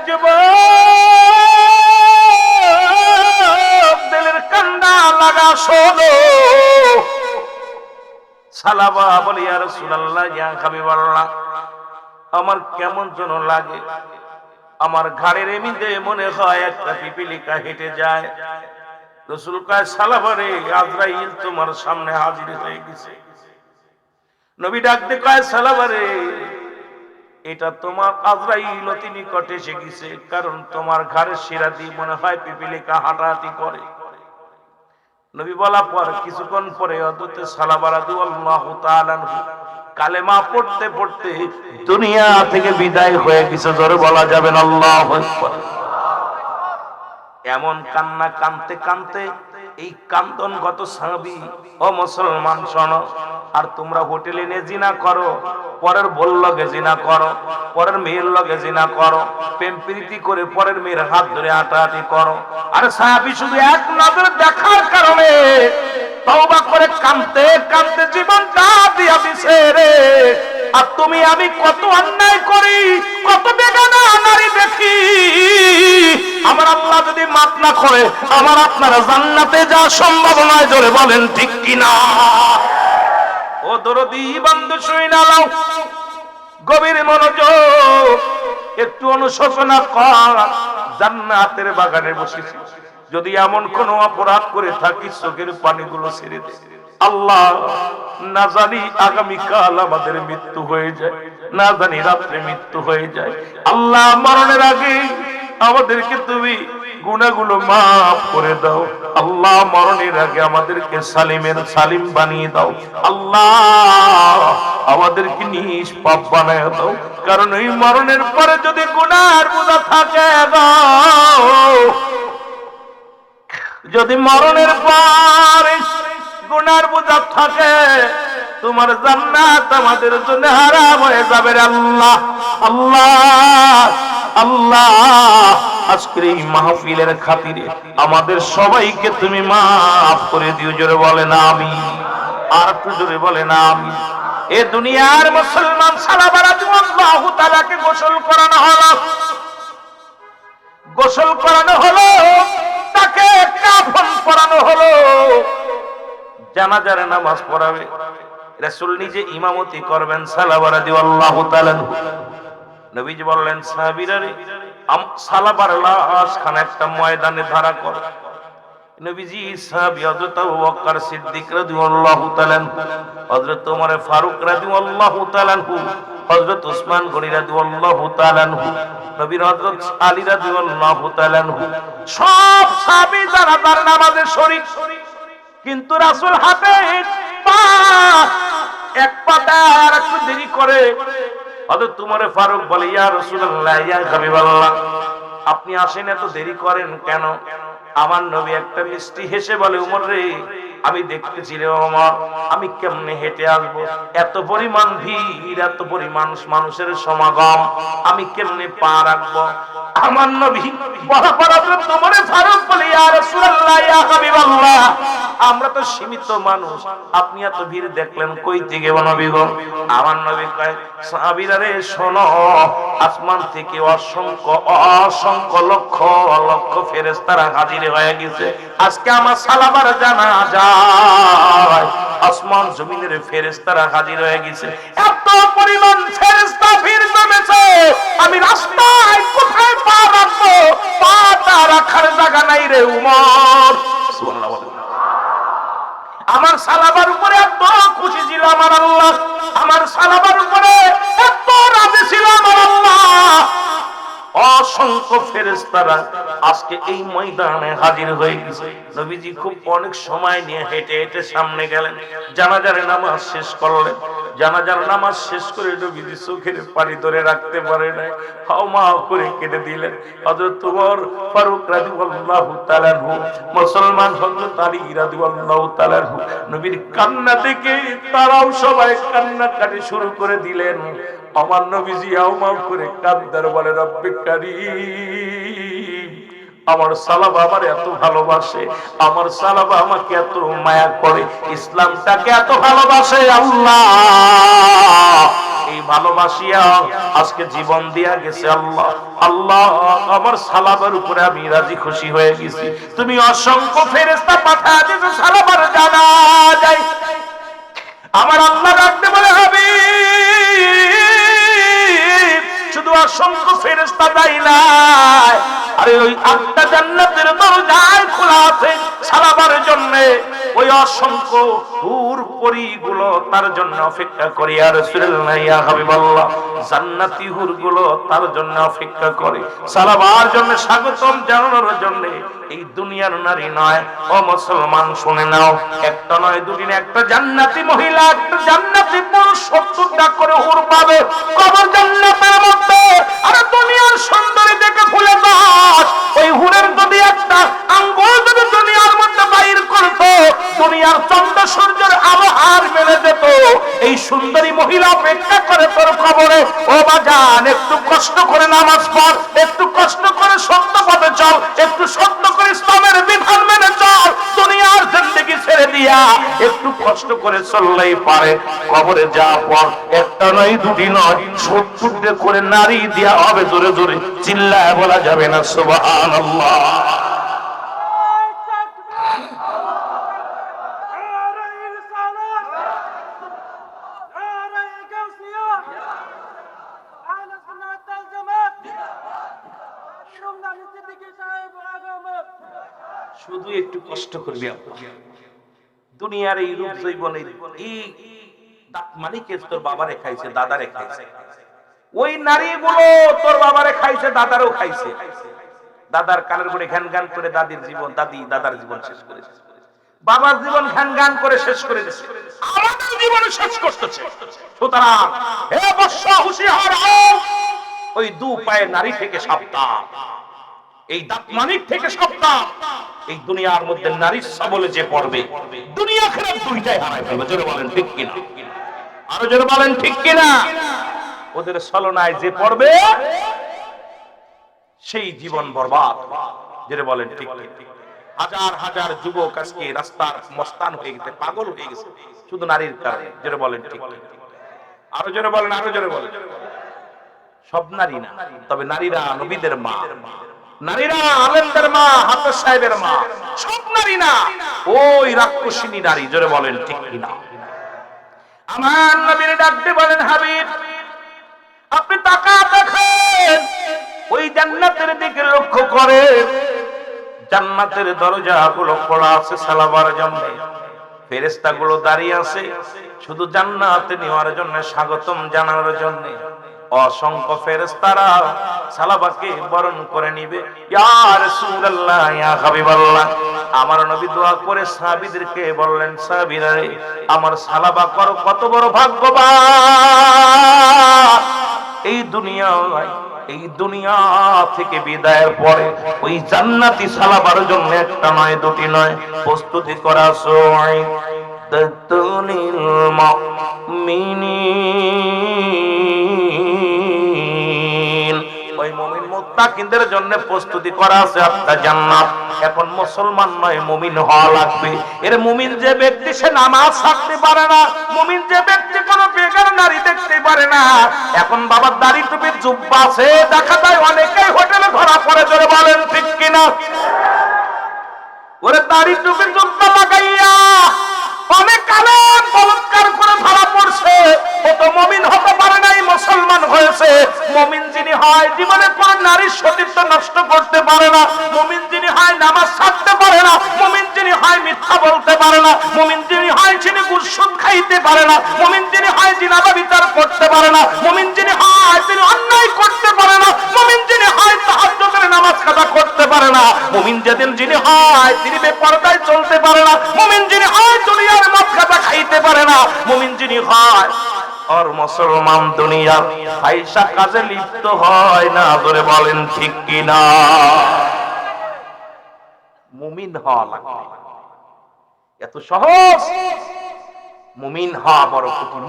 যুবক দিলের কান্না লাগা শোনো। সালাবা বলি ইয়া রাসূলুল্লাহ ইয়া হাবিবাল্লাহ, আমার কেমন যেন লাগে, আমার ঘাড়ের এমনিতে মনে হয় একটা পিপিলিকা হেঁটে যায়। রাসূল কয় সালাবা রে, আজরাইল তোমার সামনে হাজির হয়ে গেছে। নবী ডাক দিয়ে কয় সালাবা রে, এটা তোমার আজরাইল অতি নিকটে এসে গেছে, কারণ তোমার ঘাড়ের শিরা দিয়ে মনে হয় পিপিলিকা হাঁটাহাঁটি করে। নবী বলা পর কিছুক্ষণ পরে হযরত সালাবা রাদিয়াল্লাহু তাআলা কালেমা পড়তে পড়তে দুনিয়া থেকে বিদায় হয়ে গেছে। জোরে বলা যাবে না আল্লাহু আকবার। এমন কান্না কানতে কানতে এই কান্দনগত সাহাবী ও মুসলমান শোনো, আর তোমরা হোটেলে নিয়ে জিনা করো, পরের বল লগে জিনা করো, পরের মেয়ের লগে জিনা করো, প্রেম প্রীতি করে পরের মেয়ের হাত ধরে হাঁটাহাঁটি করো, আর সাহাবী শুধু এক নজর দেখার কারণে তওবা করে কাঁদতে কাঁদতে জীবনটা দিয়া দিছে রে। আর তুমি আমি কত অন্যায় করি, কত বেগানা নারী দেখি, আমার আল্লাহ যদি মাফ না করে আমার আপনারা জান্নাতে যাওয়া সম্ভব নয়। জোরে বলেন ঠিক কিনা? ও দরদি বন্ধু শুইনা নাও, গভীর মনোযোগ, একটু অনুশোচনা কর। জান্নাতের বাগানে বসেছি, যদি এমন কোন অপরাধ করে থাকি চোখের পানিগুলো ছেড়ে দে আল্লাহ। না জানি আগামীকাল আমাদের মৃত্যু হয়ে যায়, না জানি রাত্রে মৃত্যু হয়ে যায়। আল্লাহ মরণের আগে আমাদেরকে তুমি গুনাহগুলো মাফ করে দাও আল্লাহ। মরণের আগে আমাদেরকে সালিমের সালিম বানিয়ে দাও আল্লাহ। আমাদেরকে নিষ্পাপ বানায় দাও, কারণ এই মরণের পরে যদি গুনাহের বোঝা থাকে গো, যদি মরণের পরে গুনার বোঝা থাকে, তোমার জান্নাত আমাদের জন্য হারাম হয়ে যাবে রে আল্লাহ। আল্লাহ আল্লাহ, আজকের এই মাহফিলের খাতিরে আমাদের সবাইকে তুমি মাফ করে দিও। জোরে বলেন আমিন, আর একটু জোরে বলেন আমিন। এ দুনিয়ার মুসলমান সালাবা রাদিয়াল্লাহু তাআলাকে গোসল করানো হলো, গোসল করানো হলো, তাকে কাফন পরানো হলো, জানাজার নামাজ পড়াবে, রাসূল নিজে ইমামতি করবেন সালাবা রাদিয়াল্লাহু তাআলা। নবীজি বললেন সাহাবীরা রে, সালাবার লাশ খানা একটা ময়দানে ধারা কর। নবীজি সাহাবী হযরত আবু বকর সিদ্দিক রাদিয়াল্লাহু তাআলা, হযরত ওমর ফারুক রাদিয়াল্লাহু তাআলা, হযরত ওসমান গনি রাদিয়াল্লাহু তাআলা, নবীর হযরত আলী রাদিয়াল্লাহু তাআলা, সব সাহাবী যারা তার নামাজে শরীক। কিন্তু রাসূল হাতে পা এক পাটা আর একটু দেরি করে। হযরত ওমর ফারুক বলে ইয়া রাসূলুল্লাহ ইয়া হাবিবাল্লাহ, আপনি আসেন এত দেরি করেন কেন? আমার নবী একটা মিষ্টি হেসে বলে ওমর রে, আমি দেখতেছি রে ওমর, আমি কেমনে হেঁটে আসবো, এত পরিমাণ ভিড়, এত পরিমাণ মানুষের সমাগম, আমি কেমনে পা রাখবো? আমার নবী বলা হযরত ওমর ফারুক বলে ইয়া রাসূলুল্লাহ ইয়া হাবিবাল্লাহ, আমরা তো সীমিত মানুষ, আপনি এত ভিড় দেখলেন কই থেকে নবী গো? আমার নবী কয় সাহাবীরা রে শোনো, আসমান থেকে অসংখ্য অসংখ্য লক্ষ লক্ষ ফেরেশতারা হাজির হয়ে গেছে। আজকে আমার সালাবার জানাজা আসমান জমিনের ফেরেশতারা হাজির হয়ে গেছে, এত পরিমাণ ফেরেশতা ভিড় জমেছে, আমি রাস্তায় কোথায় পা রাখবো? পাটা রাখার জায়গা নাই রে উমর। সুবহানাল্লাহ। আমার সালাবার উপরে এত খুশি ছিল আমার আল্লাহ, আমার সালাবার উপরে এত রাজি ছিল আমার আল্লাহ, অসংখ্য ফেরেশতারা আজকে এই ময়দানে হাজির হয়ে গেছে। নবীজি খুব অনেক সময় নিয়ে হেঁটে হেঁটে সামনে গেলেন, জানাজার নামাজ শেষ করলেন। জানাজার নামাজ শেষ করে নবীজি চোখের পানি ধরে রাখতে পারে নাই, হাওমা করে কেটে দিলেন। হযরত ওমর ফারুক রাদিয়াল্লাহু তাআলা, মুসলমান হযরত আলী রাদিয়াল্লাহু তাআলা, নবীর কান্না দেখে তারাও সবাই কান্নাকাটি শুরু করে দিলেন। আমার নবীজি হাওমা করে কাঁদতে বলে রব্বে কারীম, আমার সালাবা আমার এত ভালোবাসে, আমার সালাবা আমাকে এত মায়া করে, ইসলামটাকে এত ভালোবাসে আল্লাহ, এই ভালোবাসিয়া আজকে জীবন দিয়া গেছে। আল্লাহ আল্লাহ আমার সালাবার উপরে আমি রাজি খুশি হয়ে গেছি। তুমি অসংখ্য ফেরেশতা পাঠিয়ে দিয়েছো সালাবার জানা যায়। আমার আল্লাহ ডাকতে বলে হাবিব শুধু অসংখ্য ফেরেশতা তাই না, আরে ওই 8টা জান্নাতের দরজায় খোলা আছে সালাবার জন্য। ওই অসংখ্য হুর পরীগুলো তার জন্য অপেক্ষা করে। আর রাসূলুল্লাহ ইয়া হাবিবাল্লাহ জান্নাতি হুরগুলো তার জন্য অপেক্ষা করে সালাবার জন্য, স্বাগতম জানানোর জন্য। এই দুনিয়ার নারী নয় ও মুসলমান শুনে নাও, একটা নয় দুটি না, একটা জান্নাতি মহিলা একটা জান্নাতি পুরুষ 70টা করে হুর পাবে কবর জান্নাতের মধ্যে। আর দুনিয়ার সুন্দরী দেখে ভুলে যাস, ওই হুরের যদি একটা আঙ্গুল যদি দুনিয়ার মধ্যে বাইর করতো, দুনিয়ার চন্দ্র সূর্যের আলো আর মেলে যেত। এই সুন্দরী মহিলা অপেক্ষা করে তোর কবরে। ও বাজান একটু কষ্ট করে নামাজ পড়, একটু কষ্ট করে সত্য পথে চল, একটু সত্য করে ইসলামের বিধান মেনে চল। দুনিয়ার জিন্দেগি ছেড়ে দিয়া একটু কষ্ট করে চললেই পারে কবরে যা পর। একটা নয় দুটি নয় 70টা করে নারী দেয়া হবে। জোরে জোরে চিল্লায় বলা যাবে না সুবহানাল্লাহ। শুধু একটু কষ্ট করবি দুনিয়ার এই রূপ জৈবনের এই মালিকে তোর বাবারে খাইছে দাদারে খাইছে, ওই নারীগুলো তোর বাবারে খাইছে দাদারও খাইছে। দাদার কানের করে ঘ্যান ঘ্যান করে দাদির জীবন, দাদি দাদার জীবন শেষ করেছে, বাবার জীবন ঘ্যান ঘ্যান করে শেষ করে দিয়েছে, আমাদের জীবন শেষ করতেছে। সুতরাং হে বৎস হুঁশিয়ার হও, ওই দু পায়ে নারী থেকে সাবধান, এই দাঁতমানিক থেকে সাবধান। এই দুনিয়ার মধ্যে নারী সবলে যে পড়বে দুনিয়া খারাপ দুইটাই হারায় ফেলবে। জোরে বলেন ঠিক কিনা, আরো জোরে বলেন ঠিক কিনা। ওদের ছলনায় যে পড়বে সেই জীবন বরবাদ। জোরে বলেন ঠিক কিনা। হাজার হাজার যুবক আজকে রাস্তার মস্তান হয়ে গেছে, পাগল হয়ে গেছে শুধু নারীর কারণে। জোরে বলেন ঠিক কিনা, আরো জোরে বলেন, আরো জোরে বলেন। সব নারী না, তবে নারীরা নবীদের মা, নারীরা আলেমদের মা, হাফেজ সাহেবের মা, সব নারী না, ওই রাক্ষসিনী নারী। জোরে বলেন ঠিক কিনা। আমার নবীর ডাকতে বলেন হাবিব আপনি তাকায় দেখেন, ওই জান্নাতের দিকে লক্ষ্য করেন, জান্নাতের দরজাগুলো খোলা আছে সালাবার জন্য, ফেরেশতাগুলো দাঁড়িয়ে আছে শুধু জান্নাতে নেওয়ার জন্য, স্বাগতম জানানোর জন্য। অসংখ্য ফেরেশতারা সালাবাকে বরণ করে নিবে। ইয়া রাসূলুল্লাহ ইয়া হাবিবাল্লাহ, আমার নবী দোয়া করে সাহাবীদেরকে বললেন, সাহাবীরা রে আমার সালাবা করো কত বড় ভাগ্যবান। এই দুনিয়া থেকে বিদায়ের পরে ওই জান্নাতি সালাবার জন্য একটা নয় দুটি নয় প্রস্তুতি করা সয় তাতুনিল মুমিনিন। ওই মুমিন মুত্তাকিনদের জন্য প্রস্তুতি করা আছে একটা জান্নাত। এখন মুসলমান নয় মুমিন হওয়া লাগবে। এর মুমিন যে ব্যক্তি সে নামাজ ছাড়তে পারে না, মুমিন যে ব্যক্তি কোনো বেকার নারী দেখতে পারে না। এখন বাবার দাড়ি টুপির জুব্বা আছে, দেখা যায় অনেকেই হোটেলে ধরা পড়ে। জোরে বলেন ঠিক কিনা। ওরে দাড়ি টুপির জুব্বা লাগাইয়া অনেক কালের বলৎকার করে ধরা পড়ছে, ও তো মুমিন হতে পারে নাই, মুসলমান হয়েছে। মুমিন যিনি হয় জীবনে কোন নারীর সতীত্ব নষ্ট করতে পারে না, মুমিন যিনি হয় নামাজ ছাড়তে পারে না, মুমিন যিনি হয় মিথ্যা বলতে পারে না, মুমিন যিনি হয় যিনি ঘুষ সুদ খাইতে পারে না, মুমিন যিনি হয় জিনা ব্যভিচার করতে পারে না, মুমিন যিনি হয় তিনি অন্যায় করতে পারে না, মুমিন যিনি হয় তাহাজ্জুদের নামাজ কাজা করতে পারে না, মুমিন যেদিন যিনি হয় তিনি বেপরদায় চলতে পারে না, মুমিন যিনি হয় দুনিয়ার মদ কাজা খাইতে পারে না, মুমিন যিনি হয় আর মুসলমান দুনিয়ার ফাহিশা কাজে লিপ্ত হয় না। ধরে বলেন ঠিক কিনা। মুমিন হওয়া লাগবে, এত সহজ। মুমিন হওয়া বড় কঠিন।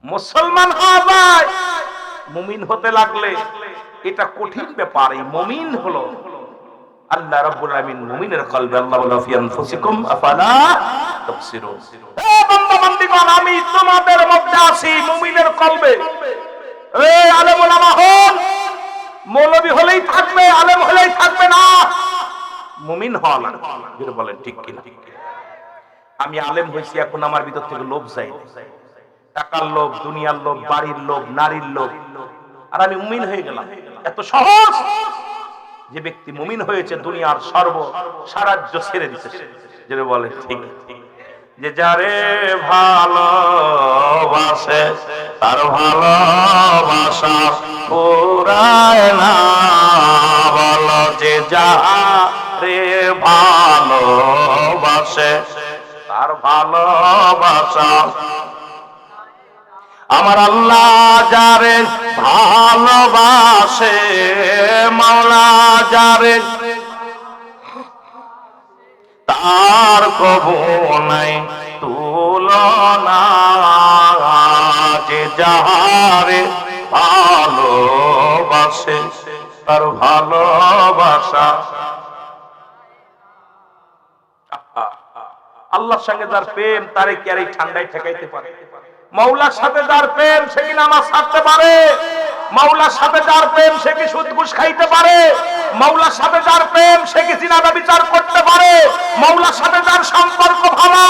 মুসলমান হওয়া যায়, মুমিন হতে লাগলে এটা কঠিন ব্যাপার। এই মুমিন হলো আল্লাহ রাব্বুল আলামিন মুমিনের কলবে। আল্লাহ বলে ফি আনফুসিকুম আফালা তুবসিরুন। এ বান্দা মুসলমানগণ, আমি তোমাদের মধ্যে আছি মুমিনের কলবে। এই আলেম ওলামা হন, মৌলবী হলেই থাকবে, আলেম হলেই থাকবে না, মুমিন হন। যেটা বলেন ঠিক কিনা? আমি আলেম হয়েছি, এখন আমার ভিতর থেকে লোভ চাই, টাকার লোভ, দুনিয়ার লোভ, বাড়ির লোভ, নারীর লোভ, আর আমি মুমিন হয়ে গেলাম। এত সহজ। যে ব্যক্তি মুমিন হয়েছে দুনিয়ার সর্ব সারাজ্য ছেড়ে দিতে। যেটা বলে ঠিক, যে যারে ভালোবাসে তার ভালোবাসা পুরায় না, বলো যে যারে ভালোবাসে তার ভালোবাসা। আমার আল্লাহ যারে ভালোবাসে, মাওলা যারে, তার কবু নাই তুলনা। যে যারে ভালোবাসে তার ভালোবাসা। আল্লাহর সঙ্গে যার প্রেম, তারে কি আর এই ঠান্ডায় ঠেকাইতে পারে? মাওলার সাথে যার প্রেম, সে কি নামাজ ছাড়তে পারে? মাওলার সাথে যার প্রেম, সে কি সুদ ঘুষ খাইতে পারে? মাওলার সাথে যার প্রেম, সে কি জিনা ব্যভিচার করতে পারে? মাওলার সাথে যার সম্পর্ক ভালো,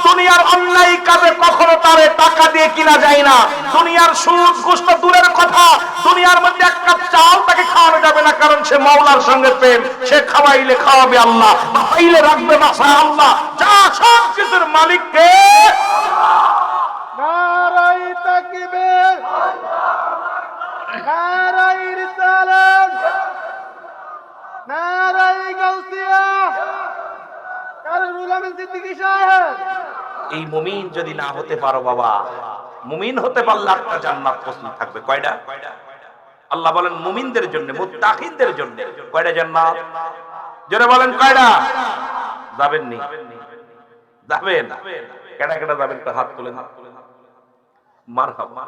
দুনিয়ার অন্যায় কাজে কখনো তারে টাকা দিয়ে কিনা যায় না। দুনিয়ার সুদ ঘুষ তো দূরের কথা, দুনিয়ার মধ্যে এক কাপ চাল তাকে খাওয়ানো যাবে না, কারণ সে মাওলার সঙ্গে প্রেম। সে খাওয়াইলে খাওয়াবে আল্লাহ, খাইলে রাখবে বাসায় আল্লাহ। যা সব কিছুর মালিক কে? নারাই তাকবীর, নারাই রিসালাত, নারাই গাউসিয়া, কারুল আমিন সিদ্দিকী সাহেব। এই মুমিন যদি না হতে পারো বাবা, মুমিন হতে পারলে একটা জান্নাত প্রস্তুত থাকবে। কয়টা? আল্লাহ বলেন মুমিনদের জন্য, মুত্তাকিনদের জন্য। কয়টা জান্নাত? জোরে বলেন কয়টা? যাবেন নি? যাবেন? কেডা কেডা যাবেন? তো হাত তুলেন। মারহাবা।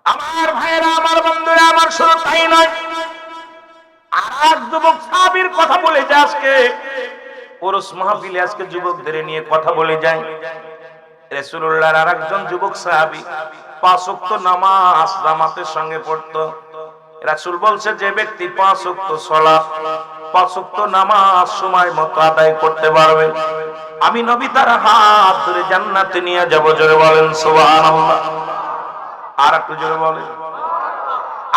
আমার ভাইরা, আমার বন্ধুরা, আমার শুধু তাই নয়, আর যুবক সাহাবীর কথা বলে যে আজকে পুরুষ মাহফিলে আজকে যুবকদের নিয়ে কথা বলে যায়। রাসূলুল্লাহর আরেকজন যুবক সাহাবী 5 ওয়াক্ত নামাজ জামাতের সঙ্গে পড়তো। রাসূল বলছে যে ব্যক্তি 5 ওয়াক্ত সালাত, 5 ওয়াক্ত নামাজ সময় মতো আদায় করতে পারবে, আমি নবী তার হাত ধরে জান্নাতে নিয়ে যাব। জোরে বলেন সুবহানাল্লাহ। আর একটু জোরে বলেন।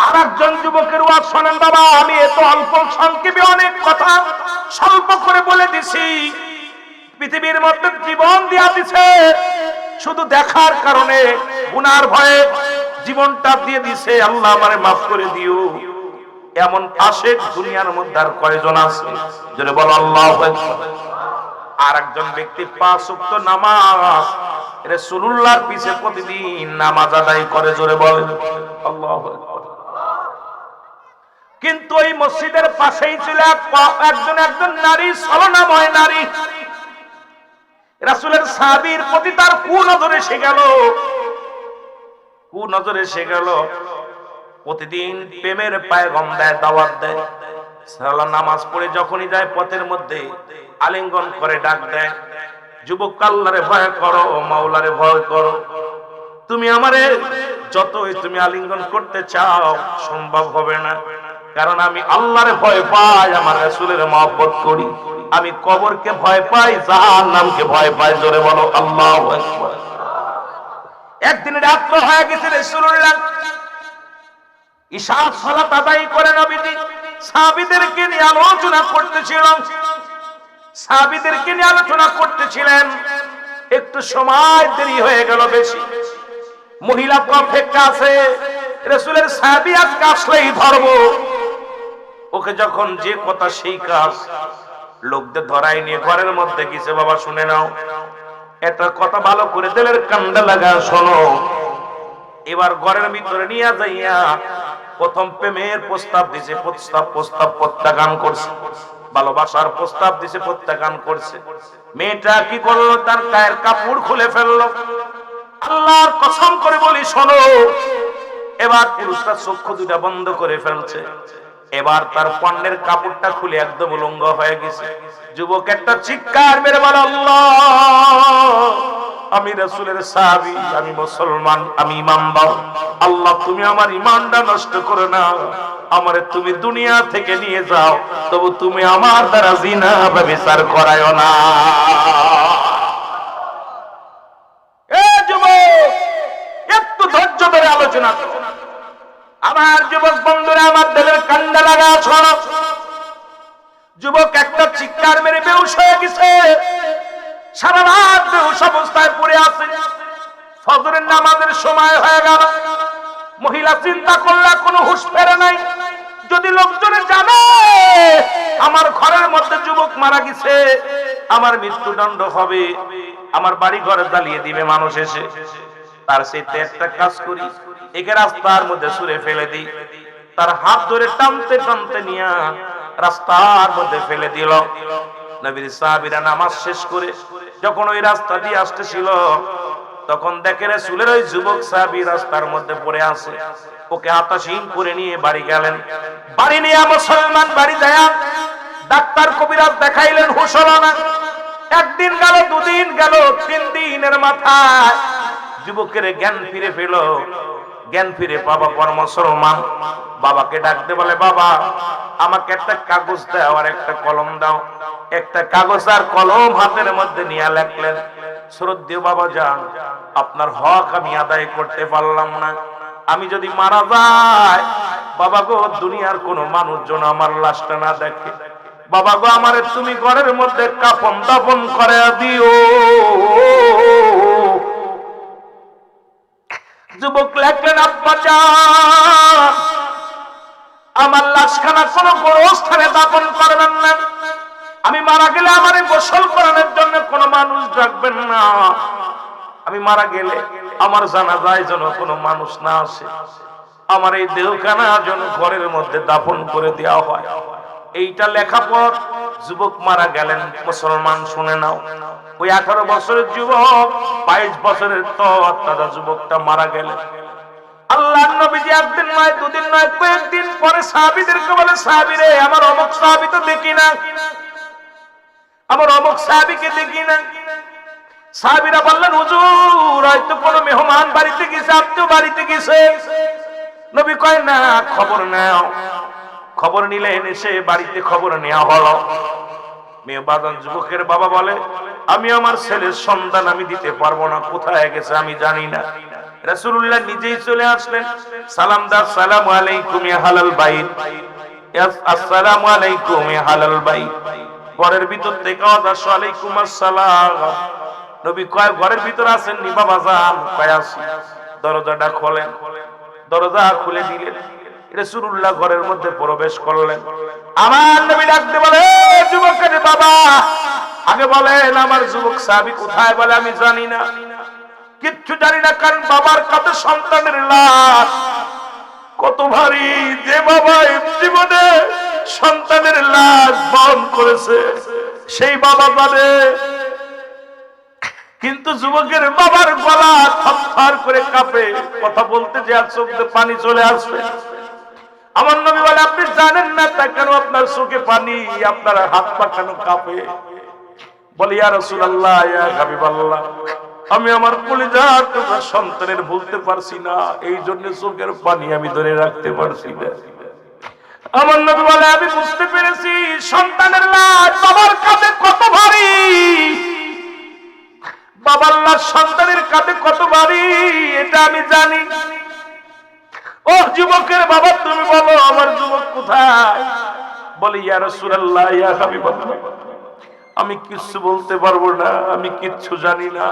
আরেকজন যুবকের ওয়াজ শোনেন বাবা। আমি এত অল্প সংক্ষেপে অনেক কথা স্বল্প করে বলে দিছি। পৃথিবীর মধ্যে জীবন দিয়া দিছে শুধু দেখার কারণে, গুনার ভয়ে জীবনটা দিয়ে দিছে। আল্লাহ আমারে মাফ করে দিও। এমন আশিক দুনিয়ার মধ্যে আর কয়জন আছে? জোরে বলো আল্লাহু আকবার। আরেকজন ব্যক্তি 5 ওয়াক্ত নামাজ রাসূলুল্লাহর পিছে প্রতিদিন নামাজ আদায় করে। জোরে বলেন আল্লাহু আকবার। কিন্তু এই মসজিদের পাশেই ছিল একজন নারী, ছলনাময় নারী। রাসূলের সাহাবীর প্রতি তার কুনজরে সে গেল, কুনজরে সে গেল। প্রতিদিন প্রেমের পায়গাম দেয়, দাওয়াত দেয়। সালা নামাজ পড়ে যখনই যায় পথের মধ্যে আলিঙ্গন করে ডাক দেয়, যুবক আল্লাহরে ভয় করো, মাওলারে ভয় করো। তুমি আমারে যতই তুমি আলিঙ্গন করতে চাও সম্ভব হবে না, কারণ আমি আল্লাহরে ভয় পাই, আমার রাসূলের মহব্বত করি। আমি কবরকে ভয় পাই, জাহান্নামকে ভয় পাই। জোরে বলো আল্লাহু আকবার। একদিন রাত্র হয়ে গেছে, রাসূলুল্লাহ ইশার সালাত আদায় করে নবীজি সাহাবীদেরকে নিয়ে আলোচনা করতেছিলেন। একটু সময় দেরি হয়ে গেল বেশি। মহিলা তো অপেক্ষা আছে, রাসূলের সাহাবী আজকে আসলেই ধরবো। ওকে যখন যে কথা সেই কাজ, লোকদের ধরাই নিয়ে ঘরের মধ্যে গেছে। বাবা শুনে নাও, একটা কথা ভালো করে দিলের কান্দা লাগা শোনো। এবার ঘরের ভিতরে নিয়ে যাইয়া প্রথম প্রেমের প্রস্তাব দিছে, প্রস্তাব প্রত্যাখ্যান করছে। ভালোবাসার প্রস্তাব দিছে, প্রত্যাখ্যান করছে। মেয়েটা কি করলো? তার গায়ের কাপড় খুলে ফেললো। আল্লাহর কসম করে বলি শোনো, এবার পুরুষটা চক্ষু দুটা বন্ধ করে ফেলছে। এবার তার পণ্যের কাপড়টা খুলে একদম উলঙ্গ হয়ে গেছে। যুবক একটা চিৎকার মেরে বলে আল্লাহ। আমি রাসূলের সাহাবী, আমি মুসলমান, আমি ইমানদার। আল্লাহ তুমি আমার ইমানটা নষ্ট করো না, আমারে তুমি দুনিয়া থেকে নিয়ে যাও, তবু তুমি আমার দ্বারা জিনা ব্যভিচার করায়ো না। এ যুবক, একটু ধৈর্য ধরে আলোচনা করো। আমার যুবক বন্ধুরা, আমার দিলের কান্ডা লাগা ছড়া। যুবক একটা চিৎকার মেরে বেহুশ হয়ে গেছে, সারা রাত বেহুশ অবস্থায় পড়ে আছে। ফজরের নামাজের সময় হয়ে গেল। মহিলা চিন্তা করলে কোনো হুঁশ ফেরে নাই, যদি লোকজনে জানে আমার ঘরের মধ্যে যুবক মারা গেছে, আমার মৃত্যুদণ্ড হবে, আমার বাড়ি ঘরে জ্বালিয়ে দিবে মানুষ এসে। তার সাথে একটা কাজ করি, একে রাস্তার মধ্যে ছুঁড়ে ফেলে দিই। তার হাত ধরে টানতে টানতে নিয়ে রাস্তার মধ্যে ফেলে দিল। নবীর সাহাবীরা নামাজ শেষ করে যখন ওই রাস্তা দিয়ে আসতেছিল, তখন দেখে রাসূলের ওই যুবক সাহাবী রাস্তার মধ্যে পড়ে আছে। ওকে আতাশহীন করে নিয়ে বাড়ি গেলেন। বাড়ি নিয়ে মুসলমান বাড়ি যায়, ডাক্তার কবিরাজ দেখাইলেন, হুঁশ হলো না। একদিন গেল, দুদিন গেল, 3 দিনের মাথায় যুবকের জ্ঞান ফিরে পেল। জ্ঞান ফিরে বাবা পর মুসলমান বাবাকে ডাকতে বলে, বাবা আমাকে একটা কাগজ দাও আর একটা কলম দাও। একটা কাগজ আর কলম হাতের মধ্যে নিয়ে লিখলেন, শ্রদ্ধেয় বাবা যান, আপনার হক আমি আদায় করতে পারলাম না। আমি যদি মারা যাই, বাবা গো দুনিয়ার কোনো মানুষজন আমার লাশটা না দেখে, বাবা গো আমারে তুমি ঘরের মধ্যে কাফন দাফন করে দিও। যুবক লেখলেন, আব্বা যান আমার লাশখানা কোনো গোরস্থানে দাফন করবেন না। আমি মারা গেলে আমারে গোসল করানোর জন্য কোনো মানুষ ডাকবেন না। আমি মারা গেলে আমার জানাজায় যেন কোনো মানুষ না আসে। আমার এই দেহখানা যেন ঘরের মধ্যে দাফন করে দেওয়া হয়। এইটা লেখা পর যুবক মারা গেলেন। মুসলমান শুনে নাও, ওই 18 বছরের যুবক 22 বছরের তাজা যুবকটা মারা গেলেন। আল্লাহর নবীজি একদিন নয়, দুদিন নয়, কয়েকদিন পরে সাহাবীদেরকে বলে, সাহাবীরে আমার অমুক সাহাবী তো দেখি না, আমার অমুক সাহাবীকে দেখি না। সাহাবীরা বললেন, হুজুর হয়তো কোনো মেহমান বাড়িতে গেছে, আত্মীয় বাড়িতে গেছে। নবী কয়, না, খবর নাও। খবর নিলেন, এসে বাড়িতে খবর নেওয়া হলো। মেয়ে বাজান যুবকের বাবা বলে, আমি আমার ছেলের সন্তান আমি দিতে পারবো না, কোথায় গেছে আমি জানি না। রাসূলুল্লাহ নিজেই চলে আসলেন, সালাম দাও, আসসালামু আলাইকুম ইয়া হালাল বাইত, আসসালামু আলাইকুম ইয়া হালাল বাইত। ঘরের ভিতর থেকে আওয়াজ, ওয়ালাইকুম আসসালাম। নবী কয়, ঘরের ভিতর আছেন নি বাবা যান? কয় আছি। দরজাটা খোলেন। দরজা খুলে দিলেন, রাসূলুল্লাহ ঘরের মধ্যে প্রবেশ করলেন। আমার নবী ডাকতে বলে, যুবকের বাবা আগে বলেন আমার যুবক সাহাবী কোথায়? বলে, আমি জানি না, কিচ্ছু জানি না, কারণ বাবার কাছে সন্তানের লাশ কত ভারী। যে বাবা জীবনে সন্তানের লাশ বহন করেছে সেই বাবা জানে। কিন্তু যুবকের বাবার গলা থরথর করে কাঁপে, কথা বলতে যে চোখে পানি চলে আসবে। আমার নবী বলে, আপনি জানেন না তা কেন আপনার চোখে পানি, আপনার হাত পা কেন কাঁপে? বলি, ইয়া রাসূলুল্লাহ, ইয়া হাবিবাল্লাহ, আমি আমার কলিজার টুকরা সন্তানের ভুলতে পারছি না, এই জন্য চোখের পানি আমি ধরে রাখতে পারছি না। আমার নবী বলে, আমি বুঝতে পেরেছি সন্তানের লাশ বাবার কাঁধে কত ভারী, বাবার লাশ সন্তানের কাঁধে কত ভারী, এটা আমি জানি। ও যুবকের বাবা, তুমি বলো আমার যুবক কোথায়? বলি, ইয়া রাসূলুল্লাহ, ইয়া হাবিবাল্লাহ, আমি কিচ্ছু বলতে পারবো না, আমি কিচ্ছু জানি না,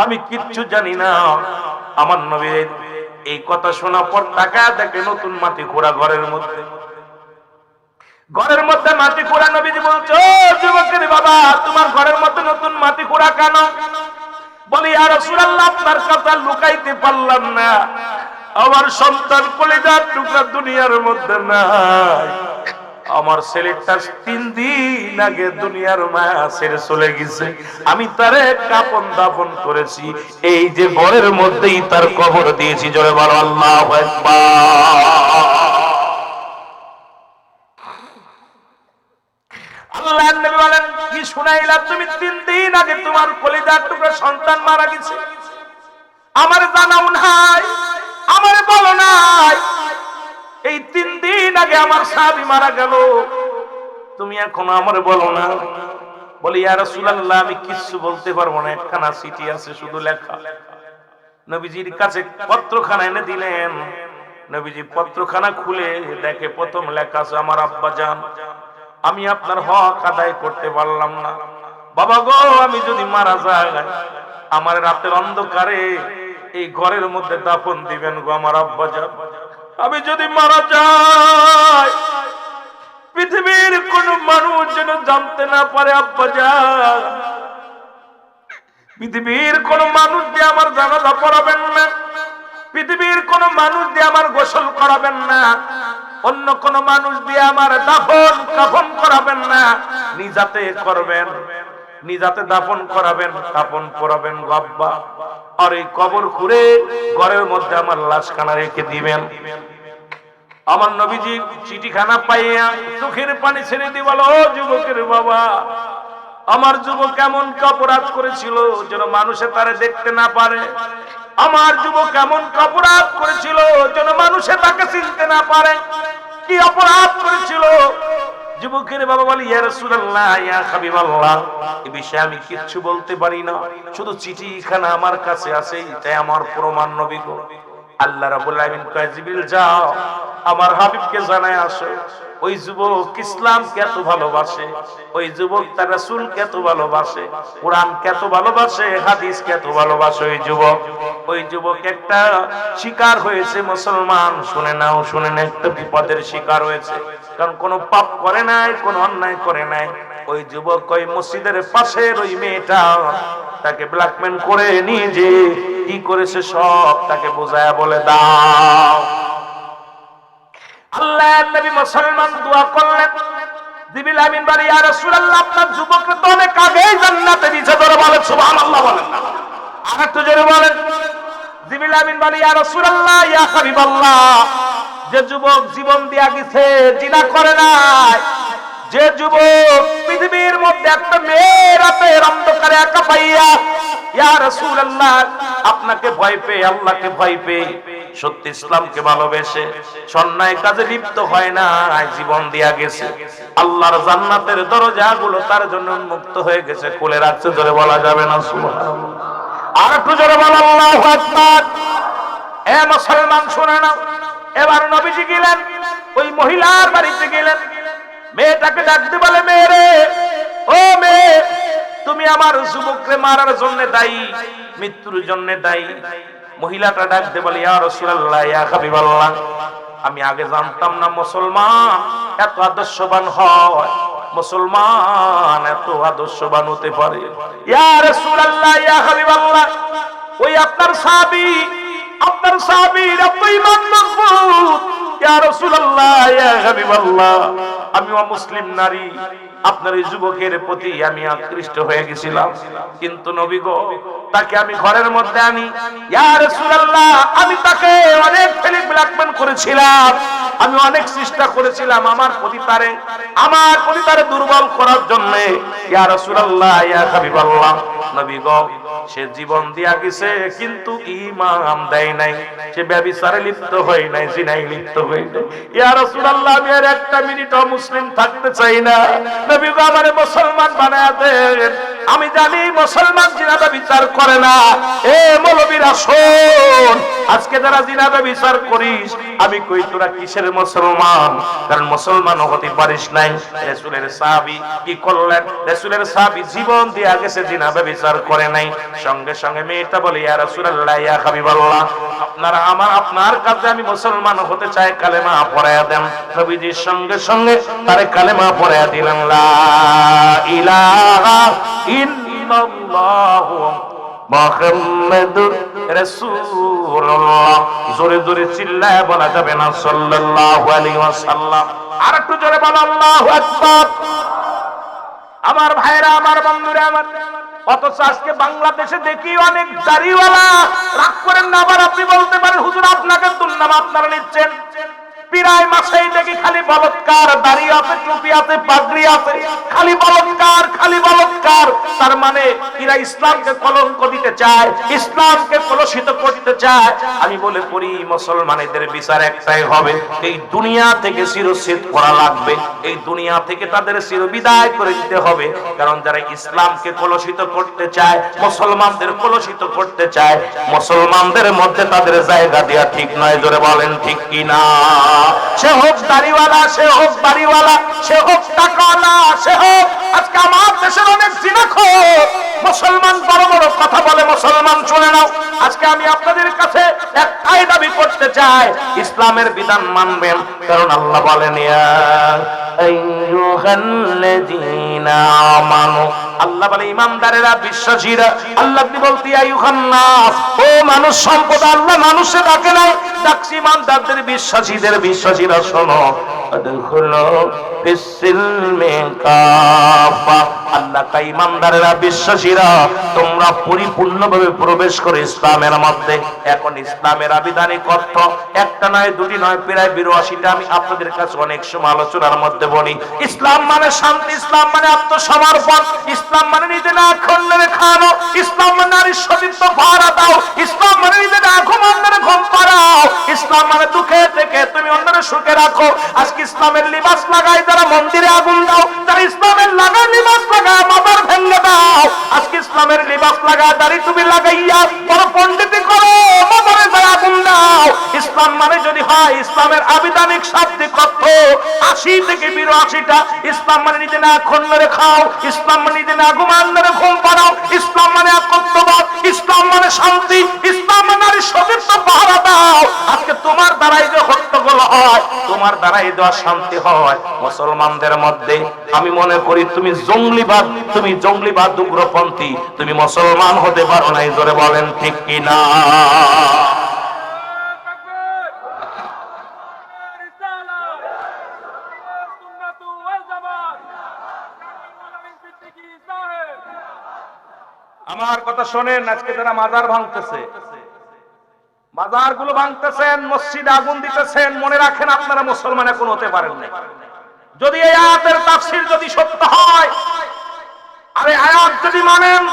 আমি কিচ্ছু জানি না। আমার নবী এই কথা শোনার পর তাকায় দেখে নতুন মাটি খোঁড়া ঘরের মধ্যে। ঘরের মধ্যে মাটি খোঁড়া। নবীজি বলছে, ও যুবকের বাবা, তোমার ঘরের মধ্যে নতুন মাটি খোঁড়া কেন? বলি, ইয়া রাসূলুল্লাহ, আপনার কথা লুকাইতে পারলাম না, আমার সন্তান কলিজার টুকরা দুনিয়ার মধ্যে নাই। আমার ছেলেটা 3 দিন আগে দুনিয়ার মায়া ছেড়ে চলে গেছে, আমি তারে কাফন দাফন করেছি, এই যে ঘরের মধ্যেই তার কবর দিয়েছি। জোরে বলো আল্লাহু আকবার। আল্লাহর নবী বলেন, কি শুনাইলা তুমি? 3 দিন আগে তোমার কলিজার টুকরা সন্তান মারা গেছে, আমার জানাও নাই, আমার বলো নাই। এই 3 দিন আগে আমার সাহাবী মারা গেল, তুমি এখন আমার বলো না। বলি ইয়া রাসূলুল্লাহ, আমি কিছু বলতে পারবো না, একখানা চিঠি আছে শুধু লেখা। নবীজির কাছে পত্রখানা এনে দিলেন। নবীজি পত্রখানা খুলে দেখে প্রথম লেখা আছে, আমার আব্বা জান, আমি আপনার হক আদায় করতে পারলাম না। বাবা গো, আমি যদি মারা যাই, আমার রাতের অন্ধকারে এই ঘরের মধ্যে দাফন দিবেন গো আমার আব্বা জান। আমি যদি মারা যাই, পৃথিবীর কোন মানুষ যেন জানতে না পারে আব্বা জান। পৃথিবীর কোন মানুষ দিয়ে আমার জানাজা পড়াবেন না, পৃথিবীর কোন মানুষ দিয়ে আমার গোসল করাবেন না, অন্য কোন মানুষ দিয়ে আমার দাফন কাফন করাবেন না, নিজাতে করবেন, নিজাতে দাফন করাবেন, কাফন পরাবেন গো আব্বা। আর এই কবর খুঁড়ে ঘরের মধ্যে আমার লাশখানা রেখে দিবেন। আমার নবীজি চিঠিখানা পাইয়া চোখের পানি ছেড়ে দিয়ে বলো, ও যুবকের বাবা, আমার যুবক কেমন অপরাধ করেছিল যেন মানুষে তারে দেখতে না পারে। আমার যুবক কেমন অপরাধ করেছিল যেন মানুষে তাকে চিনতে না পারে। কি অপরাধ করেছিল? যুবকের বাবা বলে, ইয়া রাসূলুল্লাহ, ইয়া হাবিবাল্লাহ, এই বিষয়ে আমি কিচ্ছু বলতে পারি না, শুধু চিঠিখানা আমার কাছে আছে, এটাই আমার প্রমাণ নবী গো। আল্লাহ রাব্বুল আলামিন কয়, জিবরিল যাও আমার হাবিবকে জানায় আসো, ওই যুবক ইসলামকে এত ভালোবাসে, ওই যুবক তার রাসূলকে এত ভালোবাসে, কোরআনকে এত ভালোবাসে, হাদিসকে এত ভালোবাসে। ওই যুবক একটা শিকার হয়েছে মুসলমান, শুনে নাও, শুনে না, একটা বিপদের শিকার হয়েছে। কারণ কোন পাপ করে নাই, কোন অন্যায় করে নাই। ওই যুবক ওই মসজিদের পাশের ওই মেয়েটা তাকে ব্ল্যাকমেল করে নিয়ে যে কি করেছে সব তাকে বোঝায়া বলে দাও। আল্লাহ নবী মুসলমান দোয়া করলেন, জিবরিল আমিন বলে, ইয়া রাসূলুল্লাহ, আপনার যুবককে তো অনেক আগেই জান্নাতে দিয়েছে। জোরে বলেন সুবহানাল্লাহ, বলেন না, আর একটু জোরে বলেন। জিবরিল আমিন বলে, ইয়া রাসূলুল্লাহ, ইয়া হাবিবাল্লাহ, যে যুবক জীবন দিয়া গেছে জিনা করে নাই, যে যুবক পৃথিবীর মধ্যে একটা মেয়ে রাতের অন্ধকারে একা পাইয়া ইয়া রাসূলুল্লাহ আপনাকে ভয় পেয়ে, আল্লাহকে ভয় পেয়ে, সত্যি ইসলামকে ভালোবেসে অন্যায় কাজে লিপ্ত হয় না, জীবন দিয়া গেছে, আল্লাহর জান্নাতের দরজাগুলো তার জন্য উন্মুক্ত হয়ে গেছে, খুলে রাখছে। জোরে বলা যাবে না সুবহানাল্লাহ? আর একটু জোরে বলা আল্লাহু আকবার। এ মুসলমান শুনে নাও, এবার নবীজি গেলেন, ওই মহিলার বাড়িতে গেলেন, মেয়েটাকে ডাকতে বলে, মেয়ে রে, ও মেয়ে, তুমি আমার যুবককে মারার জন্য দায়ী, মৃত্যুর জন্য দায়ী। মহিলাটা ডাকতে বলে, ইয়া রাসূলুল্লাহ, ইয়া হাবিবাল্লাহ, আমি আগে জানতাম না মুসলমান এত আদর্শবান হয়, মুসলমান এত আদর্শবান হতে পারে। ইয়া রাসূলুল্লাহ, ইয়া হাবিবাল্লাহ, ওই আপনার সাহাবীর এত ঈমান মজবুত। ইয়া রাসূলুল্লাহ, ইয়া হাবিবাল্লাহ, আমি মুসলিম নারী, আপনার এই যুবকের প্রতি আমি আকৃষ্ট হয়ে গেছিলাম, কিন্তু নবী গো, তাকে আমি ঘরের মধ্যে আনি। ইয়া রাসূলুল্লাহ, আমি তাকে অনেক ব্ল্যাকমেল করেছিলাম, আমি অনেক চেষ্টা করেছিলাম আমার প্রতি তারে দুর্বল করার জন্য। ইয়া রাসূলুল্লাহ, ইয়া হাবিবাল্লাহ, নবী গো, সে জীবন দিয়া গেছে কিন্তু ঈমান দেয় নাই, সে ব্যভিচারে লিপ্ত হয় নাই, জিনায় লিপ্ত হয় নাই। ইয়া রাসূলুল্লাহ, আমি আর একটা মিনিটও মুসলিম থাকতে চাই না, নবী গো, আমারে মুসলমান বানায়া দেন। আমি জানি মুসলমান জিনা ব্যভিচার করে না। এ মৌলবীরা শোন, আজকে যারা জিনা ব্যভিচার করিস, আমি কই তোরা কিসের মুসলমান? কারণ মুসলমান হতে পারিস নাই। রাসূলের সাহাবী কি করলেন? রাসূলের সাহাবী জীবন দিয়ে গেছে, জিনা ব্যভিচার করে নাই। সঙ্গে সঙ্গে মেয়েটা বলে, ইয়া রাসূলুল্লাহ, ইয়া হাবিবাল্লাহ, আপনার কাছে আমি মুসলমান হতে চাই, কালেমা পড়ায়া দেন। নবীজির সঙ্গে সঙ্গে তারে কালেমা পড়ায়া দিলেন, লা ইলাহা ইল্লাল্লাহু মুহাম্মাদুর রাসূলুল্লাহ। জোরে জোরে চিল্লায় বলা যাবে না সাল্লাল্লাহু আলাইহি ওয়াসাল্লাম? আর একটু জোরে বলো আল্লাহু আকবার। আমার ভাইরা, আমার বন্ধুরা, আমার অথচ আজকে বাংলাদেশে দেখি অনেক দাড়িওয়ালা, রাগ করেন না, আবার আপনি বলতে পারেন হুজুর আপনাকে দুর্নাম আপনারা নিচ্ছেন। প্রায় মাসেই দেখি খালি বলৎকার, দাড়ি আছে, টুপি আছে, পাগড়ি আছে, খালি বলৎকার, খালি বলৎকার। তার মানে এরা ইসলামকে কলঙ্ক দিতে চায়, ইসলামকে কলুষিত করতে চায়। আমি বলে পড়ি মুসলমানদের বিচার একটাই হবে, এই দুনিয়া থেকে চিরচ্ছেদ করা লাগবে, এই দুনিয়া থেকে তাদের চিরবিদায় করে দিতে হবে। কারণ যারা ইসলামকে কলুষিত করতে চায়, মুসলমানদের কলুষিত করতে চায়, মুসলমানদের মধ্যে তাদের জায়গা দেওয়া ঠিক নয়। জোরে বলেন ঠিক কি না? সে হোক দাড়িওয়ালা, সে হোক বাড়িওয়ালা, সে হোক টাকাওয়ালা, সে হোক আজকে আমার দেশের অনেক জিনাখোর মুসলমান বড় বড় কথা বলে, মুসলমান শুনে নাও। আজকে আমি আপনাদের কাছে একটাই দাবি করতে চাই, ইসলামের বিধান মানবেন। কারণ আল্লাহ বলেন ইয়া আইয়ুহাল্লাযীনা আমানু, আল্লাহ বলে ইমানদারেরা, বিশ্বাসীরা। আল্লাহ আপনি বলতে আইয়ুহান নাস, ও মানুষ সম্পদ। আল্লাহ মানুষে ডাকে নাই, ডাকছি ইমানদারদের, বিশ্বাসীদের। বিশ্বাসীরা শোনো, আদখুলু ফিস-সিলমি কাফা। আল্লাহ কা ইমানদারেরা, বিশ্বাসীরা, তোমরা পরিপূর্ণভাবে প্রবেশ করে ইসলামের মধ্যে। এখন ইসলামের আবিধানিক অর্থ একটা নয়, দুটি নয়, প্রায় 82টা আমি আপনাদের কাছে অনেক সময় আলোচনার মধ্যে বলি। ইসলাম মানে শান্তি, ইসলাম মানে আত্মসমর্পণ, ইসলাম মানে নিজে না খন্ডনে খানো, ইসলাম মানে নারীর সতীত্ব ভাড়া দাও, ইসলাম মানে নিজে না ঘুম অন্যের ঘুম পাড়াও, ইসলাম মানে দুঃখে থেকে তুমি অন্যের সুখে রাখো। আজকে ইসলামের লিবাস লাগাই যারা মন্দিরে আগুন দাও, যারা ইসলামের লাগায় লিবাস লাগায় মাথার ভেঙে দাও। আজকে ইসলামের লিবাস লাগায় দাড়ি তুমি লাগাইয়া বড় পণ্ডিতি করো, মাথারে যারা আগুন দাও। ইসলাম মানে যদি হয় ইসলামের আবিধানিক শাব্দিক অর্থ 80 থেকে 82টা। ইসলাম মানে নিজে না খন্ডরে খাও, ইসলাম মানে নিজে না ঘুমান্ডরে ঘুম পাড়াও, ইসলাম মানে একত্ববাদ, ইসলাম মানে শান্তি, ইসলাম মানে নারীর সতীত্ব পাহারা দাও। আজকে তোমার দ্বারাই যে হট্টগোল হয়, তোমার দ্বারাই দেওয়া শান্তি হয় মুসলমানদের মধ্যে। আমি মনে করি তুমি জঙ্গলিবাদ, তুমি জঙ্গলিবাদ, উগ্রপন্থী, তুমি মুসলমান হতে পারো নাই। জোরে বলেন ঠিক কি না? আমার কথা শোনেন, আজকে যারা মাজার ভাঙতেছে, মাজার গুলো ভাঙতেছেন, মসজিদে আগুন দিতেছেন, মনে রাখেন আপনারা মুসলমান এখন হতে পারেন না। যদি এই আয়াতের তাফসীর যদি সত্য হয়, আরে আয়াত যদি মানেন,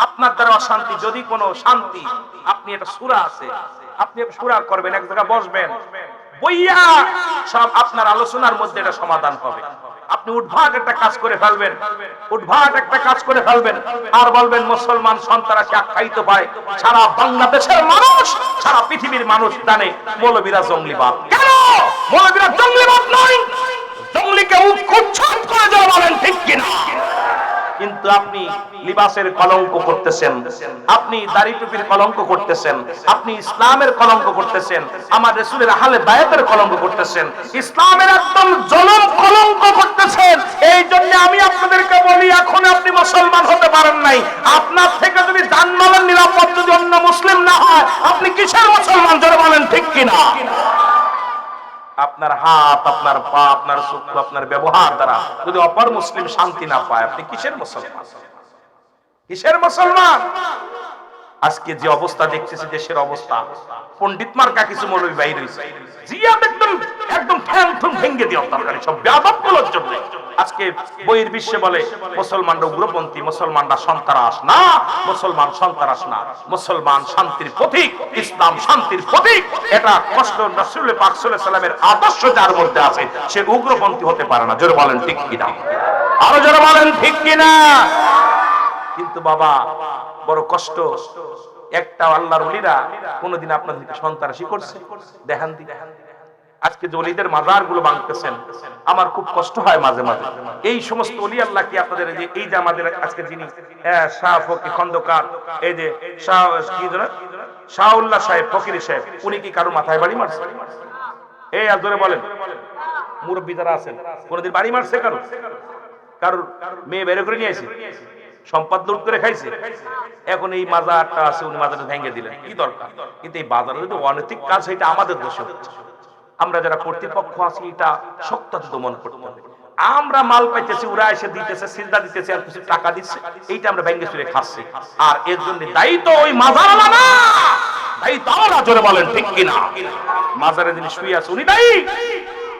আপনার দ্বারা অশান্তি, যদি কোনো শান্তি, আপনি একটা সূরা আছে, আপনি একটা সূরা করবেন, এক জায়গায় বসবেন, বইয়া সব আপনার আলোচনার মধ্যে এটা সমাধান হবে। আপনি উদ্ভাগ একটা কাজ করে ফেলবেন, উদ্ভাগ একটা কাজ করে ফেলবেন, আর বলবেন মুসলমান সন্ত্রাসী আখ্যায়িত পায়। সারা বাংলাদেশের মানুষ, সারা পৃথিবীর মানুষ জানে মৌলবীরা জঙ্গলিবাদ। কেন মৌলবীরা জঙ্গলিবাদ নয়? জঙ্গলিকে উচ্ছেদ করে যাওয়া, বলেন ঠিক কিনা? কিন্তু আপনি লিবাসের কলঙ্ক করতেছেন, আপনি দাড়ি টুপির কলঙ্ক করতেছেন, আপনি ইসলামের কলঙ্ক করতেছেন, আমার রাসূলের আহলে বায়াতের কলঙ্ক করতেছেন, ইসলামের একদম জলম কলঙ্ক করতেছেন। এই জন্য আমি আপনাদেরকে বলি, এখন আপনি মুসলমান হতে পারেন নাই। আপনার থেকে যদি জানমালের নিরাপদ যদি অন্য মুসলিম না হয়, আপনি কিসের মুসলমান? জোরে বলেন ঠিক কিনা? আপনার হাত, আপনার পা, আপনার চক্ষু, আপনার ব্যবহার দ্বারা যদি অপর মুসলিম শান্তি না পায়, আপনি কিসের মুসলমান? কিসের মুসলমান? আজকে যে অবস্থা দেখতেছি দেশের অবস্থা, পণ্ডিত মার্কা কিছু মৌলবী বাইর হইছে, জিয়াদ একদম একদম ঠ্যাং ঠুং ভেঙে দেওয়া দরকার সব বেয়াদবগুলোর জন্য। আজকে বইয়ের বিশ্বে বলে মুসলমানরা উগ্রপন্থী, মুসলমানরা সন্ত্রাস। না, মুসলমান সন্ত্রাস না, মুসলমান শান্তির প্রতীক, ইসলাম শান্তির প্রতীক। এটা কষ্ট রাসূল পাক সাল্লাল্লাহু আলাইহি ওয়াসাল্লামের আদর্শ যার মধ্যে আছে, সে উগ্রপন্থী হতে পারে না। জোরে বলেন ঠিক কিনা? আরো জোরে বলেন ঠিক কিনা? কিন্তু বাবা বড় কষ্ট, একটা আল্লাহর ওলিরা কোনদিন আপনাদেরকে সন্ত্রাসী করছে? দেখান দি। আজকে যে ওলিদের মাজার গুলো ভাঙতেছেন, আমার খুব কষ্ট হয় মাঝে মাঝে। এই সমস্ত ওলি আল্লাহ কি আপনাদের এই যে আমাদের আজকে যিনি শাহ ফকির খন্দকার, এই যে শাহ কি জানা শাহউল্লাহ সাহেব, ফকির সাহেব, উনি কি কারো মাথায় বাড়ি মারছে? এই আর জোরে বলেন, মুরব্বী যারা আছেন, কোনদিন বাড়ি মারছে কারো? কারোর মেয়ে বের করে নিয়ে আসে, সম্পদ লুট করে খাইছে? এখন এই মাজারটা আছে, উনি মাজারটা ভেঙে দিলেন, কি দরকার? কিন্তু এই বাজারে যদি অনৈতিক কাজ, এটা আমাদের দোষ হচ্ছে। আমরা যারা কর্তৃপক্ষ আছি, এটা শক্ততা দমন করতে হবে। আমরা মাল পাইতেছি, ওরা এসে দিতেছে, সিজদা দিতেছে, আর কিছু টাকা দিচ্ছে, এইটা আমরা ভেঙে চুরে খাচ্ছি। আর এর জন্য দায়ী তো ওই মাজারওয়ালা না, দায়ী তো আমরা। জোরে বলেন ঠিক কিনা? মাজারে যিনি শুয়ে আছে উনি দায়ী?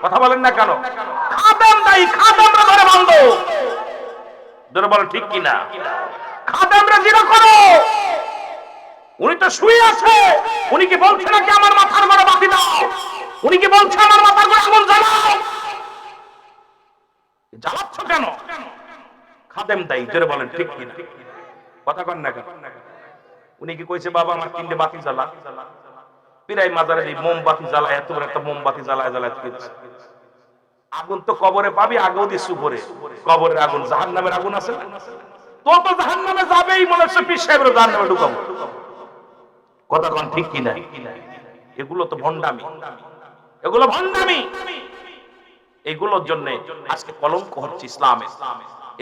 কথা বলেন না কেন? খাদেম দায়ী, খাদেমরা ধরে বন্ধ। ধরে বলেন ঠিক কিনা? খাদেমরা জিরো করো। উনি তো শুয়ে আছে, উনি কি বলছে নাকি আমার মাথার ঘরে বাতি দাও? উনি কি বলছে আমার মাথার ঘরে আগুন জ্বালাও? জ্বালাচ্ছ কেন? খাদেম দায়ী। ধরে বলেন ঠিক কিনা? কথা কন না কেন? উনি কি কইছে বাবা আমার 3টে বাতি জ্বালা? পিরাই মাজারে যে মোমবাতি জ্বালায়, এত বড় একটা মোমবাতি জ্বালায় জ্বালায় আগুন তো কবরে পাবি, আগেও দিস উপরে। কবরের আগুন, জাহান্নামের আগুন আছে না? তো তো জাহান্নামে যাবেই, মনে হচ্ছে পীর সাহেবের জাহান্নামে ঢুকাবো। কথা কোন ঠিক কিনা? এগুলো তো ভণ্ডামি, এগুলো ভণ্ডামি। এগুলোর জন্য আজকে কলঙ্ক হচ্ছে ইসলামে।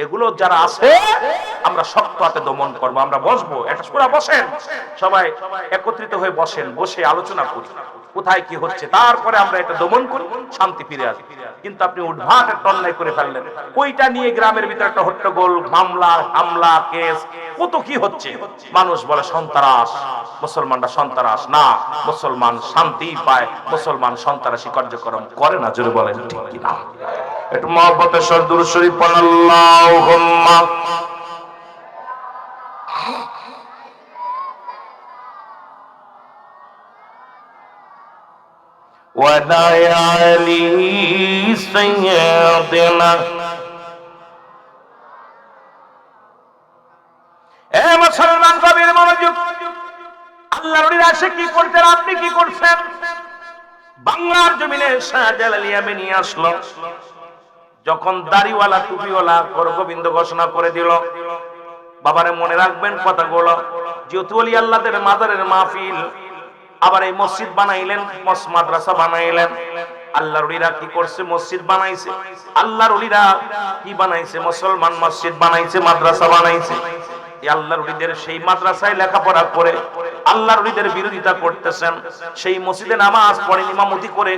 এগুলো যারা আছে আমরা শক্ত হাতে দমন করবো। আমরা বসবো, একটা সুরা বসেন, সবাই একত্রিত হয়ে বসেন, বসে আলোচনা করি কোথায় কি হচ্ছে, তারপরে আমরা এটা দমন করি, শান্তি ফিরে আসি। কিন্তু আপনি উদ্ভাট একটা অন্যায় করে ফেললেন, ওইটা নিয়ে গ্রামের ভিতরে একটা হট্টগোল, মামলা হামলা, কেস, কত কি হচ্ছে। মানুষ বলে সন্ত্রাস, মুসলমানরা সন্ত্রাস না, মুসলমান শান্তি পায়, মুসলমান সন্ত্রাসী কার্যক্রম করে না। জোরে বলেন ঠিক কিনা? একটু মহব্বতের সর দুরূদ শরীফ পড়ুন। আল্লাহুম্মা ওয়া আলি সাইয়্যিদিনা। এ মুসলমান কবির মনোযোগ। আল্লাহর ওলি আসে কি করতেন, আপনি কি করছেন? বাংলার জমিনে শাহজালাল ইয়ামানি আসলো, যখন দাড়িওয়ালা টুপিওয়ালা গোবিন্দ ঘোষণা করে দিল, বাবারে মনে রাখবেন কথাগুলো, যেহেতু ওলি আল্লাহদের মাজারের মাহফিল, আবার এই মসজিদ বানাইলেন, মাদ্রাসা বানাইলেন। আল্লাহর ওলিরা কি করছে? মসজিদ বানাইছে। আল্লাহর ওলিরা কি বানাইছে? মুসলমান মসজিদ বানাইছে, মাদ্রাসা বানাইছে। এই আল্লাহর ওলিদের সেই মাদ্রাসায় লেখাপড়া করে আল্লাহর ওলিদের বিরোধিতা করতেছেন, সেই মসজিদে নামাজ পড়েন, ইমামতি করে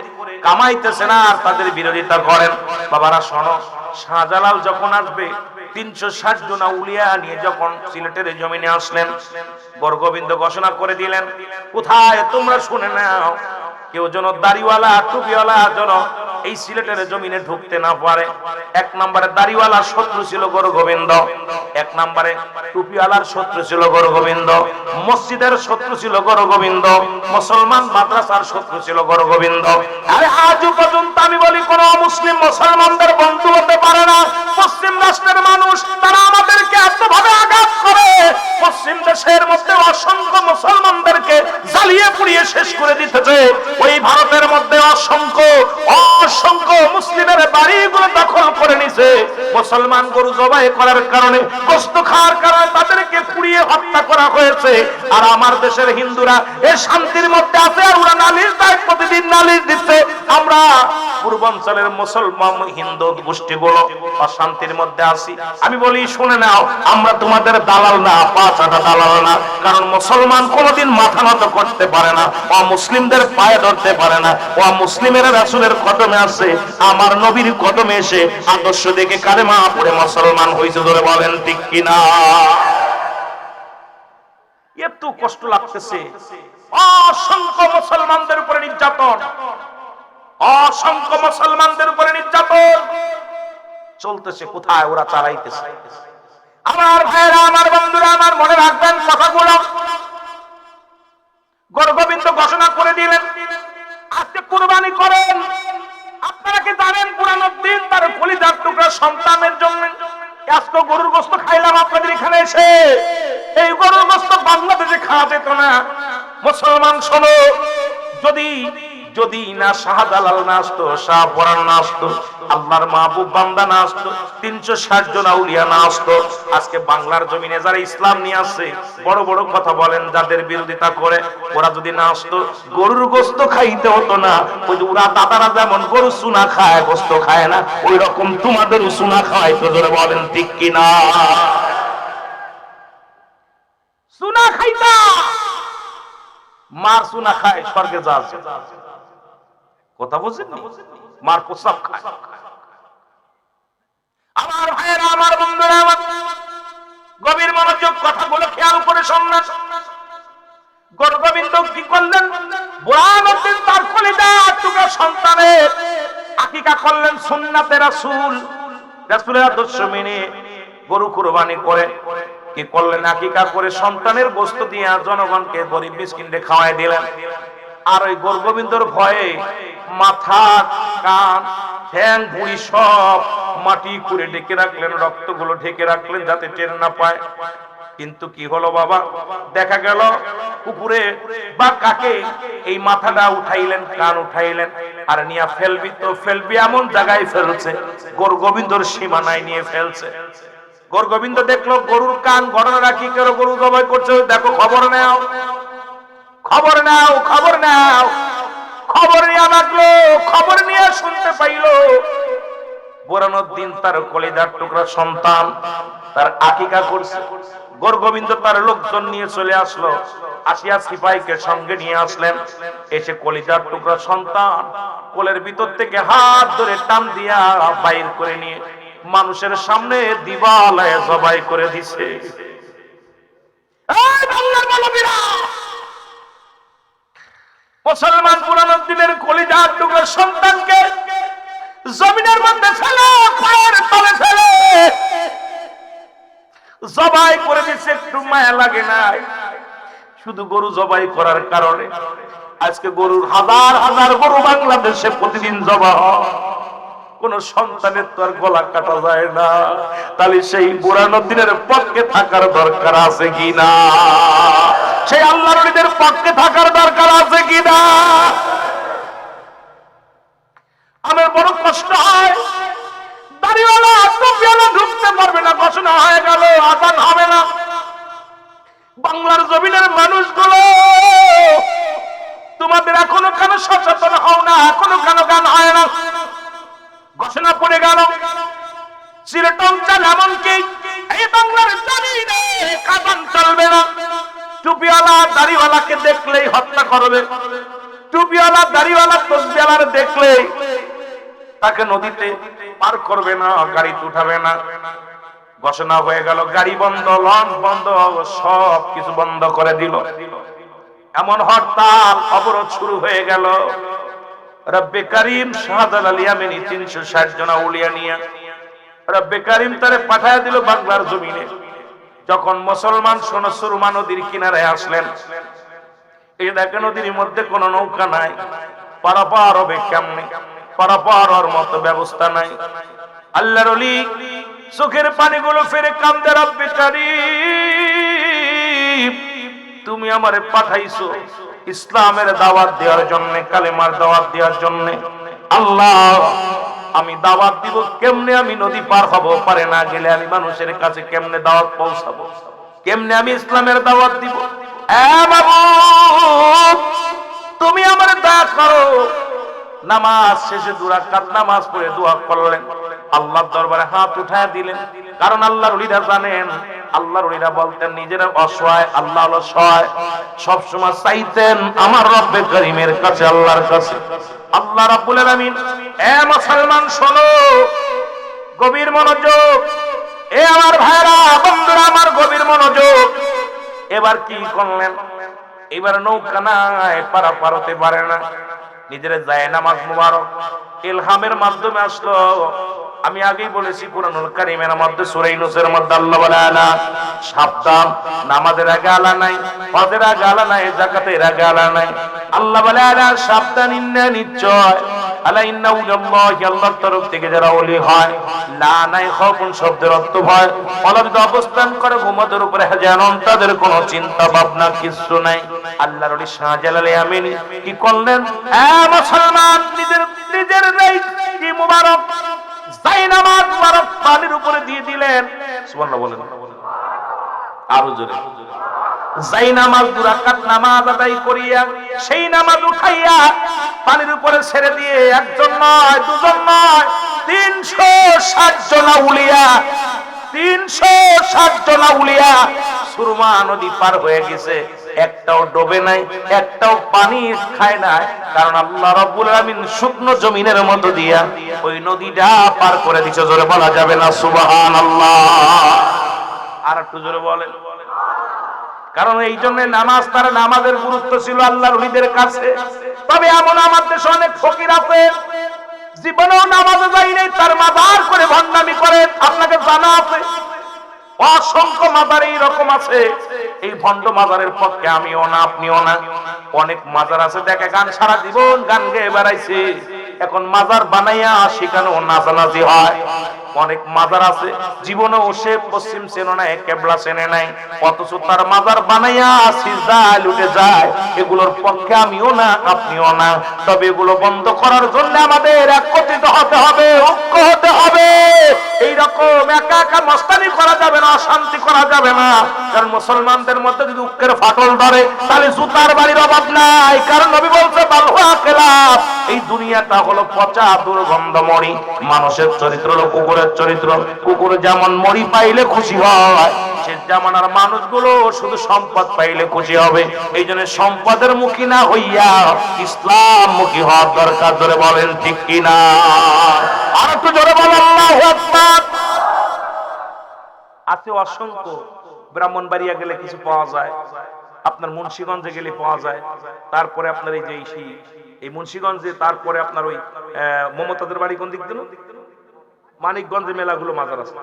কামাইতেছেন আর তাদের বিরোধিতা করেন। বাবারা শোনো, শাহজালাল যখন আসবে 360 জন আউলিয়া নিয়ে যখন সিলেটের জমিনে আসলেন, গোবিন্দ ঘোষণা করে দিলেন, কোথায় তোমরা শুনে নাও, কেউ যেন দাড়িওয়ালা টুপিওয়ালা যেন এই সিলেটের জমিনে ঢুকতে না পারে। 1 নম্বরে দাড়িওয়ালার শত্রু ছিল গোবিন্দ, 1 নম্বরে টুপিওয়ালার শত্রু ছিল গোবিন্দ, মসজিদের শত্রু ছিল গোবিন্দ, মুসলমান মাদ্রাসার শত্রু ছিল গোবিন্দ। আরে আজও পর্যন্ত আমি বলি কোন মুসলিম মুসলমানদের বন্ধু হতে পারে না। পশ্চিম রাষ্ট্রের মানুষ তারা আমাদেরকে এতভাবে আঘাত করে, পশ্চিম দেশের মধ্যে অসংখ্য মুসলমানদেরকে জ্বালিয়ে পুড়িয়ে শেষ করে দিতেছে। ওই ভারতের মধ্যে অসংখ্য মুসলিমের বাড়িগুলো দখল করে নিছে। মুসলমান গরু জবাই করার কারণে, গোশত খাওয়ার কারণে তাদেরকে পুড়িয়ে হত্যা করা হয়েছে। আর আমার দেশের হিন্দুরা এই শান্তির মধ্যে আছে, আর ওরা নালিশ দেয়, প্রতিদিন নালিশ দিচ্ছে। আমরা পূর্বাঞ্চলের মুসলমান হিন্দু গোষ্ঠীগুলো অশান্তির মধ্যে আছি। আমি বলি শুনে নাও, আমরা তোমাদের দালাল না, পাঁচাটা দালাল না। কারণ মুসলমান কোনোদিন মাথা নত করতে পারে না, মুসলিমদের পায়ে ধরতে পারে না। মুসলিমেরা রাসূলের কদমে আছে, আমার নবীর কদমে এসে আদর্শ দেখে কালেমা পড়ে মুসলমান হইছে। ধরে বলেন ঠিক কিনা? এত কষ্ট লাগতেছে, অসংখ্য মুসলমানদের উপরে নির্যাতন, অসংখ্য মুসলমানদের উপরে নির্যাতন চলতেছে। কোথায় ওরা চালাইতেছে? আমার ভাইরা, আমার বন্ধুরা, আমার মনে রাখবেন কথাগুলো। গোবিন্দ ঘোষণা করে দিলেন, আজকে কুরবানি করেন। আপনারা কি জানেন, পুরানো দিন তার কলিজার টুকরা সন্তানের জন্য আজকে গরুর গোশত খাইলাম আপনাদের এখানে এসে। এই গরুর গোশত বাংলাদেশে খাওয়া যেত না। মুসলমান শোনো, যদি না শাহজালাল না আসতো, শাহপরান না আসতো, আল্লাহর মাহবুব বান্দা না আসতো, 360 জন আউলিয়া না আসতো, আজকে বাংলার জমিনে যারা ইসলাম নিয়ে আসছে, বড় বড় কথা বলেন, যাদের বিরোধিতা করে, ওরা যদি না আসতো, গরুর গোশত খাইতে হতো না। ওই যে ওরা দাদারা যেমন গরু চুনা খায়, গোশত খায় না, ওই রকম তোমাদেরও চুনা খায়। তো ধরে বলেন ঠিক কিনা? চুনা খাইতা, মার চুনা খায়, স্বর্গে যাচ্ছে। কথা বুঝছেন? মার প্রস্রাব খায়। আমার ভাইয়েরা, আমার বন্ধুরা, আমার গভীর মনোযোগ, কথাগুলো খেয়াল করে শুনবেন। গোবিন্দ কি করলেন? বুরহানুদ্দিন তার কলিজা টুকরা সন্তানের আকিকা করলেন সুন্নাতে রাসূল, রাসূলের আদর্শ মেনে গরু কুরবানি করে কি করলেন? আকিকা করে সন্তানের গোশত দিয়ে জনগণকে গরিব মিসকিনদের খাওয়াই দিলেন। আর ওই গোবিন্দর ভয়ে মাথা, কান, ঠ্যাং, ভুঁড়ি সব মাটি করে ঢেকে রাখলেন, রক্তগুলো ঢেকে রাখলেন যাতে টের না পায়। কিন্তু কি হলো বাবা, দেখা গেল উপরে বা কাকে এই মাথাটা উঠাইলেন, কান উঠাইলেন, আর নিয়ে ফেলবি তো ফেলবি এমন জায়গায় ফেলছে গোবিন্দর সীমানায় নিয়ে ফেলছে। গোবিন্দ দেখলো গরুর কান ঘটনা রাখি কেউ গরু জবাই করছে, দেখো খবর নাও, খবর নাও, খবর নাও। খবর নিয়ে লাগলো, খবর নিয়ে শুনতে পাইলো বুরহানুদ্দিন তার কলিজার টুকরা সন্তান তার আকিকা করছে। গোবিন্দ তার লোকজন নিয়ে চলে আসলো, আসিয়া সিপাহীকে সঙ্গে নিয়ে আসলেন। এসে কলিজার টুকরা সন্তান কোলের ভিতর থেকে হাত ধরে টান দিয়া বাইর করে নিয়ে মানুষের সামনে দিবালায় জবাই করে দিছে। এই বাংলার মানবীরা, মুসলমান বুরহানুদ্দিনের কলিজার টুকরা সন্তানকে জমিনের মধ্যে ফেলে, পায়ের তলে ফেলে জবাই করে দিচ্ছে। একটু মায়া লাগে নাই? শুধু গরু জবাই করার কারণে আজকে গরুর হাজার হাজার গরু বাংলাদেশে প্রতিদিন জবাই হয়। কোন সন্তানের তো আর গলা কাটা যায় না। তাহলে সেই বুরহানুদ্দিনের পক্ষে থাকার দরকার আছে কিনা? সেই আল্লাহর ওলিদের পক্ষে থাকার দরকার আছে কিনা? আমার বড় কষ্ট হয়, দাড়িওয়ালা টুপিওয়ালা ঢুকতে পারবে না, ঘোষণা হয়ে গেল আযান হবে না। বাংলার জমিনের মানুষগুলো তোমাদের এখনো কেন সচেতন হও না? এখনো কেন গান হয় না? ঘোষণা পড়ে গেল চিরটন চাল, এমনকি এই বাংলার জমিনে আযান চলবে না। টুপিওয়ালা দাড়িওয়ালাকে দেখলেই হত্যা করবে, টুপিওয়ালা দাড়িওয়ালা তসবিওয়ালার দেখলেই তাকে নদীতে পার করবে না, গাড়িতে উঠাবে না। ঘোষণা হয়ে গেল গাড়ি বন্ধ, লঞ্চ বন্ধ, সব কিছু বন্ধ করে দিল। এমন হরতাল অবরোধ শুরু হয়ে গেল। রব্বে কারীম শাহজালাল ইয়ামানি 360 জন আউলিয়া নিয়ে রব্বে কারীম তারে পাঠায় দিল বাংলার জমিনে। যখন মুসলমান সুরমা নদীর কিনারে আসলেন, এই দেখেন নদীর মধ্যে কোনো নৌকা নাই, পারাপার হবে কেমনে? পারাপার হওয়ার মতো ব্যবস্থা নাই। আল্লাহর ওলি চোখের পানিগুলো ফেরে কান্দে, রব্বে কারীম তুমি আমারে পাঠাইছো ইসলামের দাওয়াত দেওয়ার জন্য, কালেমার দাওয়াত দেওয়ার জন্য। আল্লাহ আমি দাওয়াত দিব কেমনে? আমি নদী পার হব, পারে না গেলে আমি মানুষের কাছে কেমনে দাওয়াত পৌঁছাবো? কেমনে আমি ইসলামের দাওয়াত দিব? মাবুদ তুমি আমার দয়া করো। নামাজ শেষে 2 রাকাত নামাজ পড়ে দোয়া করলেন, আল্লাহর দরবারে হাত উঠায় দিলেন। কারণ আল্লাহর ওলিরা জানেন, আল্লাহর ওলিরা বলতেন নিজেরা অসহায়, আল্লাহ হলো সহায়। সব সময় চাইতেন আমার রব্বে কারীমের কাছে, আল্লাহর কাছে। আল্লাহ রাব্বুল আলামিন, এ মুসলমান শোনো, গভীর মনোযোগ। এ আমার ভাইরা, বন্ধুরা আমার, গভীর মনোযোগ। এবার কি করলেন? এবার নৌকা নাই, পারাপার হতে পারে না। নিজের জায়নামাজ মুবারক ইলহামের মাধ্যমে আসলো। আমি আগেই বলেছি কুরআনুল কারীমের মধ্যে সূরা ইউনূসের মধ্যে আল্লাহ বলে, আলা সাবধান, নামাজের আগে আলা নাই, হজের আগে আলা নাই, যাকাতের আগে আলা নাই। আল্লাহ বলে, আলা সাবধান, ইন্না নিশ্চয়, আলা ইন্না উল্লাহি, আল্লাহর তরফ থেকে যারা ওলি হয়, লা নাই খাউফুন শব্দের অর্থ ভয়, অলব্ধ অবস্থান করে ঘুমতের উপরে হেজানন, তাদের কোনো চিন্তা ভাবনা কিছু নাই। আল্লাহর ওলি শাহজালাল ইয়ামানি কি করলেন? মুসলমান নিজের কি মুবারক জায়নামাজ মুবারক পানির উপরে দিয়ে দিলেন। সুবহানাল্লাহ বলেন, আরো জোরে। জায়নামাজ 2 রাকাত নামাজ আদায় করিয়া সেই নামাজ উঠাইয়া পানির উপরে ছেড়ে দিয়ে একজন নয়, দুজন নয়, 360 জন আউলিয়া, 360 জন আউলিয়া সুরমা নদী পার হয়ে গেছে। একটাও ডোবে নাই, একটাও পানি খায় নাই। কারণ আল্লাহ রাব্বুল আলামিন শুকনো জমিনের মধ্য দিয়া ওই নদীটা পার করে দিয়েছে। জোরে বলা যাবে না সুবহানাল্লাহ? আর একটু জোরে বলেন। কারণ এই জন্য নামাজ, তারা নামাজের গুরুত্ব ছিল আল্লাহর ওলিদের কাছে। তবে এমন আমার দেশে অনেক ফকির আছে জীবনেও নামাজে যায় নাই, তার মাজার করে ভণ্ডামি করে। আপনাকে জানা আছে অসংখ্য মাজার এইরকম আছে। এই ভণ্ড মাজারের পক্ষে আমিও না, আপনিও না। অনেক মাজার আছে দেখে গান, সারা জীবন গান গেয়ে বেড়াইছে, এখন মাজার বানাইয়া সেখানেও নাচানাচি হয়। অনেক মাজার আছে জীবনেও সে পশ্চিম চেনে নাই, কেবলা চেনে নাই, অথচ তার মাজার বানাইয়া সিজদায় লুটে যায়। এগুলোর পক্ষে আমিও না, আপনিও না। তবে এগুলো বন্ধ করার জন্য আমাদের একত্রিত হতে হবে, ঐক্য হতে হবে। এইরকম একা একা মস্তানি করা যাবে না, অশান্তি করা যাবে না। কারণ মুসলমানদের মধ্যে যদি ঐক্যের ফাটল ধরে তাহলে জুতার বাড়ির অভাব নাই। কারণ নবী বলছে বালহুয়া খেলাফ, এই দুনিয়াটা হলো পচা দুর্গন্ধ মরি। মানুষের চরিত্র হলো কুকুরের চরিত্র। কুকুর যেমন মরি পাইলে খুশি হয়, সে জামানার মানুষগুলো শুধু সম্পদ পাইলে খুশি হবে। এই জন্য সম্পদের মুখী না হইয়া ইসলাম মুখী হওয়ার দরকার। ধরে বলেন ঠিক কিনা? আর একটু জোরে বলেন আল্লাহু আকবার। আছে অসংখ্য। ব্রাহ্মণবাড়িয়া গেলে কিছু পাওয়া যায়, আপনার মুন্সিগঞ্জে গেলে পাওয়া যায়, তারপরে আপনার এই যে এই মুন্সিগঞ্জে, তারপরে আপনার ওই মমতাদের বাড়ি কোন দিক দিল, মানিকগঞ্জে মেলাগুলো মাজার আছে,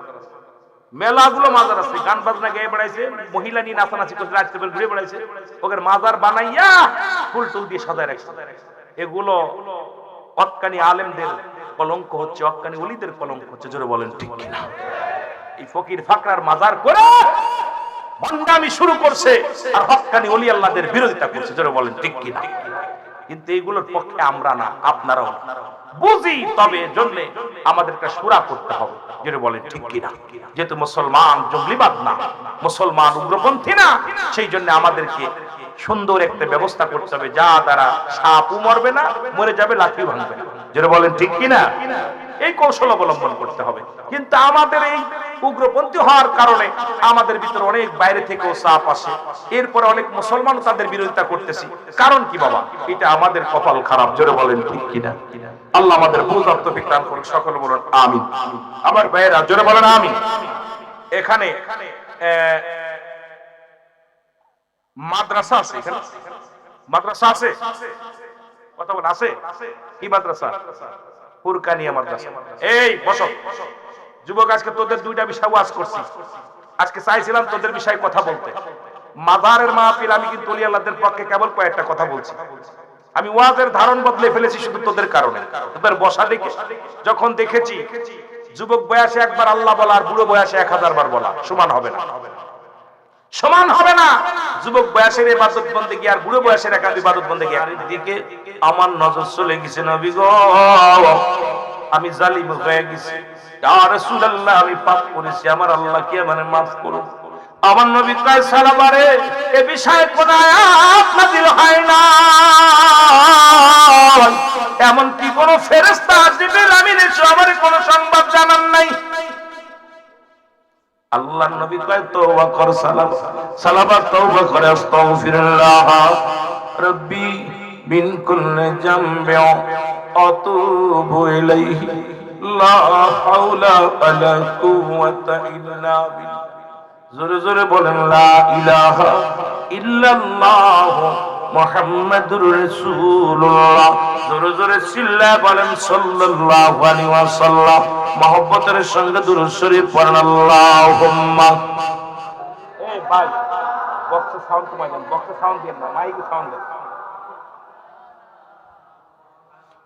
মেলাগুলো মাজার আছে। গান বাজনা গেয়ে বেড়াইছে, মহিলা নিয়ে নাচানাচি করছে, রাত্রে ঘুরে বেড়াইছে, ওদের মাজার বানাইয়া ফুল টুল দিয়ে সাজায় রাখছে। এগুলো হক্কানি আলেমদের কলঙ্ক হচ্ছে, হক্কানি ওলিদের কলঙ্ক হচ্ছে। জোরে বলেন ঠিক কিনা? এই ফকির ফাকরার মাজার করে ভণ্ডামি শুরু করছে আর হক্কানি ওলি আল্লাহদের বিরোধিতা করছে। জোরে বলেন ঠিক কিনা? কিন্তু এইগুলোর পক্ষে আমরা না, আপনারাও বুঝি। তবে জন্য আমাদেরকে শুরা করতে হবে। জোরে বলেন ঠিক কিনা? যেহেতু মুসলমান জঙ্গলিবাদ না, মুসলমান উগ্রপন্থী না, সেই জন্য আমাদেরকে সুন্দর একটা ব্যবস্থা করতে হবে, যা দ্বারা সাপও মরবে না, মরে যাবে, লাঠিও ভাঙবে না। জোরে বলেন ঠিক কিনা? এই কৌশল অবলম্বন করতে হবে। কিন্তু আমাদের এই উগ্রপন্থী হওয়ার কারণে আমাদের ভিতরে অনেক বাইরে থেকেও চাপ আসে, এরপরে অনেক মুসলমান তাদের বিরোধিতা করতেছি। কারণ কি বাবা? এটা আমাদের কপাল খারাপ। জোরে বলেন ঠিক কিনা? আল্লাহ আমাদের বুঝার তৌফিক দান করুন। সকলে বলুন আমিন। আমার ভাইয়েরা জোরে বলেন আমিন। এখানে মাদ্রাসা আছে, এখানে মাদ্রাসা আছে, কথা বলেন আছে? কি মাদ্রাসা? ফুরকানিয়া মাদ্রাসা। এই বসো যুবক, আজকে তোদের দুইটা বিষয় ওয়াজ করছি। আজকে চাইছিলাম তোদের বিষয়ে কথা বলতে। মাজারের মাহফিল, আমি কিন্তু ওলি আল্লাহদের পক্ষে কেবল কয়েকটা কথা বলছি। আমি ওয়াজের ধারণ বদলে ফেলেছি শুধু তোদের কারণে। তোদের বসা দেখে যখন দেখেছি যুবক বয়সে একবার আল্লাহ বলা আর বুড়ো বয়সে 1000 বার বলা সমান হবে না, সমান হবে না। যুবক বয়সের ইবাদত বন্দেগী আর বুড়ো বয়সের ইবাদত বন্দেগী একদিকে। আমার নজর চলে গেছে নবী গো, আমি জালিম হয়ে গেছি, ইয়া রাসূলুল্লাহ আমি পাপ করেছি, আমার আল্লাহ কি আমারে maaf করুন। আমার নবী কয় সালাবারে এ বিষয়ে কোন আয়াত নাযিল হয় না, এমন কি কোন ফেরেশতা জিবরিল আমিন এসে আমারে কোন সংবাদ জানান নাই। আল্লাহর নবী কয় তওবা কর, সালাবা তওবা করে, আস্তাগফিরুল্লাহ রাব্বি মিন কুল্লি জামবি আতুবু ইলাইহি লা হাওলা ওয়ালা কুওয়াতা ইল্লা বিল্লাহ। জোরে জোরে বলেন লা ইলাহা ইল্লাল্লাহ মুহাম্মাদুর রাসূলুল্লাহ। জোরে জোরে চিল্লায় বলেন সাল্লাল্লাহু আলাইহি ওয়াসাল্লাম। মহব্বতের সঙ্গে দুরূদ শরীফ পড়েন আল্লাহুম্মা। এই ভাই বক্স সাউন্ড কমাই দেন, বক্স সাউন্ড দেন না, মাইকে সাউন্ড দেন।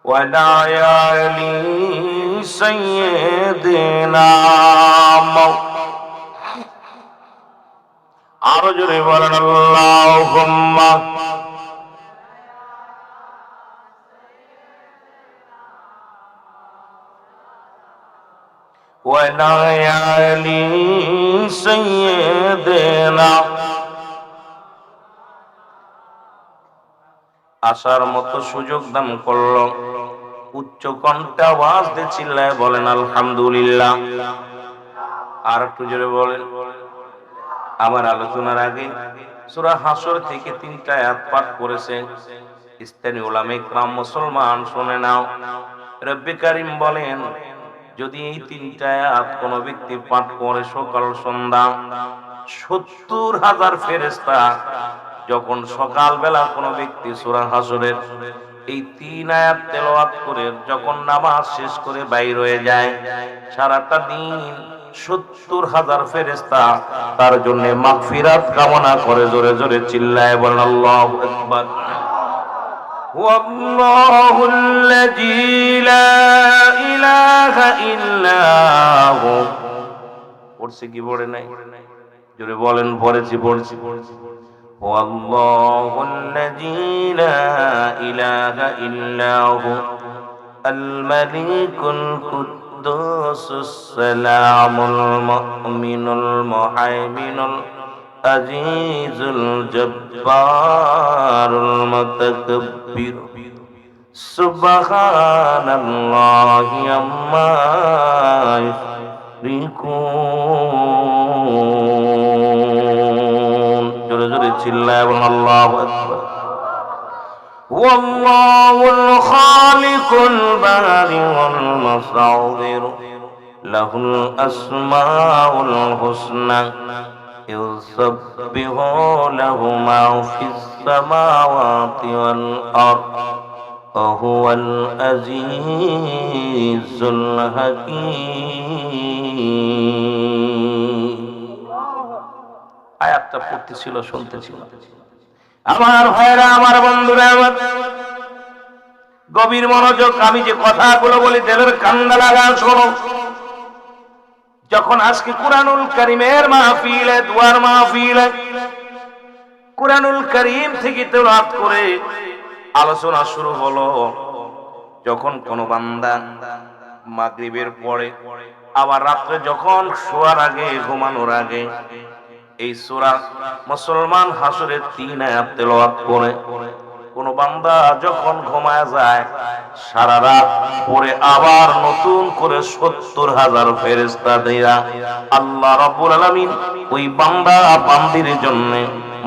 ওয়ালা আলি সাইয়্যিদিনা, আরো জোরে বলেন আল্লাহুম্মা। ওয়ালা আলি সাইয়্যিদিনা। আসার মতো সুযোগ দান করলো, উচ্চ কণ্ঠে আওয়াজ দিয়ে চিল্লায় বলেন আলহামদুলিল্লাহ। আর একটু জোরে বলেন। আমার আলোচনার আগে সূরা হাসর থেকে 3টা আয়াত পাঠ করেছেন ইসলামী উলামা ইকরাম। মুসলমান শুনে নাও, রব্বে কারীম বলেন যদি এই 3টা আয়াত কোন ব্যক্তি পাঠ করে সকাল সন্ধ্যা 70,000 ফেরেশতা যখন সকালবেলা কোনো ব্যক্তি সূরা হাসরের এই 3 আয়াত তেলাওয়াত করে যখন নামাজ শেষ করে বাইর হয়ে যায়, সারাটা দিন 70,000 ফেরেশতা তার জন্য মাগফিরাত কামনা করে। জোরে জোরে চিল্লায় বলেন আল্লাহু আকবার। ওয়াল্লাহুল্লাযী লা ইলাহা ইল্লা হু। পড়ছে কি পড়ে নাই? জোরে বলেন। পড়েছি। ওয়াল্লাহুল্লাযী লা ইলাহা ইল্লা হু আল মালিকুল কুদ্দুসুস সালামুল মুমিনুল মুহাইমিনুল আজিজুল জব্বারুল মুতাকাব্বির সুবহানাল্লাহি আম্মা ইউশরিকুন। জোরে জোরে চিল্লায় বলেন আল্লাহু আকবার। ওয়াল্লাহুল খালিকুল বারিউল মুসাউবির লাহুল আসমাউল হুসনা يسبح له ما في السماوات والأرض وهو العزيز الحكيم। আয়াতটা পড়তেছিল, শুনতেছিল। আমার ভাইরা, আমার বন্ধুরা, আমার গভীর মনোযোগ। আমি যে কথাগুলো বলি দিলের কান্দা লাগা শোনো। যখন আজকে কুরআনুল কারীমের মাহফিলে, দুয়ার মাহফিলে কুরআনুল কারীম থেকে তেলাওয়াত করে আলোচনা শুরু হলো, যখন কোন বান্দা মাগরিবের পরে আবার রাত্রে যখন শোয়ার আগে, ঘুমানোর আগে এই সূরা মুসলমান হাসরের 3 আয়াত তেলাওয়াত করে কোন বান্দা যখন ঘুমায় যায়, সারা রাত পরে আবার নতুন করে 70,000 ফেরেশতা দিয়া আল্লাহ রাব্বুল আলামিন ওই বান্দা বান্দির জন্য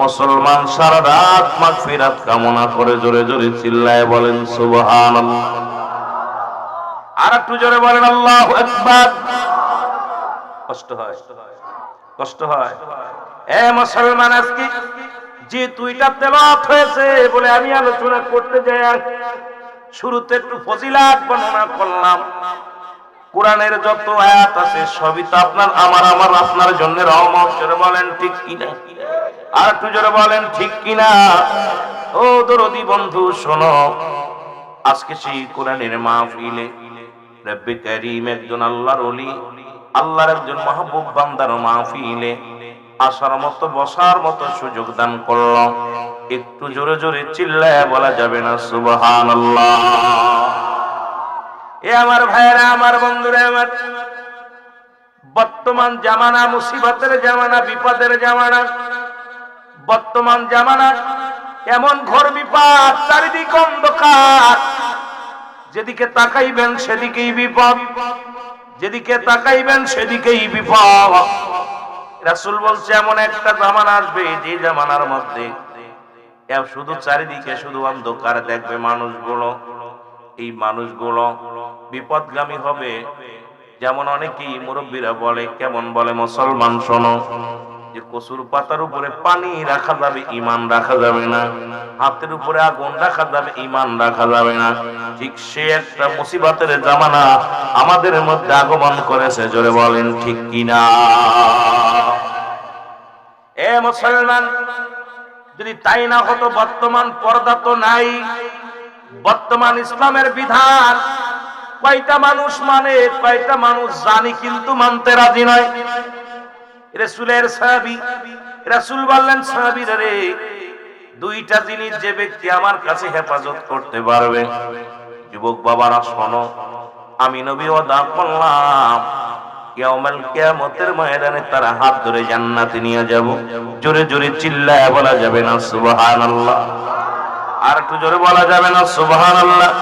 মুসলমান সারা রাত মাগফিরাত কামনা করে। জোরে জোরে চিল্লায় বলেন সুবহানাল্লাহ। আর একটু জোরে বলেন আল্লাহু আকবার। কষ্ট হয়। এ মুসলমান, আজকে যে 2টা তেলাওয়াত হয়েছে বলে আমি আলোচনা করতে যাই, শুরুতে একটু ফজিলাত বর্ণনা করলাম। কোরআনের যত আয়াত আছে সবই তো আপনার জন্য রহমত। জোরে বলেন ঠিক কিনা? আর একটু জোরে বলেন ঠিক কিনা? ও দরদি বন্ধু, শোনো, আজকে সেই কোরআনের মাহফিলে রব্বে কারীম একজন আল্লাহর ওলি, আল্লাহর একজন মাহবুব বান্দার মাহফিলে আসার মতো, বসার মতো সুযোগ দান করল। একটু জোরে জোরে চিল্লায় বলা যাবে না সুবহানাল্লাহ? এ আমার ভাইয়েরা, আমার বন্ধুরা, আমার বর্তমান জামানা মুসিবতের জামানা, বিপদের জামানা। বর্তমান জামানা এমন ঘোর বিপদ, চারিদিকে অন্ধকার, যেদিকে তাকাইবেন সেদিকেই বিপদ, যেদিকে তাকাইবেন সেদিকেই বিপদ। রাসূল বলছে এমন একটা জামানা আসবে, যে জামানার মধ্যে শুধু চারিদিকে শুধু অন্ধকার দেখবে মানুষগুলো। এই মানুষগুলো বিপদগামী হবে। যেমন অনেকেই মুরব্বীরা বলে, কেমন বলে, মুসলমান শোনো, যে কচুর পাতার উপরে পানি রাখা যাবে, ঈমান রাখা যাবে না। হাতের উপরে আগুন রাখা যাবে, ঈমান রাখা যাবে না। ঠিক সে একটা মুসিবতের জামানা আমাদের মধ্যে আগমন করেছে। জোরে বলেন ঠিক কিনা? এ মুসলমান, যদি তাই না হতো, বর্তমান পর্দা তো নাই, বর্তমান ইসলামের বিধান কয়টা মানুষ মানে, কয়টা মানুষ জানি কিন্তু মানতে রাজি নয়। রাসূলের সাহাবী, রাসূল বললেন সাহাবীরা রে, 2টা জিনিস যে ব্যক্তি আমার কাছে হেফাজত করতে পারবে, যুবক বাবারা শোনো, আমি নবী ওয়াদা করলাম কিয়ামত কিয়ামতের ময়দানে তারা হাত ধরে জান্নাতে নিয়ে যাব। জোরে জোরে চিল্লায় বলা যাবে না সুবহানাল্লাহ? আর একটু জোরে বলা যাবে না সুবহানাল্লাহ?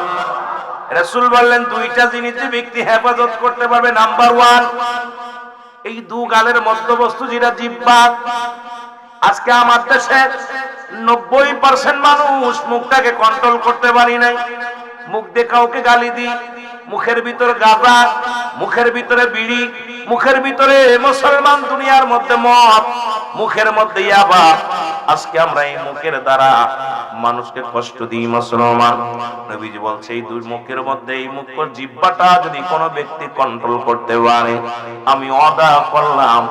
রাসূল বললেন 2টা জিনিস যে ব্যক্তি হেফাজত করতে পারবে। নাম্বার 1, এই 2 গালের মধ্যবস্তু যেটা জিহ্বা। আজকে আমার দেশে 90% মানুষ মুখটাকে কন্ট্রোল করতে পারি নাই। মুখ দিয়ে কাউকে গালি দিই, মুখের ভিতরে গাঁজা, মুখের ভিতরে বিড়ি, মুখের ভিতরে মুসলমান দুনিয়ার মধ্যে মদ, মুখের মধ্যে ইয়াবা। আজকে আমরা এই মুখের দ্বারা মানুষকে কষ্ট দিই মুসলমান। নবীজি বলছে এই দুই মুখের মধ্যে এই মুখ জিহ্বাটা যদি কোনো ব্যক্তি কন্ট্রোল করতে পারে, আমি ওয়াদা করলাম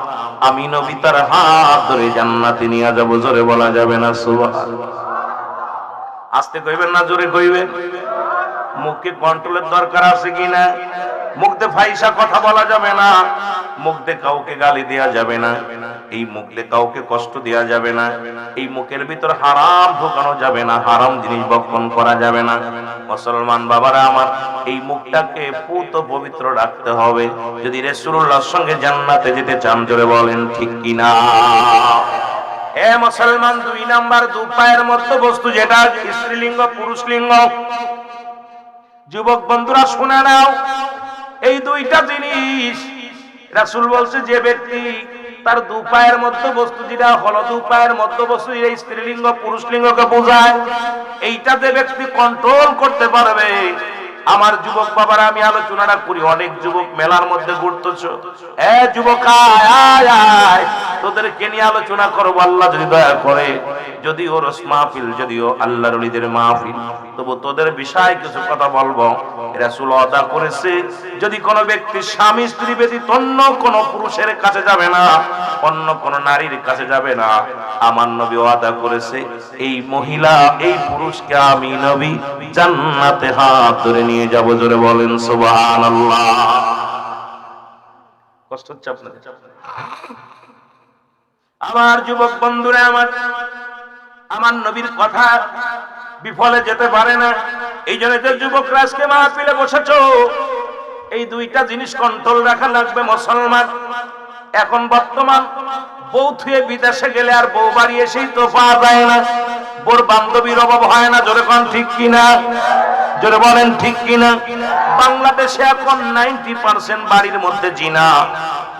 আমি নবী তার হাত ধরে জান্নাতে নিয়ে যাব। জোরে বলা যাবে না সুবহানাল্লাহ? আস্তে কইবেন না জোরে কইবেন? মুখকে কন্ট্রোলের দরকার আছে কিনা? মুখ দিয়ে ফাইসা কথা বলা যাবে না, মুখ দিয়ে কাউকে গালি দেওয়া যাবে না, এই মুখ দিয়ে কাউকে কষ্ট দেওয়া যাবে না, এই মুখের ভিতর হারাম ঢোকানো যাবে না, হারাম জিনিস ভক্ষণ করা যাবে না। মুসলমান বাবারা আমার, এই মুখটাকে পুত পবিত্র রাখতে হবে যদি রাসূলুল্লাহর সঙ্গে জান্নাতে যেতে চান। জোরে বলেন ঠিক কিনা? এ মুসলমান, 2 নাম্বার দু পায়ের মধ্যে বস্তু যেটা স্ত্রীলিঙ্গ পুরুষলিঙ্গ। যুবক বন্ধুরা শুনে নাও, এই দুইটা জিনিস রাসূল বলছে যে ব্যক্তি তার দু পায়ের মধ্যে বস্তু যেটা হলো দু পায়ের মধ্যে বস্তু, এই স্ত্রীলিঙ্গ পুরুষলিঙ্গকে বোঝায়, এইটা যে ব্যক্তি কন্ট্রোল করতে পারবে। আমার যুবক বাবারা, আমি আলোচনাটা করি, অনেক যুবক মেলার মধ্যে ঘুরতেছ। এ যুবক আয় আয়, তোদেরকে নিয়ে আলোচনা করবো আল্লাহ যদি দয়া করে। যদিও রস মাহফিল, যদিও আল্লাহর ওলিদের মাহফিল, তবু তোদের বিষয়ে কিছু কথা বলবো। রাসূল ওয়াদা করেছে যদি কোনো ব্যক্তি স্বামী স্ত্রী ব্যতীত অন্য কোনো পুরুষের কাছে যাবে না, অন্য কোনো নারীর কাছে যাবে না, আমার নবী ওয়াদা করেছে এই মহিলা এই পুরুষকে আমি নবী জান্নাতে হাত ধরে নিয়ে যাব। জোরে বলেন সুবহানাল্লাহ। কষ্ট হচ্ছে আপনাদের? আমার যুবক বন্ধুরা আমার নবীর কথা বিফলে যেতে পারে না। এই জন্য যে যুবকরা আজকে মাহফিলে বসেছো, এই দুইটা জিনিস কন্ট্রোল রাখা লাগবে মুসলমান। এখন বর্তমান বউ থুয়ে বিদেশে গেলে আর বউ বাড়ি এসেই তো পাওয়া যায় না, বোর বান্ধবীর অভাব হয় না। জোরে কোন ঠিক কিনা? জোরে বলেন ঠিক কিনা? বাংলাদেশে এখন 90% বাড়ির মধ্যে জিনা,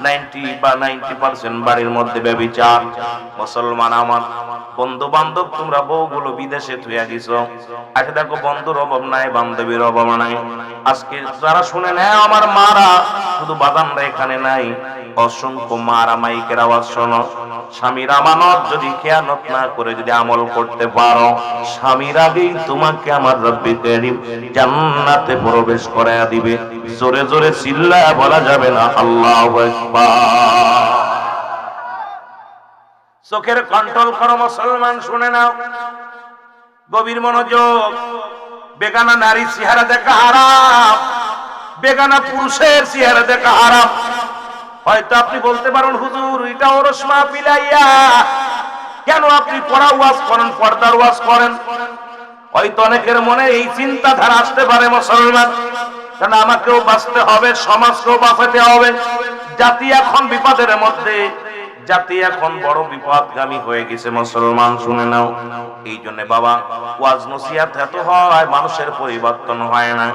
90% বাড়ির মধ্যে ব্যভিচার। মুসলমান আমার বন্ধু বান্ধব, তোমরা বউগুলো বিদেশে থুয়া গেছো। আজকে দেখো বন্ধুর অভাব নাই, বান্ধবীর অভাব নাই। আজকে যারা শুনে নেয় আমার মারা, শুধু বাদানরা এখানে নাই, অসংখ্য মারা মাইকের আওয়াজ শোনো। স্বামীর আমানত যদি খেয়ানত না করে যদি আমল করতে পারো, স্বামীর আগেই তোমাকে আমার রব্বি কারীম জান্নাতে প্রবেশ করায়া দিবে। জোরে জোরে চিল্লায়া বলা যাবে না আল্লাহু আকবার? চোখের কন্ট্রোল করো মুসলমান, শুনে নাও, গভীর মনোযোগ। বেগানা নারী চেহারা দেখা হারাম, বেগানা পুরুষের চেহারা দেখা হারাম। হয়তো আপনি বলতে পারেন হুজুর এটা ওরস মাহফিল আইয়া কেন আপনি পড়া ওয়াজ করেন, পর্দার ওয়াজ করেন? হয়তো অনেকের মনে এই চিন্তাধারা আসতে পারে মুসলমান, কারণ আমাকেও বাঁচতে হবে, সমাজকেও বাঁচাতে হবে। জাতি এখন বিপদের মধ্যে, জাতি এখন বড় বিপদগামী হয়ে গেছে মুসলমান, শুনে নাও। এই জন্য বাবা ওয়াজ নসিহত এত হয়, মানুষের পরিবর্তন হয় না।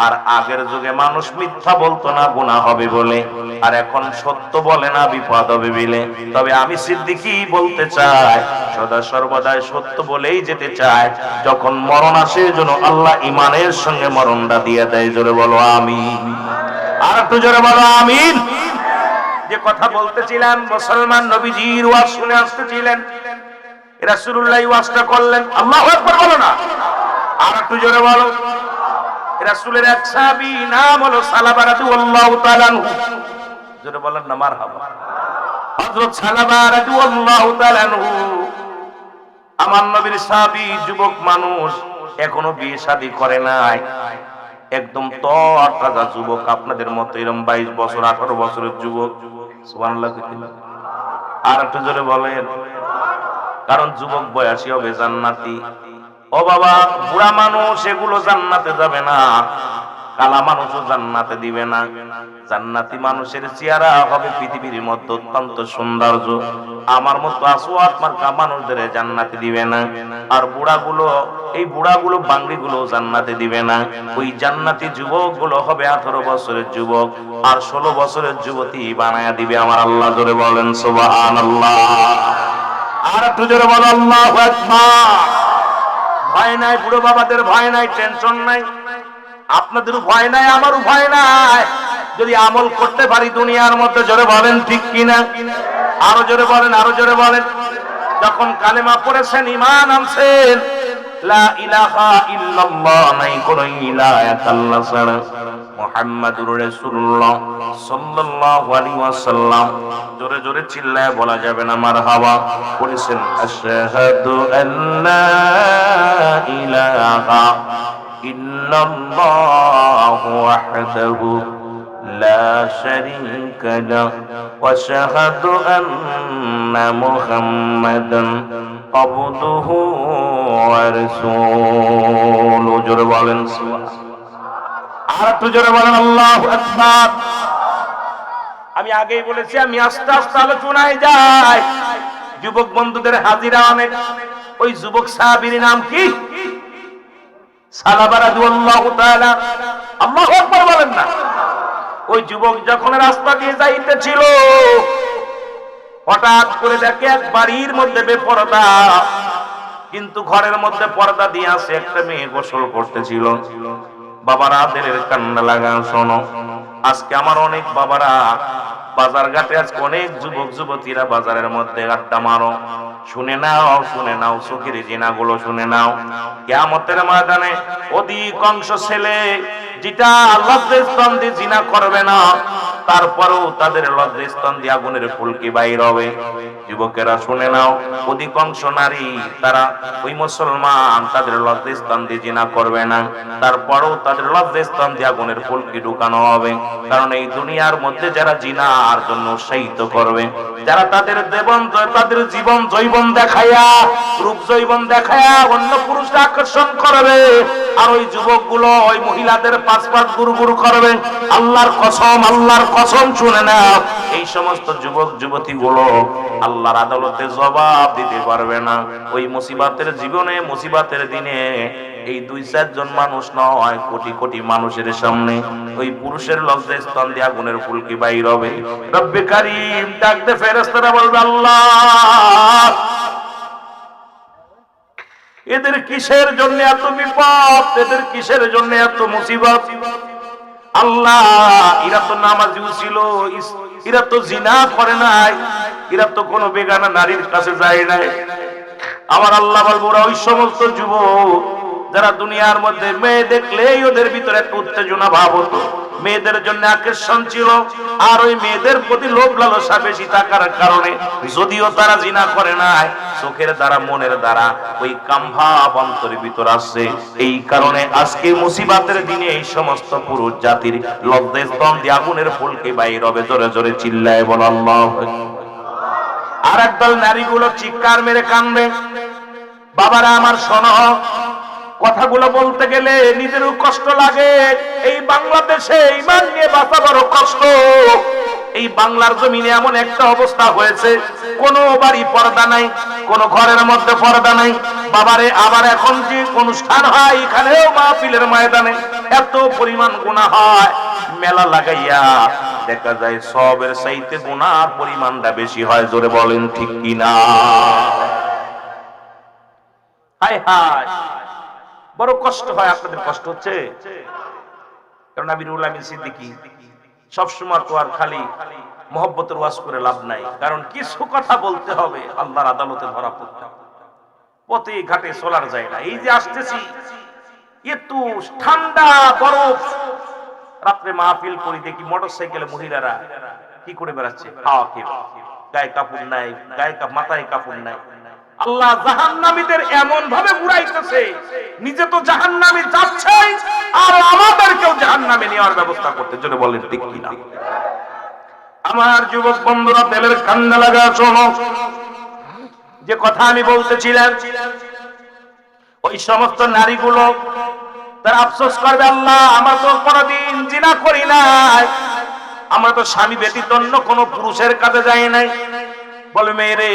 আর আগের যুগে মানুষ মিথ্যা বলতো না গুনাহ হবে বলে, আর এখন সত্য বলে না বিপদ হবে বলে। তবে আমি সিদ্দিকী বলতে চাই, সদা সর্বদাই সত্য বলেই যেতে চায়। যখন মরণ আসে যেন আল্লাহ ইমানের সঙ্গে মরণটা দিয়ে দেয়। জোরে বলো আমিন। আর একটু জোরে বলো আমিন। যে কথা বলতেছিলাম, মুসলমান নবীজির ওয়াজ শুনে আসতেছিলেন, রাসূলুল্লাহ ওয়াজটা করলেন। আল্লাহু আকবার বলো না? আর একটু জোরে বলো। রাসূলের এক সাহাবী নাম হলো সালাবা রাদিয়াল্লাহু তাআলা আনহু। জোরে বলেন না মারহাবা। হযরত সালাবা রাদিয়াল্লাহু তাআলা আনহু আমার নবীর সাহাবী, যুবক মানুষ, এখনো বিয়ে শাদী করে নাই, একদম তরতাজা যুবক, আপনাদের মতো এরকম 22 বছর 18 বছরের যুবক। সুবহানাল্লাহ। আর একটু জোরে বলেন। কারণ যুবক বয়সী হবে জান্নাতি। ও বাবা, বুড়া মানুষ এগুলো জান্নাতে যাবে না, কালা মানুষও জান্নাতে দিবে না। জান্নাতি মানুষের চেহারা হবে পৃথিবীর মধ্যে অত্যন্ত সৌন্দর্য। আমার মতো আসওয়াত মার্কা মানুষদের জান্নাতে দিবে না। আর বুড়াগুলো, এই বুড়াগুলো বাঙ্গিগুলো জান্নাতে দিবে না। ওই জান্নাতি যুবকগুলো হবে 18 বছরের যুবক আর 16 বছরের যুবতী বানায়া দিবে আমার আল্লাহ। জোরে বলেন সুবহানাল্লাহ। আর একটু জোরে বলো আল্লাহু আকবার। ভয় নাই, বুড়ো বাবাদের ভয় নাই, টেনশন নাই। আপনাদেরও ভয় নাই, আমারও ভয় নাই। যদি আমল করতে পারি দুনিয়ার মধ্যে, জোরে বলেন ঠিক কিনা? আরো জোরে বলেন, আরো জোরে বলেন। যখন কালেমা পড়েছেন, ঈমান আনছেন, লা ইলাহা ইল্লাল্লাহ, নাই কোন ইলাহ আল্লাহ ছাড়া, মুহাম্মাদুর রাসূলুল্লাহ সাল্লাল্লাহু আলাইহি ওয়াসাল্লাম, জোরে জোরে চিল্লায় বলা যাবে না মারহাবা, বলেছেন আশহাদু আল্লা ইলাহা ইল্লাল্লাহু ওয়াহদাহু লা শারীকা লাহু ওয়া আশহাদু আন্না মুহাম্মাদান আবদুহু ওয়া রাসূলুহু। জোরে বলেন সুবহানাল্লাহ। আর একটু জোরে বলেন আল্লাহু আকবার। আমি আগেই বলেছি, আমি আস্তে আস্তে আলোচনায় যাই। যুবক বন্ধুদের হাজিরা অনেক। ওই যুবক সাহাবীর নাম কি? সালাবা রাদিয়াল্লাহু তাআলা। আল্লাহু আকবার বলেন না। ওই যুবক যখন রাস্তা দিয়ে যাইতেছিল, হঠাৎ করে দেখে এক বাড়ির মধ্যে বেপরদা, কিন্তু ঘরের মধ্যে পর্দা দিয়ে আছে একটা মেয়ে গোসল করতেছিল। বাবারা দিলের কান্না লাগা, শোনো, আজকে আমার অনেক বাবারা বাজার ঘাটে, আজকে অনেক যুবক যুবতীরা বাজারের মধ্যে আড্ডা মারো। শুনে নাও, শুনে নাও, চোখের জিনাগুলো শুনে নাও। কিয়ামতের ময়দানে অধিকাংশ ছেলে যেটা লজ্জাস্থান দিয়ে জিনা করবে না, তারপরেও তাদের লজ্জাস্থান দিয়ে আগুনের ফুলকি বাইর হবে। যুবকেরা শুনে নাও, অধিকাংশ নারী তারা ওই মুসলমান, তাদের লজ্জাস্থান দিয়ে জিনা করবে না, তারপরেও তাদের লজ্জাস্থান দিয়ে আগুনের ফুলকি ঢুকানো হবে। কারণ এই দুনিয়ার মধ্যে যারা জিনার জন্য উৎসাহিত করবে, যারা তাদের জীবন জৈবন দেখায়া, রূপ জৈবন দেখায়া অন্য পুরুষরা আকর্ষণ করবে, আর ওই যুবকগুলো ওই মহিলাদের পাঁচ পাঁচ গুরু গুরু করবে। আল্লাহর কসম, আল্লাহর কসম, শুনে না, এই সমস্ত যুবক যুবতী গুলো আল্লাহর আদালতে জবাব দিতে পারবে না। ওই মুসিবতের জীবনে, মুসিবতের দিনে এই 2-4 জন মানুষ নয়, কোটি কোটি মানুষের সামনে ওই পুরুষের লজ্জাস্থান দিয়ে আগুনের ফুলকি বাইর হবে। রব্বে কারীম ডাকতে ফেরেশতারা বলবে, আল্লাহ, এদের কিসের জন্য এত বিপদ, এদের কিসের জন্য এত মুসিবত? আল্লাহ, এরা তো নামাজিও ছিল, এরা তো জিনা করে নাই, এরা তো কোনো বেগানা নারীর কাছে যায় নাই। আমার আল্লাহ বলবো, ওরা ওই সমস্ত যুবক যারা দুনিয়ার মধ্যে মেয়ে দেখলেই ওদের ভিতরে একটা উত্তেজনা ভাব হতো, মেয়েদের জন্য আকর্ষণ ছিল, আর ওই মেয়েদের প্রতি লোভ লালসা বেশি থাকার কারণে যদিও তারা জিনা করে নাই, চোখের দ্বারা মনের দ্বারা ওই কামভাব অন্তরের ভিতর আসছে। এই কারণে আজকে মুসিবতের দিনে এই সমস্ত পুরুষ জাতির লজ্জাস্থান দিয়ে আগুনের ফুলকি বাইর হবে। জোরে জোরে চিল্লায় বল আল্লাহু আকবার। আর একদল নারীগুলো চিৎকার মেরে কাঁদবে। বাবারা আমার, শোনো, কথাগুলো বলতে গেলে নিজেরও কষ্ট লাগে। এই বাংলাদেশে ঈমান নিয়ে বাঁচা বড় কষ্ট। এই বাংলার জমিনে এমন একটা অবস্থা হয়েছে, কোনো বাড়ি পর্দা নাই, কোনো ঘরের মধ্যে পর্দা নাই। বাবারে, আবার এখন যে অনুষ্ঠান হয়, এখানেও মাহফিলের ময়দানে এত পরিমাণ গুনাহ হয়, মেলা লাগাইয়া দেখা যায় সবের চাইতে গুনাহর পরিমাণটা বেশি হয়। জোরে বলেন ঠিক কিনা? হায় হায়, বড় কষ্ট হয়। আপনাদের কষ্ট হচ্ছে? কারণ আমিরুল আমিন সিদ্দিকী সবসময় তো আর খালি মহব্বতের ওয়াজ করে লাভ নাই, কারণ কিছু কথা বলতে হবে, আল্লাহর আদালতে ধরা পড়তে হবে। পথে ঘাটে চলার যায় না। এই যে আসতেছি, একটু ঠান্ডা বরফ, রাত্রে মাহফিল করি, দেখি মোটরসাইকেলে মহিলারা কি করে বেড়াচ্ছে, খাওয়া খেয়ে, গায়ে কাপড় নাই, মাথায় কাপড় নাই। আল্লাহ জাহান্নামীদের এমন ভাবে ঘুরাইতেছে, নিজে তো জাহান্নামে যাচ্ছে, আর আমাদেরকেও জাহান্নামে নেওয়ার ব্যবস্থা করতে। জন্য বলেন ঠিক কিনা? আমার যুবক বন্ধুরা, দিলের কান্না লাগা, শোনো, যে কথা আমি বলতেছিলাম, ওই সমস্ত নারীগুলো তারা আফসোস করবে, আল্লাহ, আমরা তো কোনোদিন জিনা করি নাই, আমরা তো স্বামী ব্যতীত অন্য কোনো পুরুষের কাছে যাই নাই। বলে, মেয়েরে,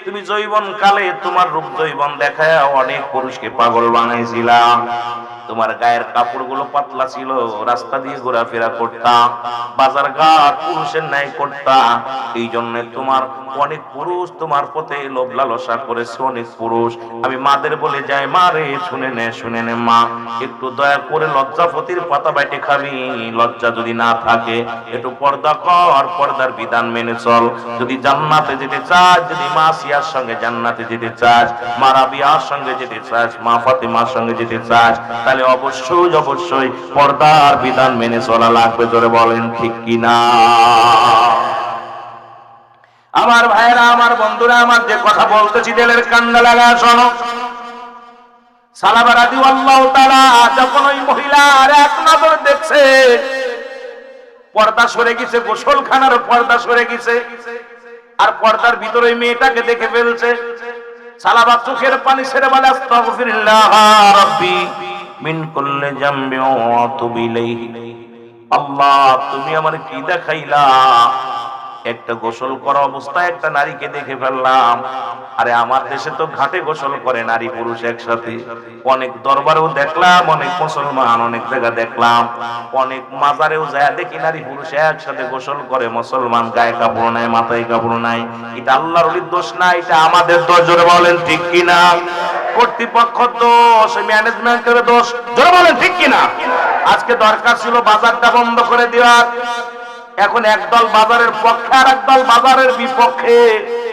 তুমি যৌবন কালে তোমার রূপ যৌবন দেখায় অনেক পুরুষকে পাগল বানাইছিলাম, তোমার গায়ের কাপড়গুলো পাতলা ছিল, রাস্তা দিয়ে ঘোরাফেরা করতা, বাজার ঘাট পুরুষের ন্যায় করতা। এই জন্য তোমার অনেক পুরুষ তোমার পথে লোভ লালসা করেছে, অনেক পুরুষ। আমি মাদের বলে যাই, মা রে শুনে নে মা, একটু দয়া করে লজ্জাপতির পাতা বাইটে খাবি। লজ্জা যদি না থাকে একটু পর্দা কর, পর্দার বিধান মেনে চল। যদি জান্নাতে যেতে চাস, যদি মা সিয়ার সঙ্গে জান্নাতে যেতে চাস, মা রাবিয়ার সঙ্গে যেতে চাস, মা ফাতেমার সঙ্গে যেতে চাস, তাহলে অবশ্যই পর্দার বিধান মেনে চলা লাগবে। জোরে বলেন ঠিক কিনা? আমার ভাইরা, আমার বন্ধুরা, আমার যে কথা বলতেছি দিলের কান্না লাগা শোনো। সালাবা রাদিয়াল্লাহু তাআলা যখন ওই মহিলার এক নজর দেখছে, পর্দা সরে গেছে, গোসলখানার পর্দা সরে গেছে, আর পর্দার ভিতরে মেয়েটাকে দেখে ফেলছে। সালাবা চোখের পানি ছেড়ে বলে, আস্তাগফিরুল্লাহ রাব্বি মিন কুল্লি জামবি ওয়া আতুবু ইলাইহি। আল্লাহ, তুমি আমার কি দেখাইলা? একটা গোসল করা অবস্থায় একটা নারীকে দেখে ফেললাম। আরে আমার দেশে তো ঘাটে গোসল করে নারী পুরুষ একসাথে। অনেক দরবারেও দেখলাম, অনেক মুসলমান অনেক জায়গা দেখলাম, অনেক মাজারেও যায় দেখি নারী পুরুষ একসাথে গোসল করে। মুসলমান গায়ে কাপড় নাই, মাথায় কাপড় নাই। এটা আল্লাহর ওলির দোষ না, এটা আমাদের দোষ। জোরে বলেন ঠিক কিনা? কর্তৃপক্ষের দোষ, ম্যানেজমেন্টের দোষ। জোরে বলেন ঠিক কিনা? আজকে দরকার ছিল বাজারটা বন্ধ করে দেওয়ার। এখন একদল বাজারের পক্ষে আর একদল বাজারের বিপক্ষে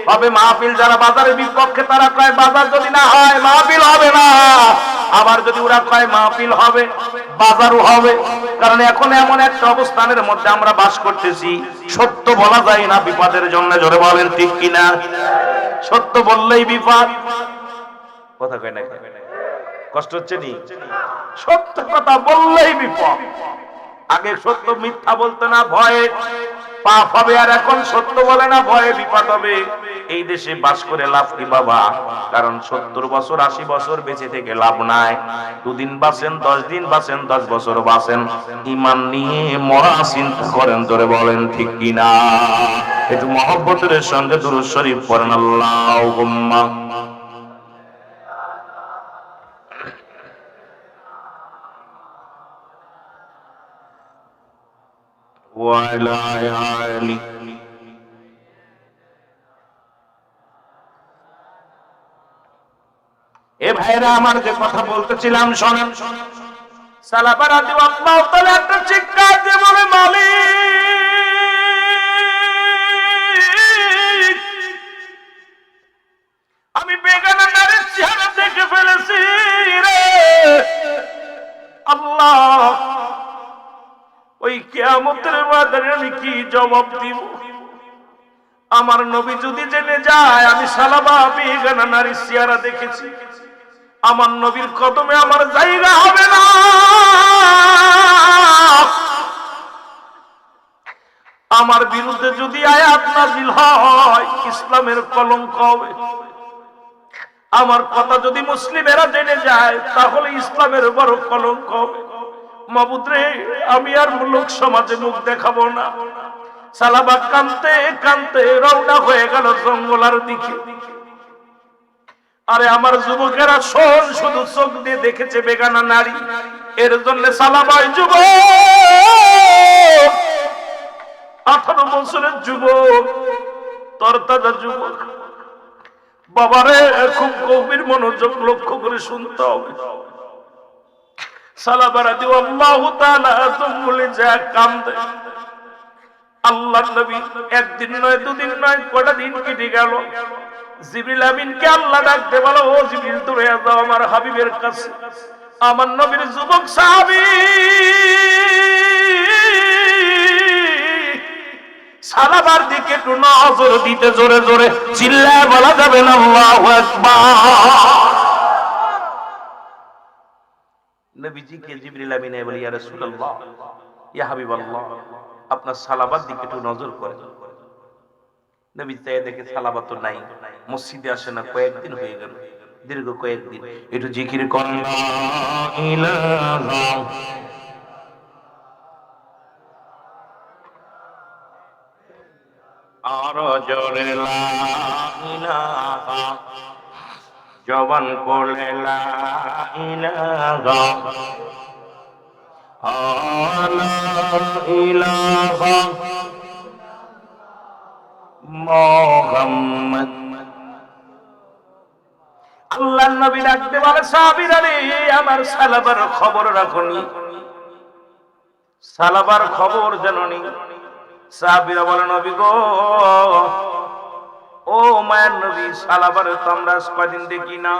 হবে। মাহফিল যারা বাজারের বিপক্ষে তারা কয় বাজার যদি না হয় মাহফিল হবে না, আবার যদি ওরা কয় মাহফিল হবে বাজারও হবে। কারণ এখন এমন একটা অবস্থানের মধ্যে আমরা বাস করতেছি, সত্য বলা যায় না বিপদের জন্য। জোরে বলেন ঠিক কিনা? সত্য বললেই বিপদ। কথা কয় না? কষ্ট হচ্ছে নি? সত্য কথা বললেই বিপদ। আগে সত্য মিথ্যা বলতো না, ভয়ে পাপ হবে, আর এখন সত্য বলে না, ভয়ে বিপদ হবে। এই দেশে বাস করে লাভ কি বাবা? কারণ 70 বছর 80 বছর বেঁচে থেকে লাভ নাই। 2 দিন বাঁচেন, 10 দিন বাঁচেন, 10 বছর বাঁচেন, ঈমান নিয়ে মরা চিন্তা করেন। ধরে বলেন ঠিক কিনা? একটু মহব্বতের সঙ্গে দুরূদ শরীফ পড়েন। আল্লাহুম্মা ওয়ালা আলি। এ ভাইরা, আমার যে কথা বলতেছিলাম শোনেন। সালাবা রাদিয়াল্লাহু তাআলা একটা চিৎকার দিয়ে বলে, মালিক, আমি বেগানা নারীর চেহারা দেখে ফেলেছি রে আল্লাহ। ওই কিয়ামতের ময়দানে আমি কি জবাব দিব? আমার নবী যদি জেনে যায় আমি সালাবা বেগানা নারীর চেহারা দেখেছি, আমার নবীর কদমে আমার জায়গা হবে না। আমার বিরুদ্ধে যদি আয়াত নাযিল হয়, ইসলামের কলঙ্ক হবে। আমার কথা যদি মুসলিমেরা জেনে যায়, তাহলে ইসলামের বড় কলঙ্ক হবে। মাবুদ রে, আমি আর লোক সমাজে মুখ দেখাবো না। সালাবা কাঁদতে কাঁদতে রওনা হয়ে গেল জঙ্গলার দিকে। আরে আমার যুবকেরা শোন, শুধু চোখ দিয়ে দেখেছে বেগানা নারী, এর জন্য সালাবাই যুবক, 18 বছরের যুবক, তরতাজা যুবক। বাবারে, খুব গভীর মনোযোগ লক্ষ্য করে শুনতে হবে। সালাবা রাদিয়াল্লাহু তাআলা তুমুলে যা কান্দে। আল্লাহর নবী একদিন নয়, 2 দিন নয়, কয়টা দিন কেটে গেল। জিবরিল আমিনকে আল্লাহ ডাকতে বলো, ও জিবরিল দূরে যাও আমার হাবিবের কাছে। আমার নবীর যুবক সাহাবী সালাবার দিকে একটু নজর দিতে জোরে জোরে চিল্লায় বলা যাবে না আল্লাহু আকবার। নবীজিকে জিবরিল আমিন বলে, ইয়া রাসূলুল্লাহ, ইয়া হাবিবাল্লাহ, আপনার সালাবার দিকে একটু নজর করেন। নবী তাই দেখে সালাবা তো নাই, মসজিদে আসে না, কয়েকদিন হয়ে গেল, দীর্ঘ কয়েকদিন। একটু জিকির করেন, লা ইলাহা আর জোরে লা ইলাহা জবান করলে লা ইলাহা ইলাহা মুহাম্মদ। আল্লাহর নবী ডাকতে বলে সাহাবীরা রে আমার সালাবার খবর রাখুনি, সালাবার খবর জাননি। সাহাবীরা বলে নবী গো, ও মায়ের নবী সালাবার তো আমরা কদিন দেখি না।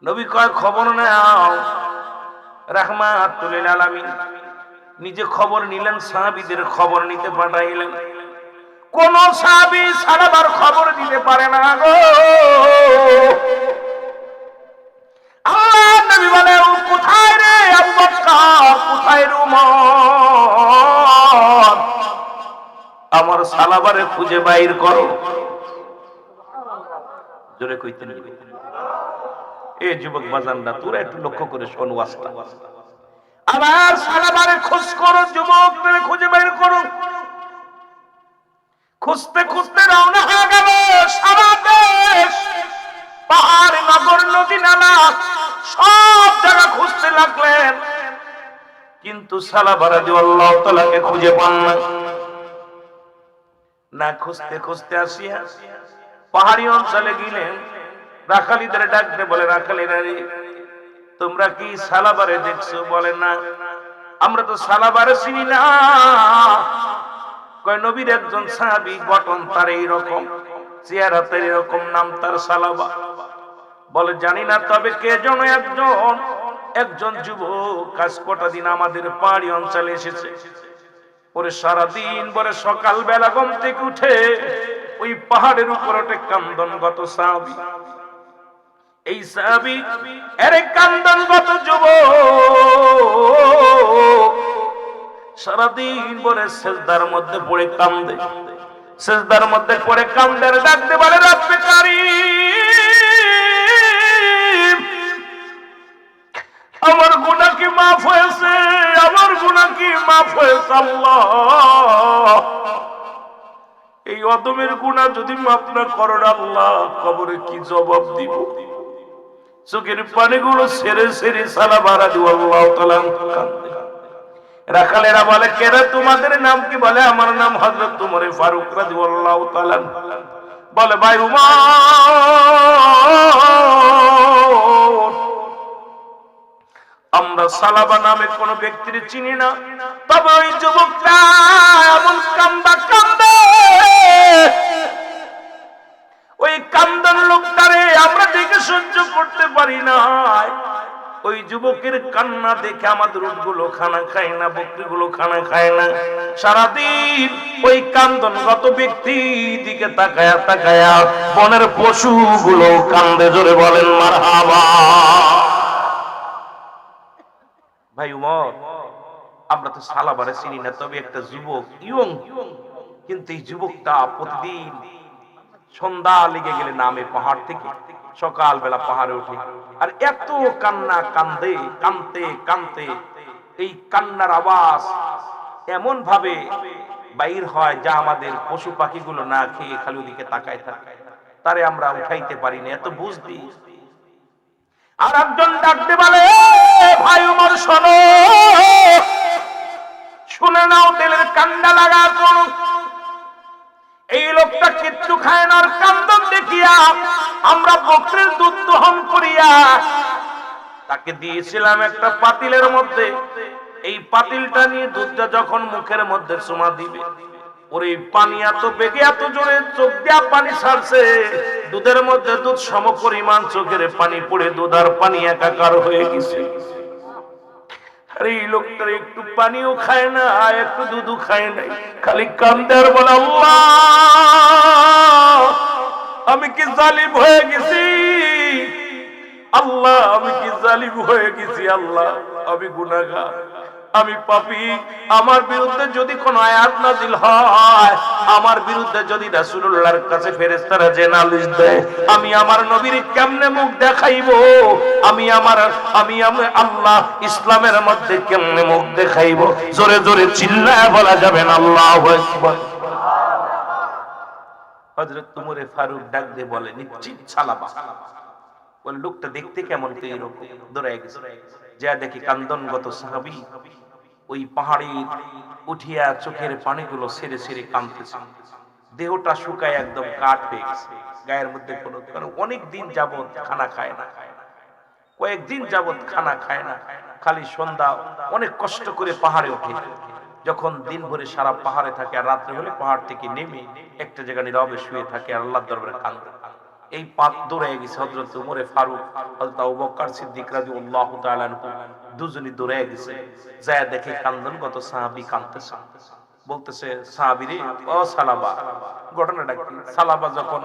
নবী কয় খবর নাও। রাহমাতুল লিল আলামিন নিজে খবর নিলেন, সাহাবীদের খবর নিতে পাঠাইলেন। কোন সাহাবী সালাবার খবর দিতে পারে না গো। আল্লাহর নবী বলে ও কোথায় রে আবু বকর, কোথায় রে উমর, আমার সালাবারে খুঁজে বাইর করো। জোরে কইতেন এ যুবক বাজানরা, তোরা একটু লক্ষ্য করে শোন ওয়াজটা। আমার সালাবারে খোঁজ করো, যুবক খুঁজে বাইর করো। খুঁজতে খুঁজতে রওনা হয়ে গেল সারা দেশ, পাহাড়, নগর, নদী, নালা সব জায়গা খুঁজতে লাগলেন, কিন্তু সালাবা রাদিয়াল্লাহু তাআলাকে খুঁজে পান না। না খুঁজতে খুঁজতে আসিয়া পাহাড়ি অঞ্চলে গেলেন। রাখালিদের ডাকতে বলে রাখালিরা রে তোমরা কি সালাবারে দেখছো? বলে না, আমরা তো সালাবারে চিনি না। কয় নবীর একজন সাহাবী, গঠন তার এইরকম, চেহারা তার এরকম, নাম তার সালাবা। বলে জানি না, তবে কে যেন একজন যুবক কাজ কটা দিন আমাদের পাহাড়ি অঞ্চলে এসেছে। ওরে সারাদিন পরে সকাল বেলা ঘুম থেকে উঠে ওই পাহাড়ের উপর ওঠে কান্দনগত সাহাবী। এই সাহাবী এরে কান্দনগত যুবক সারাদিন পরে সেজদার মধ্যে পড়ে কান্দে, সেজদার মধ্যে পড়ে কান্দের ডাকতে বলে রব্বে কারীম, আমার গুনাহ কি মাফ হয়েছে? আমার গুনাহ কি মাফ হয়েছে? আল্লাহ, এই অদমের গুনাহ যদি মাফ না করেন আল্লাহ, কবরে কি জবাব দিব? চোখের পানিগুলো ছেড়ে ছেড়ে সালাবা রাদিয়াল্লাহু তাআলা কান্দে। রাখালেরা বলে কেরে তোমাদের নাম কি? বলে আমার নাম হযরত উমর ফারুক রাদিয়াল্লাহু তাআলা। বলে ভাই উমর, আমরা সালাবা নামে কোন ব্যক্তির চিনি না, তবে ওই যুবকটা এমন কান্দে, ওই কান্দন লোকটারে আমরা দেখে সহ্য করতে পারি না। ওই যুবকের কান্না দেখে আমাদের উটগুলো খানা খায় না, বকরিগুলো খানা খায় না। সারাদিন ওই কান্দনগত ব্যক্তির দিকে তাকায়া তাকায়া বনের পশুগুলো কান্দে। জোরে বলেন মারহাবা। ভাই উমর, আমরা তো সালাবারে চিনি না, তবে একটা যুবক ইয়ং, কিন্তু এই যুবকটা প্রতিদিন সন্ধ্যা লেগে গেলে নামে পাহাড় থেকে, সকাল বেলা পাহাড়ে ওঠে, আর এত কান্না কান্দে, কানতে কানতে এই কান্নার আওয়াজ এমন ভাবে বাইর হয় যা আমাদের পশু পাখিগুলো না খেয়ে খালি ওদিকে তাকায় থাকে, তারে আমরা উঠাইতে পারি না, এত বুঝদি। আর একজন ডাকতে বলে ভাই উমর শোনো, শুনে নাও, দিলের কান্না লাগা শোনো। এই লোকটা কিচ্ছু খায় না, আর কান্দন দেখিয়া আমরা বকরির দুধ দহন করিয়া তাকে দিয়েছিলাম একটা পাতিলের মধ্যে। এই পাতিলটা নিয়ে দুধটা যখন মুখের মধ্যে চুমা দিবে, ওরে পানি এত বেগে এত জোরে চোখ দিয়া পানি ছাড়ছে, দুধের মধ্যে দুধ সম পরিমাণ চোখের পানি পড়ে দুধ আর পানি একাকার হয়ে গেছে। আর এই লোকটার একটু পানিও খায় না, একটু দুধও খায় নাই, খালি কান্দে আর বলে আল্লাহ আমি কি জালিম হয়ে গেছি, আল্লাহ আমি কি জালিম হয়ে গেছি, আল্লাহ আমি গুনাহগার, আমি পাপী। আমার বিরুদ্ধে যদি কোনো আয়াত নাযিল হয়, আমার বিরুদ্ধে যদি রাসূলুল্লাহর কাছে ফেরেশতারা যে নালিশ দেয়, আমি আমার নবীর কেমনে মুখ দেখাইবো? আমি আল্লাহ ইসলামের মধ্যে কেমনে মুখ দেখাইবো? জোরে জোরে চিল্লায় বলা যাবে না আল্লাহু আকবার। হযরত উমর ফারুক ডাক দিয়ে বলে নিশ্চিত সালাবা, বলে লোকটা দেখতে কেমন তো এরকম, দৌড়ায় গেছে, যা দেখি কান্দনগত সাহাবী ওই পাহাড়ে উঠিয়া চোখের পানিগুলো ছেড়ে ছেড়ে কাঁদতেছে, দেহটা শুকায় একদম কাঠ হয়ে গেছে, গায়ের মধ্যে কোনো, কারণ অনেক দিন যাবত খানা খায় না, কয়েকদিন যাবত খানা খায় না, খালি সন্ধ্যা অনেক কষ্ট করে পাহাড়ে ওঠে, যখন দিন ভরে সারা পাহাড়ে থাকে আর রাত্রে হলে পাহাড় থেকে নেমে একটা জায়গা নীরবে শুয়ে থাকে আর আল্লাহর দরবারে কাঁদে। এই পাত দৌড়ে গেছে হযরত ওমরে ফারুক, হযরত আবু বকর সিদ্দিক রাদিয়াল্লাহু তাআলা আনহু, দুজনই দৌড়ে গেছে, যায় দেখে কান্দনগত সাহাবী কাঁদতেছে, বলতেছে সাহাবীরে ও সালাবা, ঘটনাটা কি? সালাবা যখন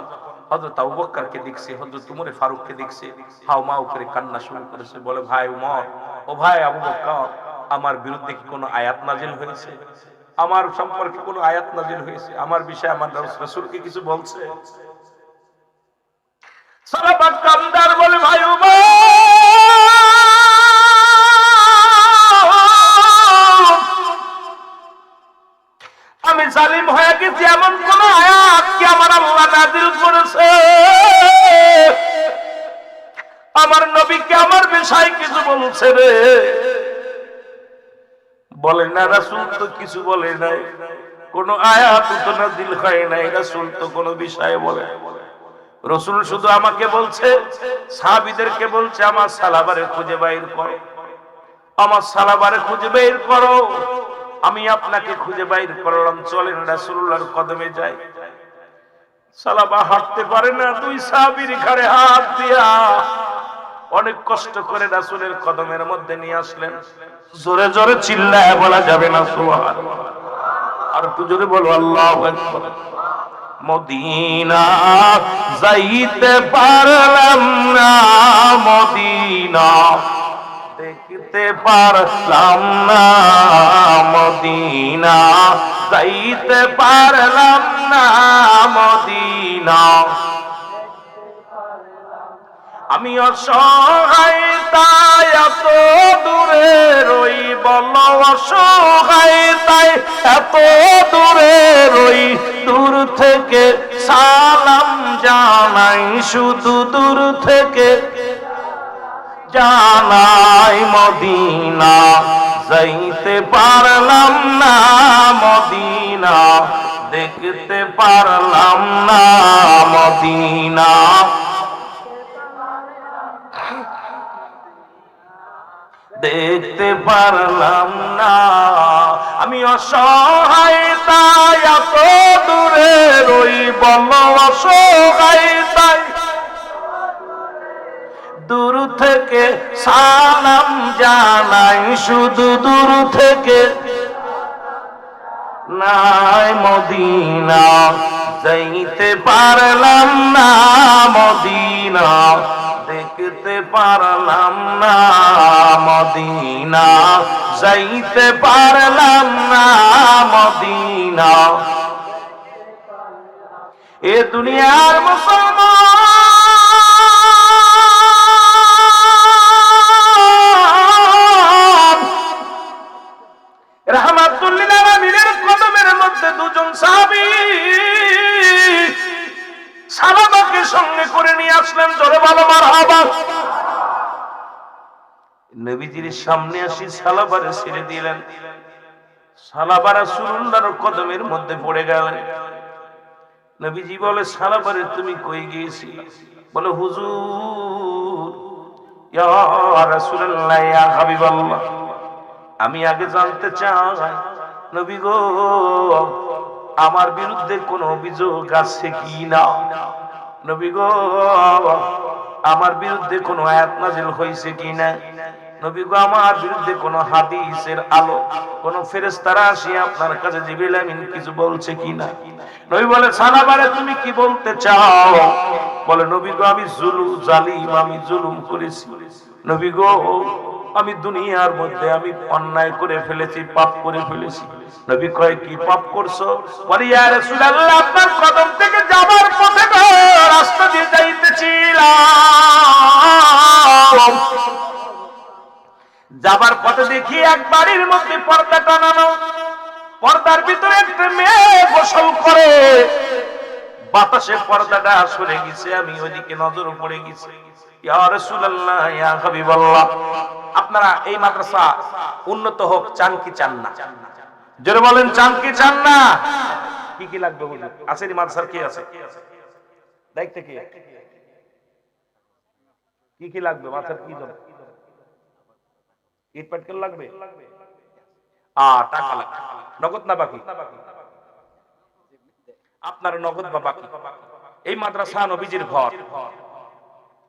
হযরত আবু বকরকে দেখছে, হযরত ওমরে ফারুককে দেখছে, হাওমাও করে কান্না শুরু করেছে, বলে ভাই ওমর, ও ভাই আবু বকর, আমার বিরুদ্ধে কি কোনো আয়াত নাজিল হয়েছে? আমার সম্পর্কে কোনো আয়াত নাজিল হয়েছে? আমার বিষয়ে আমার রাসূলকে কিছু বলছে? সালাবা কান্দার বলে ভাই ওমর, আমি জালিম হয়ে গেছি এমন কোন আয়াত কি আমার আল্লাহ নাজিল করেছে? আমার নবীকে আমার বিষয় কিছু বলছে রে? বলে না, রাসূল তো কিছু বলে নাই, কোন আয়াত তো নাজিল হয় নাই, রাসূল তো কোন বিষয়ে বলে। রাসূল শুধু আমাকে বলছে, সাহাবীদেরকে বলছে, আমার সালাবারে খুঁজে বাইর করো, আমার সালাবারে খুঁজে বের করো। আমি আপনাকে খুঁজে বাইর করলাম, চলেন রাসূলুল্লাহর কদমে যাই। সালাবা হাঁটতে পারে না, দুই সাহাবীর ঘাড়ে হাত দিয়া অনেক কষ্ট করে রাসূলের কদমের মধ্যে নিয়ে আসলেন। জোরে জোরে চিল্লায় বলা যাবে না সুবহানাল্লাহ, আর একটু জোরে বলো আল্লাহু আকবার। মদিনা যাইতে পারলাম না, মদিনা দেখতে পারলাম না, মদিনা যাইতে পারলাম না, মদিনা আমি অসহায় তাই এত দূরে রই, বলো অসহায় তাই এত দূরে রই, দূর থেকে সালাম জানাই, শুধু দূর থেকে জানাই, মদিনা যাইতে পারলাম না, মদিনা দেখতে পারলাম না, মদিনা দেখতে পারলাম না। আমি অসহায় তাই এত দূরে রই, বলো অসহায় তাই দূর থেকে সালাম জানাই, শুধু দূর থেকে নাই, মদিনা যাইতে পারলাম না, মদিনা দেখতে পারলাম না, মদিনা যাইতে পারলাম না, মদিনা। এ দুনিয়ার মুসলমান রাহমাতুল লিল আলামিনের কদমের মধ্যে দুজন সাহাবী সালাবাকে সঙ্গে করে নিয়ে আসলেন, জোরে বলো মারহাবা। নবীজির সামনে আসি সালাবারে ছেড়ে দিলেন, সালাবা রাসূলুল্লাহর কদমের মধ্যে পড়ে গেলেন। নবীজি বলে, সালাবারে তুমি কই গিয়েছিলে? বলে, হুজুর, ইয়া রাসূলুল্লাহ, ইয়া হাবিবাল্লাহ, আমি আগে জানতে চাই নবী গো, আমার বিরুদ্ধে কোন অভিযোগ আছে কি না? নবী গো, আমার বিরুদ্ধে কোন আয়াত নাযিল হয়েছে কি না? নবী গো, আমার বিরুদ্ধে কোন হাদিসের আলো, কোন ফেরেশতারা আসি আপনার কাছে জিবরিল আমিন কিছু বলছে কি না? নবী বলে, সালাবারে তুমি কি বলতে চাও? বলে, নবী গো, আমি জালিম, আমি জুলুম করেছি। নবী গো, আমি দুনিয়ার মধ্যে আমি অন্যায় করে ফেলেছি, পাপ করে ফেলেছি। নবী কয়, কি পাপ করছো? বলে, ইয়া রাসূলুল্লাহ, আপনার কদম থেকে যাবার পথে রাস্তা দিয়ে যাইতেছিলাম, যাবার পথে দেখি এক বাড়ির মধ্যে পর্দা টানানো, পর্দার ভিতরে একটা মেয়ে গোসল করে, বাতাসে পর্দাটা সরে গেছে, আমি ওইদিকে নজর পড়ে গেছি। ইয়া রাসূলুল্লাহ, ইয়া হাবিবাল্লাহ, আপনারা এই মাদ্রাসা উন্নত হোক চান কি চান না? জোরে বলেন, চান কি চান না? কি কি লাগবে হুজুর? আছে এই মাদ্রাসার কি আছে? দেখতে কি কি কি লাগবে? মাদ্রাসার কি জন্য? ইট পাটকেল লাগবে, টাকা লাগবে। নগদ না বাকি? আপনার নগদ বা বাকি? এই মাদ্রাসা নবীজির ঘর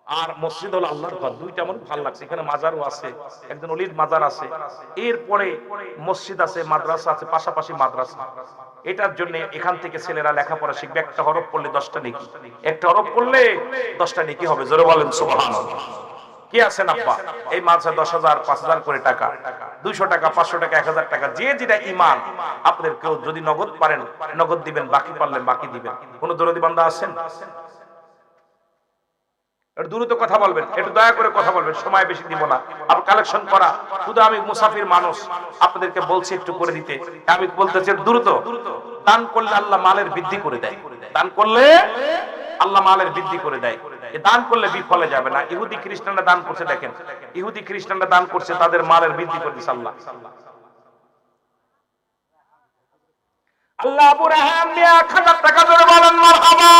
আর মসজিদ হলো আল্লাহর ঘর, দুইটা আমার ভালো লাগছে। এখানে মাজারও আছে, একজন ওলির মাজার আছে, এরপরে মসজিদ আছে, মাদ্রাসা আছে, পাশাপাশি মাদ্রাসা। এটার জন্য এখান থেকে ছেলেরা লেখাপড়া শিখবে। একটা হরফ পড়লে 10টা নেকি, একটা হরফ পড়লে 10টা নেকি হবে। জোরে বলেন সুবহানাল্লাহ। কি আছেন আব্বা? এই মাদ্রাসা 10,000 5,000 করে টাকা, 200 টাকা 500 টাকা 1000 টাকা, যে যেটা ইমান। আপনাদের কেউ যদি নগদ পারেন নগদ দিবেন, বাকি পারলেন বাকি দিবেন। কোন দরদি বান্দা আছেন? দ্রুত কথা বলবেন, একটু দয়া করে কথা বলবেন, সময় বেশি দিব না। আবার কালেকশন করা, শুধু আমি মুসাফির মানুষ, আপনাদেরকে বলছি একটু করে দিতে। আমি বলতেছি দ্রুত। দান করলে আল্লাহ মালের বৃদ্ধি করে দেয়, দান করলে আল্লাহ মালের বৃদ্ধি করে দেয়। দান করলে বিফলে যাবে না। ইহুদি খ্রিস্টানরা দান করছে, দেখেন ইহুদি খ্রিস্টানরা দান করছে, তাদের মালের বৃদ্ধি করে দিচ্ছে আল্লাহ। আল্লাহ আবু রাহাম নিয়ে 1000 টাকা ধরে বলেন মারহাবা।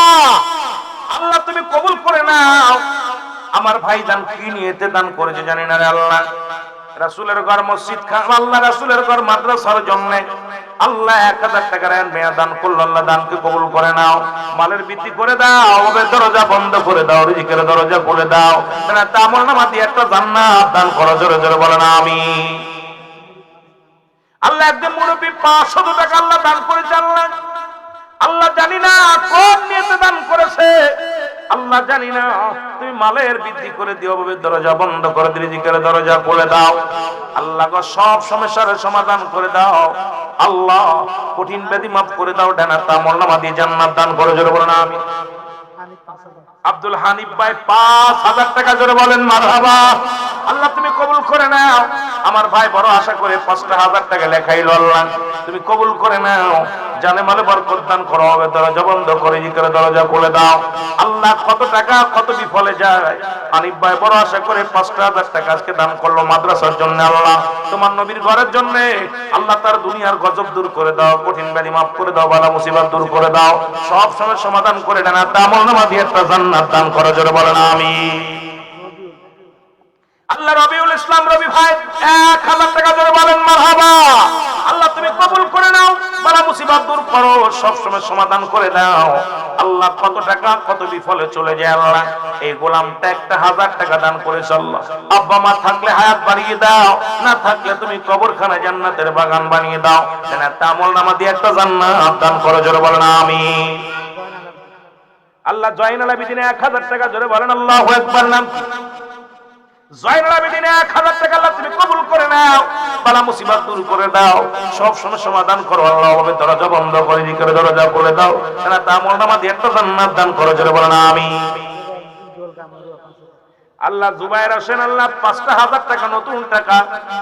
আল্লাহ তুমি কবুল করে নাও। আমার ভাই দান কি নিয়েতে দান করেছে জানি না রে আল্লাহ। রাসূলের ঘর মসজিদ, আল্লাহ রাসূলের ঘর মাদ্রাসার জন্য আল্লাহ 1000 টাকা মেয়া দান করলো। আল্লাহ দানকে কবুল করে নাও, মালের বৃদ্ধি করে দাও, ওবে দরজা বন্ধ করে দাও, রিজিকের দরজা খুলে দাও। তা আমলনামা দিয়ে একটা জান্নাত দান করো। জোরে জোরে বলেন আমিন। আল্লাহ একজন মুরব্বী 500 টাকা আল্লাহ দান করেছে। আল্লাহ আল্লাহ জানি না কোন নিয়তে দান করেছে, আল্লাহ জানি না, তুমি মালের বৃদ্ধি করে দিও, দরজা বন্ধ করে দিয়ে রিজিকের দরজা খুলে দাও। আল্লাহ গো সব সমস্যার সমাধান করে দাও। আল্লাহ কঠিন ব্যাধি মাফ করে দাও। ডানাত আমলনামা দিয়ে জান্নাত দান করে। জোরে বলেন আমিন। আব্দুল হানিফ ভাই 5000 টাকা জোরে বলেন মারহাবা। আল্লাহ তুমি কবুল করে নাও। আমার ভাই বড় আশা করে 5000 টাকা লেখাইলো। আল্লাহ তুমি কবুল করে নাও, জানে মালে বরকত দান করো, হবে দরজা বন্ধ করে জিকির দরজা খুলে দাও। আল্লাহ কত টাকা কত বিফলে যায়। হানিফ ভাই বড় আশা করে 5000 টাকা আজকে দান করলো মাদ্রাসার জন্য। আল্লাহ তোমার নবীর ঘরের জন্য আল্লাহ তার দুনিয়ার গজব দূর করে দাও, কঠিন ব্যাধি মাফ করে দাও, বালা মুসিবত দূর করে দাও, সব সময় সমাধান করে দেন। আর আমলনামা দিয়ে একটা জান্নাত দান করো। জোরে বলেন আমিন। আল্লাহ রবিউল ইসলাম রবি ভাই 1000 টাকা জোরে বলেন মারহাবা। আল্লাহ তুমি কবুল করে নাও, বালা মুসিবত দূর করো, সব সময় সমাধান করে দাও। আল্লাহ কত টাকা কত বিফলে চলে যায়। আল্লাহ এই গোলামটা একটা 1000 টাকা দান করেছে। আল্লাহ আব্বা মা থাকলে হায়াত বাড়িয়ে দাও, না থাকলে তুমি কবরখানা জান্নাতের বাগান বানিয়ে দাও। একটা আমলনামা দিয়ে একটা জান্নাত দান করো। জোরে বলেন আমিন। আল্লাহ জয়নাল আবেদিনে 1000 টাকা জোরে বলেন আল্লাহু আকবার। নাম জয়নাল আবেদিনে 1000 টাকা আল্লাহ তুমি কবুল করে নাও, বালা মুসিবত দূর করে দাও, সব সময় সমাধান করো। আল্লাহ হবে দরজা বন্ধ করে জিকির দরজা খুলে দাও। না তা আমলনামা দিয়ে একটা জান্নাত দান করো। জোরে বলেন আমিন। আল্লাহ জুবাইর হোসেন আল্লাহ 5000 টাকা নতুন টাকা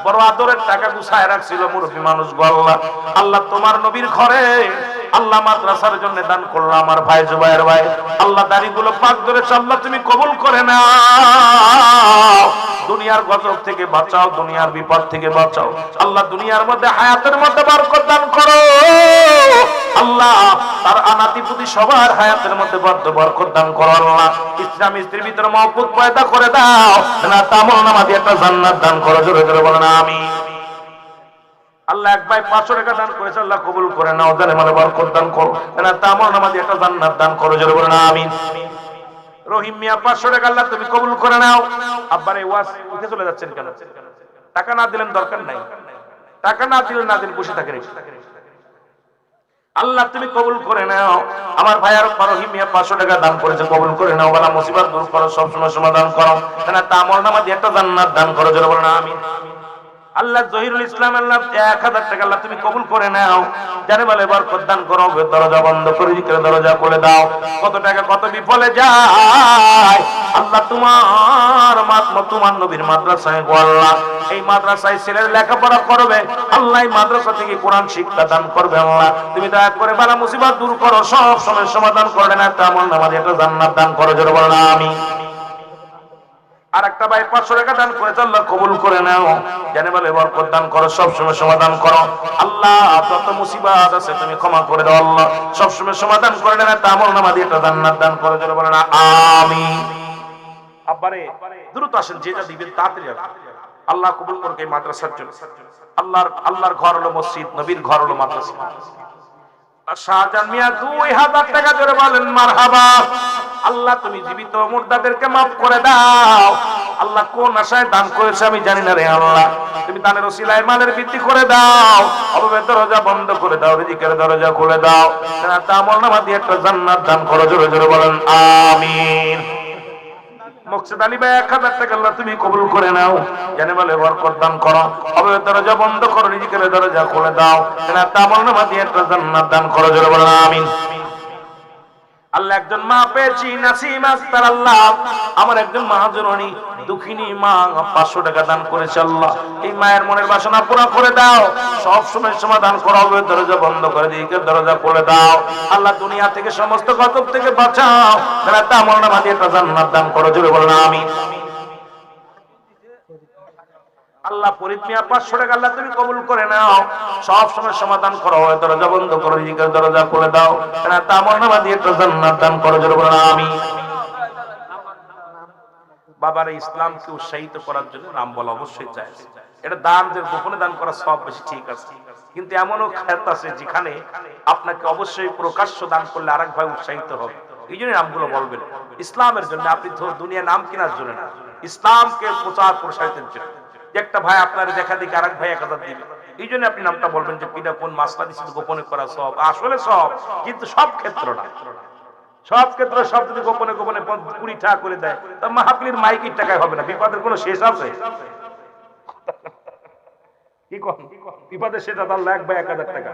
বড় আদরের টাকা গুছায় রাখছিল মুরব্বী মানুষ গো। আল্লাহ আল্লাহ তোমার নবীর ঘরে আল্লাহ মাদ্রাসার জন্য দান করলো আমার ভাই জুবাইর ভাই। আল্লাহ দাড়িগুলো পাক ধরেছে, আল্লাহ তুমি কবুল করে নাও। দুনিয়ার গজব থেকে বাঁচাও, দুনিয়ার বিপদ থেকে বাঁচাও। আল্লাহ দুনিয়ার মধ্যে হায়াতের মধ্যে বরকত দান করো। আল্লাহ তার আনাতিপুতি সবার হায়াতের মধ্যে বরকত দান করো। আল্লাহ ইসলাম স্ত্রীর ভিতরে মহব্বত পয়দা করে দাও। না আমলনামা দিয়ে একটা জান্নাত দান করো। জোরে জোরে বলেন আমিন। আল্লাহ এক ভাই 500 টাকা দান করেছে, আল্লাহ কবুল করে নাও, জানে মানে বরকত দান করো। না আমলনামা দিয়ে একটা জান্নাত দান করো। জোরে বলেন আমিন। রহিম মিয়া 500 টাকা আল্লাহ তুমি কবুল করে নাও। আব্বার এই ওয়াজ উঠে চলে যাচ্ছেন কেন? টাকা না দিলেন দরকার নাই, টাকা না দিলেন না দিন বসে থাকেন। আল্লাহ তুমি কবুল করে নাও। আমার ভাই আর রহিম মিয়া 500 টাকা দান করেছে, কবুল করে নাও, বালা মুসিবত দূর করো, সব সময় সমাধান করো। না আমলনামা দিয়ে একটা জান্নাত দান করো। জোরে বলেন আমিন। আল্লাহ জহিরুল ইসলাম আল্লাহ 1000 টাকা আল্লাহ তুমি কবুল করে নাও, জানে বলে বরকত দান করো, দরজা বন্ধ করে জিকিরের দরজা খুলে দাও। কত টাকা কত বিফলে যায়, আল্লাহ তোমার নবীর মাদ্রাসায় গো আল্লাহ, এই মাদ্রাসায় ছেলের লেখাপড়া করবে আল্লাহ, এই মাদ্রাসা থেকে কোরআন শিক্ষা দান করবে আল্লাহ, তুমি দয়া করে বালা মুসিবত দূর করো, সব সময় সমাধান করে না, তেমন আমাদের একটা জান্নাত দান করো, জোরে বলো না আমিন। আর একটা ভাই 500 টাকা দান করেছে, আল্লাহ কবুল করে নাও, জানে বলে বরকত দান করো, সব সময় সমাধান করো আল্লাহ, যত মুসিবত আছে তুমি ক্ষমা করে দাও আল্লাহ, সব সময় সমাধান করে না, তেমন আমাদের একটা জান্নাত দান করো, জোরে বলো না আমিন। আব্বারে দ্রুত আসেন, যেটা দিবেন তাড়াতাড়ি আসেন, আল্লাহ কবুল করুক এই মাদ্রাসার জন্য। আল্লাহর ঘর হলো মসজিদ, নবীর ঘর হলো মাদ্রাসা। শাহজাহান মিয়া 2000 টাকা জোরে বলেন মারহাবা। আল্লাহ তুমি জীবিত মুর্দাদেরকে মাফ করে দাও আল্লাহ, কোন আশায় দান করেছে আমি জানি না রে আল্লাহ, তুমি দানের ওসিলায় মালের বৃদ্ধি করে দাও, অভাবের দরজা বন্ধ করে দাও, রিজিকের দরজা খুলে দাও, আমলনামা দিয়ে একটা জান্নাত দান করো, জোরে জোরে বলেন আমিন। মুকসিদ আলী ভাই 1000 টাকা আল্লাহ তুমি কবুল করে নাও, জানে বলে বরকত দান করো, অভাবের দরজা বন্ধ করো, রিজিকের দরজা খুলে দাও, আমলনামা দিয়ে একটা জান্নাত দান করো, জোরে বলেন আমিন। আল্লাহ একজন মা পেয়েছি নাসিম আক্তার, আল্লাহ আমার একজন মহাজননী দুঃখিনী মা 500 টাকা দান করেছে আল্লাহ, এই মায়ের মনের বাসনা পুরো করে দাও, সব সময় সমাধান করো, দরজা বন্ধ করে দিকে দরজা খুলে দাও আল্লাহ, দুনিয়া থেকে সমস্ত গজব থেকে বাঁচাও, তারা আমলনামা দিয়ে একটা জান্নাত দান করো, জোরে বলেন আমিন। আল্লাহ ফরিদ মিয়া 500 টাকা আল্লাহ তুমি কবুল করে নাও, সব সময় সমাধান করো, দরজা বন্ধ করো, রিজিকের দরজা খুলে দাও, তারা আমলনামা দিয়ে একটা জান্নাত দান করো, জোরে বলেন আমিন। বাবার ইসলামকে উৎসাহিত করার জন্য নাম বলা অবশ্যই চাই, এটা দান যে গোপনে দান করা সব বেশি ঠিক আছে, কিন্তু এমনও ক্ষেত্র আছে যেখানে আপনাকে অবশ্যই প্রকাশ্য দান করলে আরেক ভাই উৎসাহিত হবে, এই জন্য নামগুলো বলবেন ইসলামের জন্য, আপনি দুনিয়া নাম কেনার জন্য না, ইসলামকে প্রচার প্রসারিতের জন্য। একটা ভাই আপনার দেখা দেখি আরেক ভাই 1000 দিবে, এই জন্য আপনি নামটা বলবেন যে পিতা কোন মাসলা দিচ্ছে, গোপনে করা সব, আসলে সব, কিন্তু সব ক্ষেত্র না, সব ক্ষেত্রে সব যদি গোপনে গোপনে 20 টাকা করে দেয়, তা মাহফিলের মাইকের টাকায় হবে না, বিপদের কোনো শেষ আছে? কি কোন বিপদের সেটা আল্লাহ এক ভাই 1000 টাকা,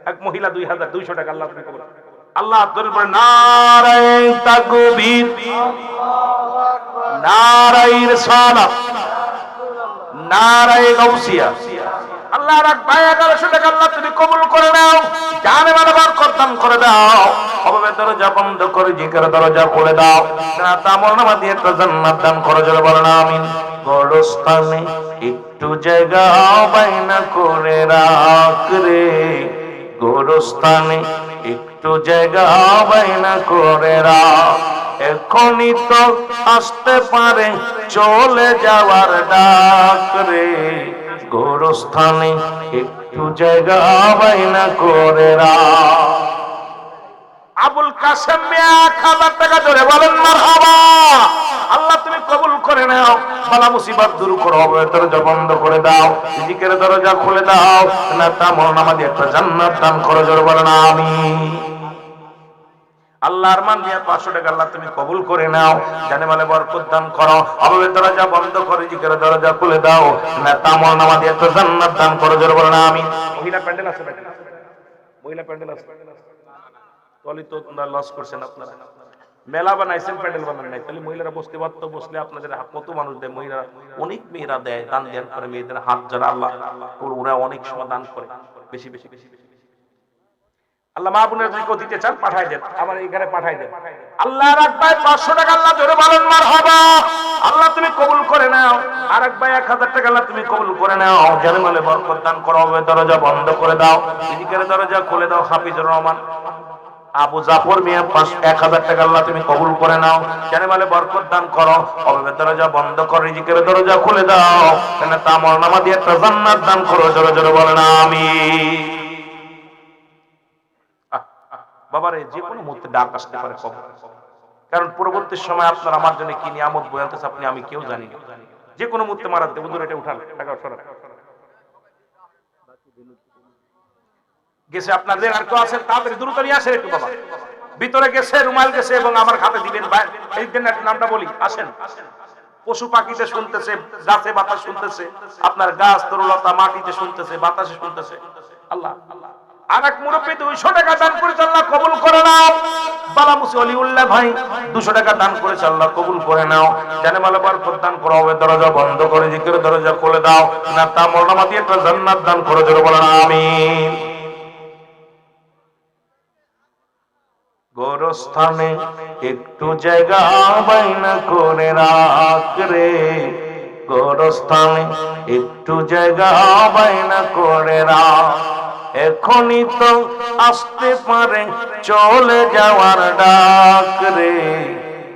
এক মহিলা 200 টাকা আল্লাহ তুমি কবুল। আল্লাহ দরবারে নারায়ে তাকবীর, আল্লাহু আকবার, নারায়ে রিসালাত, নারায়ে গাউসিয়া। আল্লাহ রাখ ভাই 1100 টাকা আল্লাহ তুমি কবুল করে নাও, জানে মানে বরকত দান করে দাও, অভাবের দরজা বন্ধ করে জিকিরের দরজা খুলে দাও, আমলনামা দিয়ে একটা জান্নাত দান করো, জোরে বলেন আমিন। গোরস্থানে একটু জায়গা বাইনা করে রাখ রে, গোরস্থানে একটু জায়গা বাইনা করে রাখ, এখনই তো আসতে পারে চলে যাওয়ার ডাক রে, গোরস্থানে একটু জায়গা বাইনা করে রাখ। আবুল কাসেম মিয়া 1000 টাকা জোরে বলেন মারহাবা। আল্লাহ তুমি কবুল করে নাও, বালা মুসিবত দূর করো, দরজা বন্ধ করে দাও, রিজিকের দরজা খুলে দাও, না আমলনামা দিয়ে একটা জান্নাত দান করো, জোরে বলেন আমিন। আল্লাহর মান দিয়ে 500 টাকা আল্লাহ তুমি কবুল করে নাও, জানে মানে বরকত দান করো, অভাবের দরজা বন্ধ করে রিজিকের দরজা খুলে দাও, না আমলনামা দিয়ে একটা জান্নাত দান করো, জোরে বলেন আমিন। মহিলা প্যান্ডেল আছে ভাই, মহিলা প্যান্ডেল আছে, তাহলে তো তোমরা লস করছেন, আপনারা মেলা বানাইছেন প্যান্ডেল বানান নাই, তাহলে মহিলারা বসতে পারতো, বসলে আপনাদের কত মানুষ দেয়, মহিলারা অনেক মেয়েরা দেয়, দান দেন করে, মেয়েদের হাত যারা আল্লাহ ওরা অনেক সময় দান করে, বেশি বেশি বেশি বেশি। আল্লাহ মা বোনের যদি কেউ দিতে চান পাঠাই দেন, আমার এখানে পাঠাই দেন। আল্লাহ রাখ ভাই 500 টাকা আল্লাহ জোরে বলেন মারহাবা। আল্লাহ তুমি কবুল করে নাও, আরেক ভাই 1000 টাকা আল্লাহ তুমি কবুল করে নাও, জানে মানে বরকত দান করো, দরজা বন্ধ করে দাও, রিজিকের দরজা খুলে দাও। হাফিজুর রহমান আবু জাফর মিয়া 1000 টাকা আল্লাহ তুমি কবুল করে নাও, জানে মানে বরকত দান করো, অভাবের দরজা বন্ধ করো, রিজিকের দরজা খুলে দাও, কেন আমলনামা দিয়ে একটা জান্নাত দান করো, জোরে জোরে বলেন আমিন। বাবারে যে কোনো মুহূর্তে ডাক আসতে পারে কবর, কারণ পরবর্তী সময় আপনার আমার জন্য কি নিয়ামত বয়ে আনতেছে আপনি আমি কেউ জানি না, যে কোনো মুহূর্তে মারা দেব। দূরে এটা উঠান, টাকা সরান গেছে আপনাদের, আর কেউ আছেন তাড়াতাড়ি দ্রুত নিয়ে আসেন একটু, বাবা ভিতরে গেছে, রুমাল গেছে এবং আমার হাতে দিবেন, এই দিন একটা নামটা বলি, আসেন পশু পাখিতে শুনতেছে, গাছে বাতাস শুনতেছে, আপনার গাছ তরুলতা মাটিতে শুনতেছে, বাতাসে শুনতেছে। আল্লাহ আর এক মুরব্বী 200 টাকা দান করেছে, আল্লাহ কবুল করে নাও। বালামুসি অলিউল্লাহ ভাই 200 টাকা দান করেছে, আল্লাহ কবুল করে নাও। জানে মালে বরকত দান করো, হবে দরজা বন্ধ করে জিকির দরজা খুলে দাও না, তা মরনামা দিয়ে একটা জান্নাত দান করে জোরে বলেন আমিন। গোরস্থানে একটু জায়গা বাইনা করে রাখ রে, গোরস্থানে একটু জায়গা বাইনা করে রাখ, এখনই তো আসতে পারে চলে যাওয়ার ডাক রে,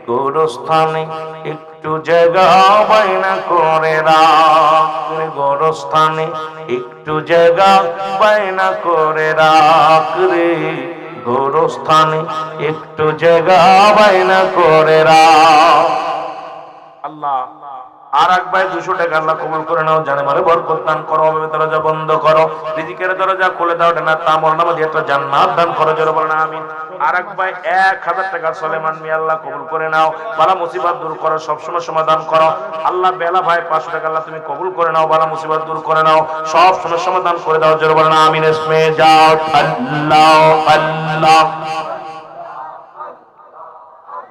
গোরস্থানে একটু জায়গা বাইনা করে রাখ, গোরস্থানে একটু জায়গা বাইনা করে রাখ রে, গোরস্থানে একটু জায়গা বাইনা করে রাখ। আল্লাহ আর এক ভাই 200 টাকা আল্লাহ কবুল করে নাও, জানে মালে বরকত দান করো, হবে দরজা বন্ধ করো, রিজিকের দরজা খুলে দাও, না তা মরনামা দিয়ে একটা জান্নাত দান করো জোরে বলেন আমিন। আর এক ভাই 1000 টাকা সুলেমান মিয়া আল্লাহ কবুল করে নাও, বালা মুসিবত দূর করো, সব সময় সমাধান করো। আল্লাহ বেলা ভাই 500 টাকা আল্লাহ তুমি কবুল করে নাও, বালা মুসিবত দূর করে নাও, সব সময় সমাধান করে দাও জোরে বলেন আমিন। ইসমে যাও আল্লাহ আল্লাহ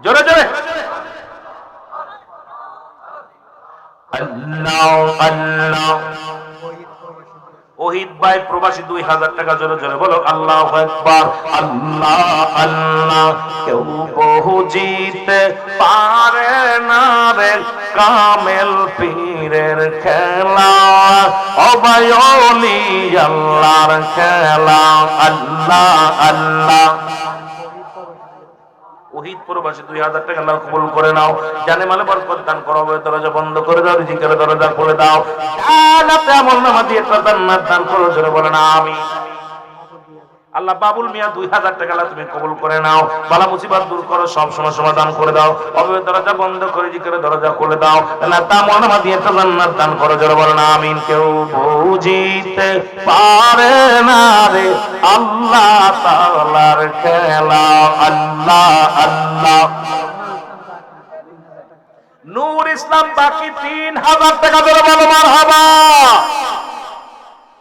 জোরে জোরে আল্লাহ আল্লাহ। ওহিদ ভাই প্রবাসী 2000 টাকা জোরে জোরে বলো আল্লাহু আকবার। আল্লাহ আল্লাহ কেউ বুঝিতে পারে না রে কামেল পীরের খেলা, অবায়লি আল্লাহর খেলা। আল্লাহ আল্লাহ। ওহিদ প্রবাসী 2000 টাকা আল্লাহ কবুল করে নাও, জানে মালে বরকত দান করো, দরজা বন্ধ করে দাও, রিজিকের দরজা খুলে দাও, জান্নাতে আমলনামা দিয়ে একটা জান্নাত দান করো জোরে বলেন আমিন। আল্লাহ বাবুল মিয়া 2000 টাকা আল্লাহ তুমি কবুল করে নাও, বালা মুসিবত দূর করো, সব সময় সমাধান করে দাও, অবৈধ দরজা বন্ধ করে জিকিরের দরজা খুলে দাও, আল্লাহ তা আমলনামা দিয়ে একটা জান্নাত দান করো জোরে বলেন আমিন। কেউ বুঝিতে পারে না রে আল্লাহ তাআলার খেলা। আল্লাহ আল্লাহ। নূর ইসলাম বাকি 3000 টাকা জোরে বলো মারহাবা।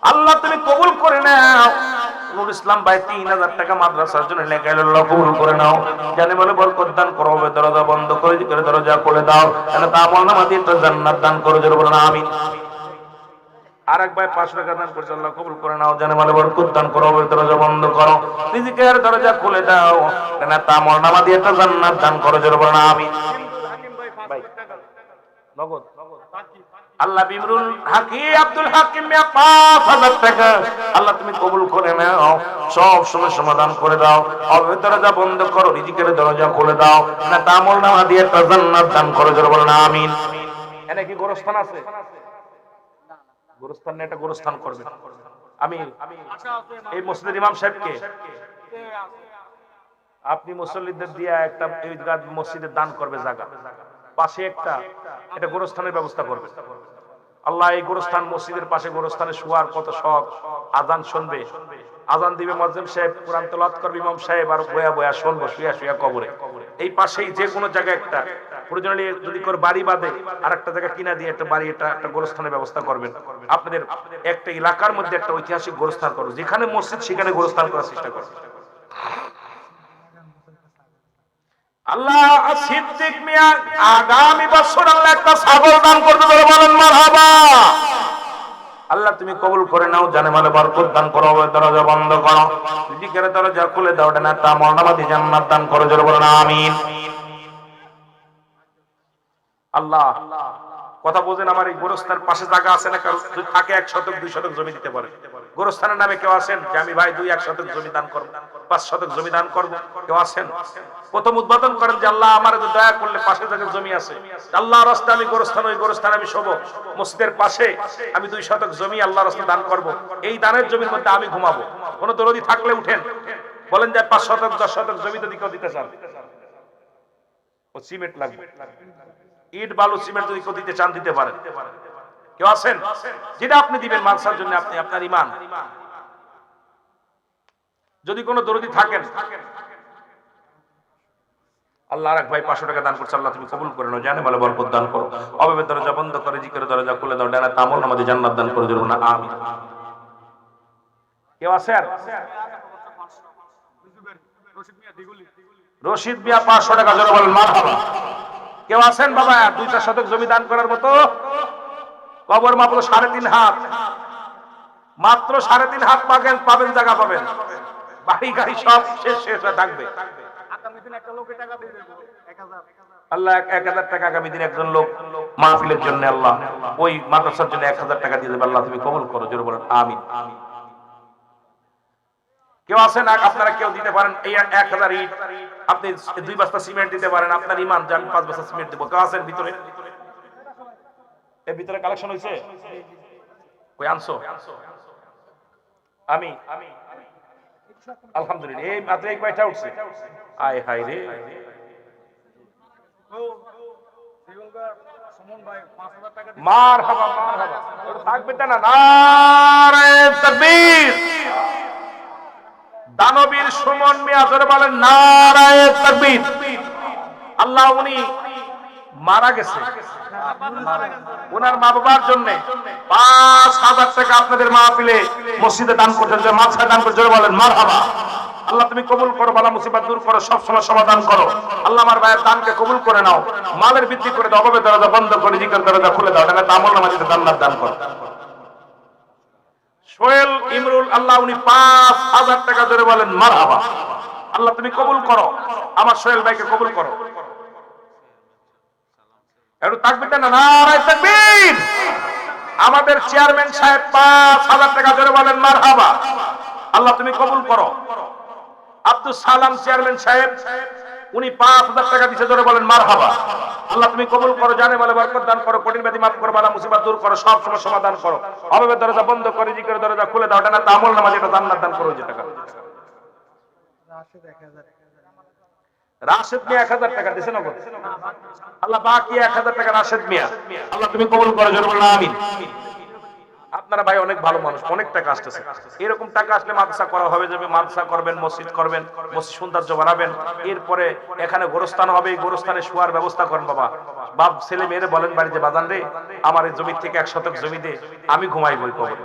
আল্লাহ তুমি কবুল করে নাও। নূর ইসলাম ভাই 3000 টাকা মাদ্রাসার জন্য লেখাইল, আল্লাহ কবুল করে নাও, জানে বলে বরকত দান করো, হবে দরজা বন্ধ করে জিকির দরজা খুলে দাও, এনা তা আমলনামা দিয়ে একটা জান্নাত দান করো জোরে বলেন আমিন। আর এক ভাই 500 টাকা দান করেছে, আল্লাহ কবুল করে নাও, জানে বলে বরকত দান করো, হবে দরজা বন্ধ করো, রিজিকের দরজা খুলে দাও, এনা তা আমলনামা দিয়ে একটা জান্নাত দান করো জোরে বলেন আমিন। ভাই নগদ আল্লাহ বিমরুল হাকিম আব্দুল হাকিম মিয়া 5000 টাকা আল্লাহ তুমি কবুল করে নাও, সব সময় সমাধান করে দাও, অবৈধ দরজা বন্ধ করো, রিজিকের দরজা খুলে দাও, না তা আমলনামা দিয়ে একটা জান্নাত দান করো জোরে বলেন আমিন। এনে কি গোরস্থান আছে? গোরস্থান একটা গোরস্থান করবে। আমি এই মসজিদের ইমাম সাহেবকে আপনি মুসল্লিদের দিয়ে একটা ঈদগাহ মসজিদে দান করবে, জায়গা পাশে একটা গোরস্থানের ব্যবস্থা করবে। আল্লাহ এই গোরস্থান মসজিদের পাশে গোরস্থানে শোয়ার কত শখ, আজান শুনবে, আজান দিবে মুয়াজ্জিন সাহেব, কুরআন তেলাওয়াত করবে ইমাম সাহেব, আর বয়া বয়া শুনবো শুয়া শুয়া কবরে। এই পাশেই যে কোনো জায়গায় একটা প্রয়োজনে যদি করে বাড়ি বাঁধে আর একটা জায়গা কিনা দিয়ে একটা বাড়ি একটা গোরস্থানের ব্যবস্থা করবেন। আপনাদের একটা এলাকার মধ্যে একটা ঐতিহাসিক গোরস্থান করবেন, যেখানে মসজিদ সেখানে গোরস্থান করার চেষ্টা করবেন। আল্লাহ সিদ্দিক মিয়া আগামী বছর আল্লাহ একটা ছাগল দান করতে পারে, বলেন মারহাবা। আল্লাহ তুমি কবুল করে নাও, জানে মালে বরকত দান করো, দরজা বন্ধ করো, রিজিকের দরজা খুলে দাও, না তা আমলনামা দিয়ে জান্নাত দান করো জোরে বলেন আমিন। আল্লাহ কথা বোঝেন, আমার এই গোরস্থানের পাশে জায়গা আছে না? কারণ যদি থাকে 1 শতক 2 শতক জমি দিতে পারে। গোরস্থানের নামে কেউ আছেন যে আমি ভাই 2-1 শতক জমি দান করব, 5 শতক জমি দান করব? কেউ আছেন? প্রথম উদ্বোধন করেন যে আল্লাহ আমার দয়া করলে পাশে জায়গায় জমি আছে, আল্লাহর রাস্তায় আমি গোরস্থান, ওই গোরস্থানে আমি শোবো, মসজিদের পাশে আমি 2 শতক জমি আল্লাহর রাস্তায় দান করব, এই দানের জমির মধ্যে আমি ঘুমাবো। কোন দরদি থাকলে উঠেন, বলেন যে 5 শতক 10 শতক জমি যদি কেউ দিতে চান, ও সিমেন্ট লাগবে, ইট বালু সিমেন্ট যদি কেউ দিতে চান দিতে পারেন। কেউ আছেন? যেটা আপনি দিবেন মানসার জন্য, আপনি আপনার ঈমান। যদি কোনো দরদি থাকেন আল্লাহ আর এক ভাই 500 টাকা দান করছে, আল্লাহ তুমি কবুল করে নাও, জানে বলে বরকত দান করো, অভাবের দরজা বন্ধ করে জিকিরের দরজা খুলে দাও, ডানা তামল আমাদের জান্নাত দান করে দিও না, আমিন। কেউ আছে আর? রশিদ মিয়া 500 টাকা জোরে বলেন মারহাবা। কেউ আছেন বাবা 2 শতক জমি দান করার মতো? কবর মাত্র 3.5 হাত, মাত্র 3.5 হাত পাবেন জায়গা পাবেন, বাড়ি গাড়ি সব শেষ হয়ে থাকবে। আল্লাহ 1000 টাকা আগামী দিন একজন লোক মাহফিলের জন্য, আল্লাহ ওই মাদ্রাসার জন্য 1000 টাকা দিয়ে দেবে, আল্লাহ তুমি কবুল করো, জোরে বলেন আমিন। কেউ আছেন আপনারা কেউ দিতে পারেন এই 1000 ইট, আপনি 2 বস্তা সিমেন্ট দিতে পারেন, আপনার ইমান যে আমি 5 বস্তা সিমেন্ট দেবো। কেউ আছেন ভিতরে? এর ভিতরে কালেকশন হয়েছে? কই আনছো? আমি আলহামদুলিল্লাহ এই মাত্র এই কয়টা উঠছে, আয় হায় রে। মারহাবা মারহাবা, থাকবে না, নারায়ে তাকবীর। দানবীর সুমন মিয়া জোরে বলেন নারায়ে তাকবীর। আল্লাহ উনি মারা গেছে, ওনার মা বাবার জন্য 5000 টাকা আপনাদের মাহফিলে মসজিদে দান করছেন, যে মাদ্রাসায় দান করে, জোরে বলেন মারহাবা। আল্লাহ তুমি কবুল করো, বালা মুসিবত দূর করো, সব সময় সমাধান করো। আল্লাহ আমার ভাইয়ের দানকে কবুল করে নাও, মালের বৃদ্ধি করে দাও, অভাবের দরজা বন্ধ করে জিকির দরজা খুলে দাও, ডানা তামল নামাজিতে জান্নাত দান করো। সোহেল ইমরুল আল্লাহ উনি 5000 টাকা জোরে বলেন মারহাবা। আল্লাহ তুমি কবুল করো, আমার সোহেল ভাইকে কবুল করো। একটু তাকবীর দেন না, নারায়ে তাকবীর। আমাদের চেয়ারম্যান সাহেব 5000 টাকা জোরে বলেন মারহাবা। আল্লাহ তুমি কবুল করো। আব্দুল সালাম চেয়ারম্যান সাহেব উনি 5000 টাকা দিয়েছে, জোরে বলেন মারহাবা। আল্লাহ তুমি কবুল করো, জানে বলে বরকত দান করো, কঠিন ব্যাধি মাফ করো, বালা মুসিবত দূর করো, সব সময় সমাধান করো, অভাবের দরজা বন্ধ করে জিকিরের দরজা খুলে দাও, ডানা তামল নামাজে এটা জান্নাত দান করো। যে টাকা রাশেদ মিয়া 1000 টাকা দিয়েছে নগদ, আল্লাহ বাকি 1000 টাকা রাশেদ মিয়া, আল্লাহ তুমি কবুল করো, জোরে বলেন আমিন। আপনারা ভাই অনেক ভালো মানুষ, অনেক টাকা আসতেছে, এরকম টাকা আসলে মাদ্রাসা করা হবে, যাবে মাদ্রাসা করবেন, মসজিদ করবেন, মসজিদ সৌন্দর্য বাড়াবেন, এরপরে এখানে গোরস্থান হবে, এই গোরস্থানে শোয়ার ব্যবস্থা করেন। বাবা বাপ ছেলে মেয়েরে বলেন বাড়িতে, বাজান রে আমার এই জমি থেকে 1 শতক জমি দে, আমি ঘুমাই বই কবর,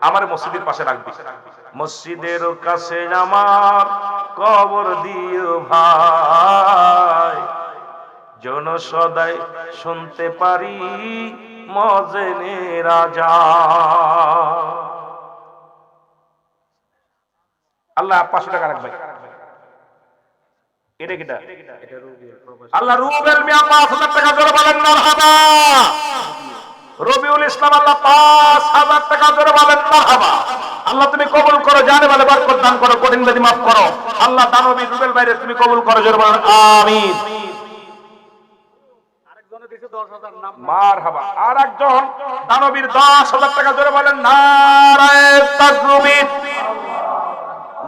আমার মসজিদের পাশে রাখবি, মসজিদের কাছে আমার কবর দিও ভাই, যেন সদাই শুনতে পারি মজনে রাজা। আল্লাহ 500 টাকা রাখবে। এটা কিটা? আল্লাহ রুবেল মিয়া 5000 টাকা জোরে বলেন মারহাবা। রবিউল ইসলাম আল্লাহ 5000 টাকা জোরে বলেন মারহাবা। আল্লাহ তুমি কবুল করো, জানে বলে বরকত দান করো, কঠিন ব্যাধি মাফ করো। আল্লাহ দানবী রুবেল ভাইরে তুমি কবুল করো, জোরে বলেন আমিন। মারহাবা। আর একজন দানবীর 10000 টাকা জোরে বলেন নারায়ে তাকবীর,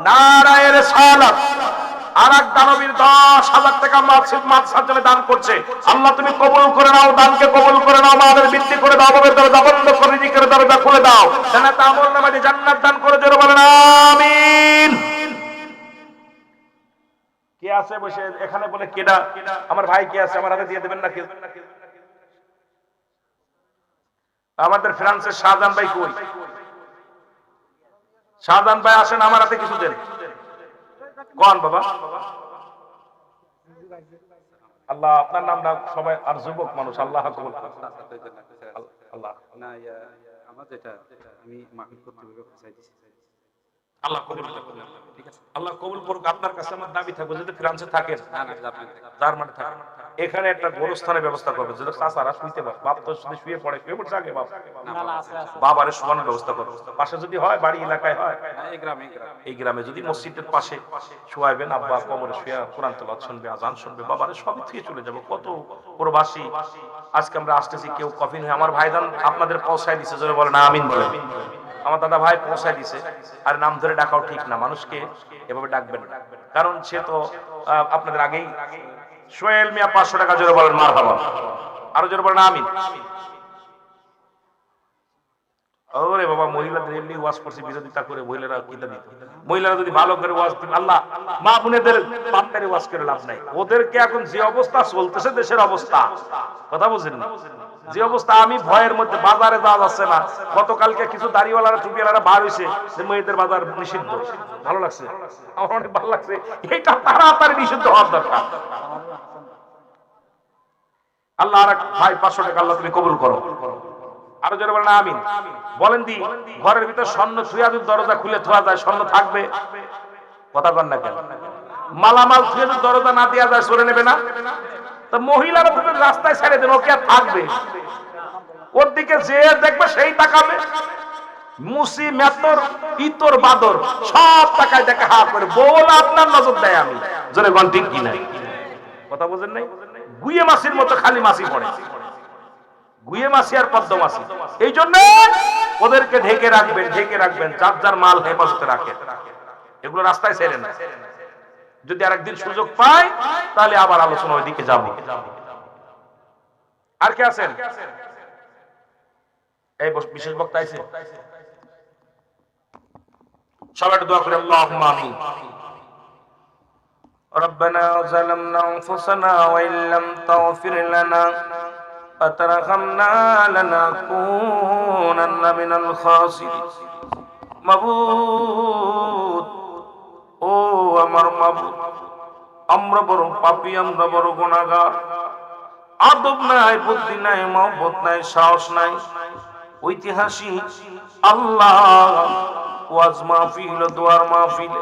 নারায়ে রিসালাত। আর এক দানবীর 10000 টাকা মাদ্রাসার জন্য দান করছে, আল্লাহ তুমি কবুল করে নাও, দানকে কবুল করে নাও, মালের বৃদ্ধি করে দাও, অভাবের দরজা বন্ধ করে রিজিকের দরজা খুলে দাও, জান্নাত আমল নামাজে জান্নাত দান করে, জোরে বলেন আমিন। কে আছে বসে এখানে বলে কেডা? আমার ভাই কে আছে, আমার হাতে দিয়ে দেবেন না কেউ? আমাদের ফ্রান্সের শাহজাহান ভাই কই? শাহজাহান ভাই আসেন, আমার হাতে কিছু দেন। কোন বাবা? আল্লাহ আপনার নাম না সবাই, আর যুবক মানুষ, আল্লাহ কবুল। আল্লাহ না আমার যেটা আমি মাহফিল কর্তৃপক্ষ চাইছি, আল্লাহ কবুল করুন। ঠিক আছে, আল্লাহ কবুল করুক। আপনার কাছে আমার দাবি থাকবে, যদি ফ্রান্সে থাকেন, জার্মানি থাকেন, এখানে একটা গোরস্থানের ব্যবস্থা করবে, যদি চাচারা শুইতে পারে, বাপ তো শুধু শুয়ে পড়ে, শুয়ে পড়ছে আগে বাপ, বাবারে শোয়ানোর ব্যবস্থা করবে। পাশে যদি হয়, বাড়ি এলাকায় হয়, এই গ্রামে যদি মসজিদের পাশে শোয়াবেন, আব্বা কবরে শুয়ে কোরআন তেলাওয়াত শুনবে, আজান শুনবে, বাবারে সব থেকে চলে যাবো। কত প্রবাসী আজকে আমরা আসতেছি, কেউ কফিন হয়ে, আমার ভাইজান আপনাদের পৌঁছায় দিছে, জোরে বলেন আমিন বলেন। আমার দাদা ভাই পৌঁছায় দিছে, আর নাম ধরে ডাকাও ঠিক না, মানুষকে এভাবে ডাকবেন না, কারণ সে তো আপনাদের আগেই। সোহেল মিয়া 500 টাকা জোরে বলেন মারহাবা। আরো জোরে বলেন আমিন। ওরে বাবা, মহিলাদের এমনি ওয়াজ করছে, বিরোধিতা করে মহিলারা কিতা দিত। মহিলারা যদি ভালো করে ওয়াজ দিন, আল্লাহ মা বোনেদের পাপকারী ওয়াজ করে লাভ নাই। ওদেরকে এখন যে অবস্থা চলতেছে দেশের অবস্থা, কথা বুঝেন না, যে অবস্থা, আমি ভয়ের মধ্যে বাজারে যাওয়া যাচ্ছে না। গতকালকে কিছু দাড়িওয়ালারা টুপিওয়ালারা বার হয়েছে যে মেয়েদের বাজার নিষিদ্ধ। ভালো লাগছে, আমার অনেক ভালো লাগছে। এটা তাড়াতাড়ি নিষিদ্ধ হওয়ার দরকার। আল্লাহ আর ভাই 500 টাকা আল্লাহ তুমি কবুল করো। আরো জোরে বলেন আমিন। বলেন দি, ঘরের ভিতর স্বর্ণ থুয়া যদি দরজা খুলে থোয়া যায়, স্বর্ণ থাকবে? কথা কন না কেন? মালামাল থুয়ে যদি দরজা না দেওয়া যায়, সরে নেবে না? তো মহিলারা তুমি রাস্তায় ছেড়ে দেন, ও কি আর থাকবে? ওর দিকে যে দেখবে সেই তাকাবে। মুসি মেতর ইতর বাদর সব তাকায় দেখে হা করে, বল আপনার নজর দেয়। আমি জোরে গন ঠিক কি নাই? কথা বুঝেন নাই? গুয়ে মাছির মতো খালি মাছি পড়ে, গুয়ে মাছি আর পদ্ম মাছি। এই জন্য ওদেরকে ঢেকে রাখবেন, ঢেকে রাখবেন, যার যার মাল হেফাজতে রাখেন, এগুলো রাস্তায় ছেড়ে না। যদি আরেকদিন সুযোগ পাই তাহলে আবার আলোচনা ওইদিকে যাব। আর কে আছেন? এই বিশেষ বক্তা আছে, সবাই একটু দোয়া করে আল্লাহুম্মা আমিন। ربنا ظلمنا أنفسنا وإن لم تغفر لنا وترحمنا لنكونن من الخاسرين। মাবুদ, ও আমার মাবুদ, আমরা বড় পাপী, আমরা বড় গুনাহগার। আদব নাই, বুদ্ধি নাই, মহব্বত নাই, সাহস নাই। ঐতিহাসিক আল্লাহ ওয়াজ মাহফিল, দোয়ার মাহফিল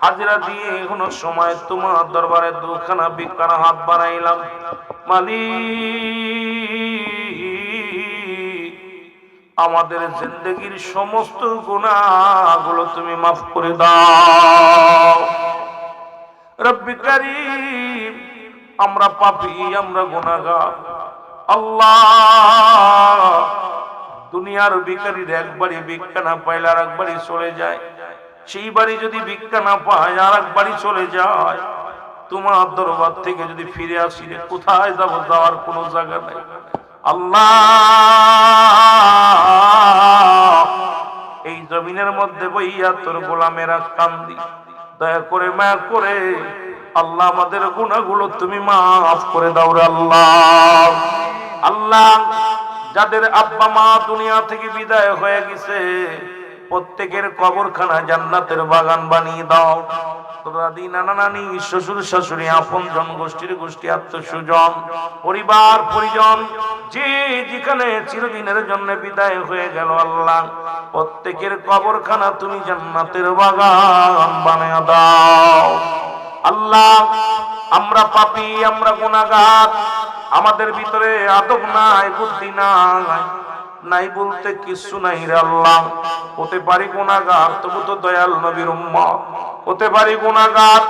হাজিরা দিয়ে কোনো সময় তোমার দরবারে দুখানা বিকানা হাত বানাইলাম। মালিক, আমাদের জিন্দেগির সমস্ত গুনাহগুলো তুমি মাফ করে দাও। রব্বি কারীম, আমরা পাপী, আমরা গুনাহগার। আল্লাহ, দুনিয়ার ভিখারির একবারই ভিক্ষা না পাইলে আর একবারই চলে যায়, সেই বাড়ি যদি ভিক্ষা না পায় আর একবারই চলে যায়। তোমার দরবার থেকে যদি ফিরে আসি, কোথায় যাব? যাওয়ার কোনো জায়গা নাই। আল্লাহ, এই জমিনের মধ্যে বইয়া তোর গোলামেরা কান্দি, দয়া করে মায়া করে আল্লাহ আমাদের গুনাহগুলো তুমি মাফ করে দাও রে আল্লাহ। আল্লাহ, যাদের আব্বা মা দুনিয়া থেকে বিদায় হয়ে গেছে, প্রত্যেকের কবরখানা জান্নাতের বাগান বানিয়ে দাও। দাদি, নানা, নানি, শ্বশুর শাশুড়ি, আপন জন, গোষ্ঠীর গোষ্ঠী, আত্মস্বজন, পরিবার পরিজন যে যেখানে চিরদিনের জন্য বিদায় হয়ে গেল, আল্লাহ প্রত্যেকের কবরখানা তুমি জান্নাতের বাগান বানিয়ে দাও। আল্লাহ, আমরা পাপী, আমরা গুনাহগার, আমাদের ভিতরে আদব নাই, বুদ্ধি নাই, নাই বলতে কিছু নাই রে আল্লাহ। হতে পারি গুনাহগার, তবু তো দয়াল নবীর উম্মত। হতে পারি গুনাহগার,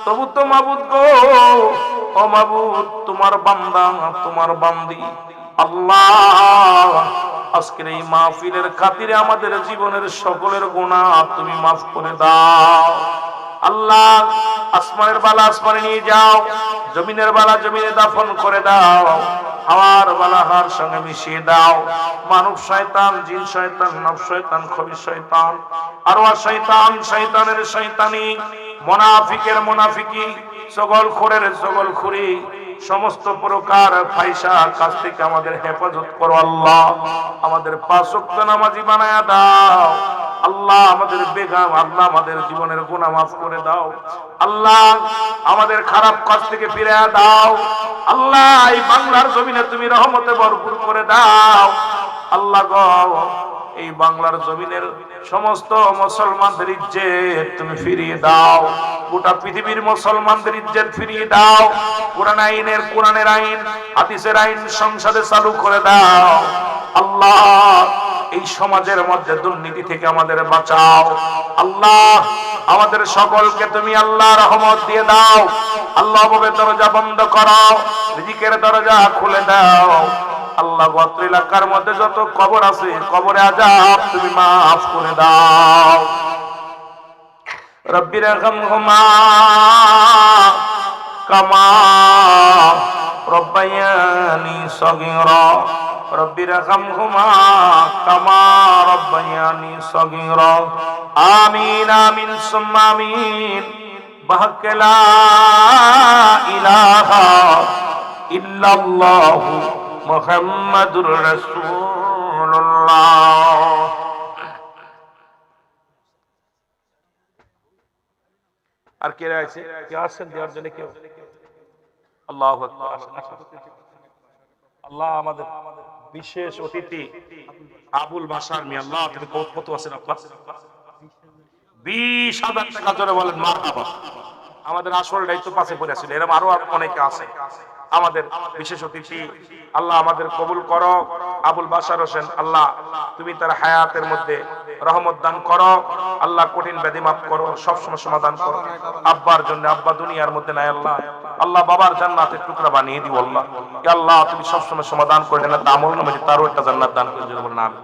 তবু তো মাবুদ গো, ও মাবুদ, তোমার বান্দা, তোমার বান্দি। আল্লাহ, আজকের এই মাহফিলের খাতিরে আমাদের জীবনের সকলের গুনাহ তুমি মাফ করে দাও। আল্লাহ, আসমানের বালা আসমানে নিয়ে যাও, জমিনের বালা জমিনে দাফন করে দাও, হাওয়ার বালা হাওয়ার সঙ্গে মিশিয়ে দাও। মানব শয়তান, জিন শয়তান, নফস শয়তান, খবিস শয়তান, আরওয়াহ শয়তান, শয়তানের শয়তানি, মুনাফিকের মুনাফিকি, চগলখোরের চগলখুরি, সমস্ত প্রকার ফাহিশা কাজ থেকে আমাদের হেফাজত করো আল্লাহ। আমাদের 5 ওয়াক্ত নামাজি বানায়া দাও আল্লাহ। আমাদের বেগাম, আল্লাহ আমাদের জীবনের গুনাহ মাফ করে দাও আল্লাহ। আমাদের খারাপ কাজ থেকে ফিরিয়ে দাও আল্লাহ। এই বাংলার জমিনে তুমি রহমতে ভরপুর করে দাও আল্লাহ গো। এই বাংলার জমিনের সমস্ত মুসলমানদের ইজ্জত তুমি ফিরিয়ে দাও। গোটা পৃথিবীর মুসলমানদের ইজ্জত ফিরিয়ে দাও। কোরআনের আইন, হাদিসের আইন সংসদে চালু করে দাও আল্লাহ। এই সমাজের মধ্যে দুর্নীতি থেকে আমাদের বাঁচাও আল্লাহ। আমাদের সকলকে তুমি আল্লাহ রহমত দিয়ে দাও আল্লাহ। ভাবে দরজা বন্ধ করো, রিজিকের দরজা খুলে দাও আল্লাহ। গোত্র এলাকার মধ্যে যত কবর আছে, কবরে আযাব তুমি মাফ করে দাও। রব্বির রহমহুমা কামা রব্বায়ানি সগীরা رب ارحمهما كما ربياني صغيرا آمين آمين ثم آمين بحق لا إله إلا الله محمد رسول الله আর কে আছে কে আসছেন দেওয়ার জন্য কেউ আল্লাহু আকবার আল্লাহ আমাদের বিশেষ অতিথি আবুল বাশার মিয়া আল্লাহ তুমি কত আছেন আপনার 20,000 টাকা জোরে বলেন মারহাবা আমাদের আসল দায়িত্ব পাশে পড়ে ছিল এরকম আরো অনেকে আছে আমাদের বিশেষ অতিথি আল্লাহ আমাদের কবুল করো আবুল বাশার হোসেন আল্লাহ তুমি তার হায়াতের মধ্যে রহমত দান করো আল্লাহ কঠিন ব্যাধি মাফ করো সব সময় সমাধান করো আব্বার জন্য আব্বা দুনিয়ার মধ্যে নাই আল্লাহ আল্লাহ বাবার জান্নাতের টুকরা বানিয়ে দিও আল্লাহ কে আল্লাহ তুমি সব সময় সমাধান করে দেন আমল নামে তারও একটা জান্নাত দান করে দিও বলেন আমিন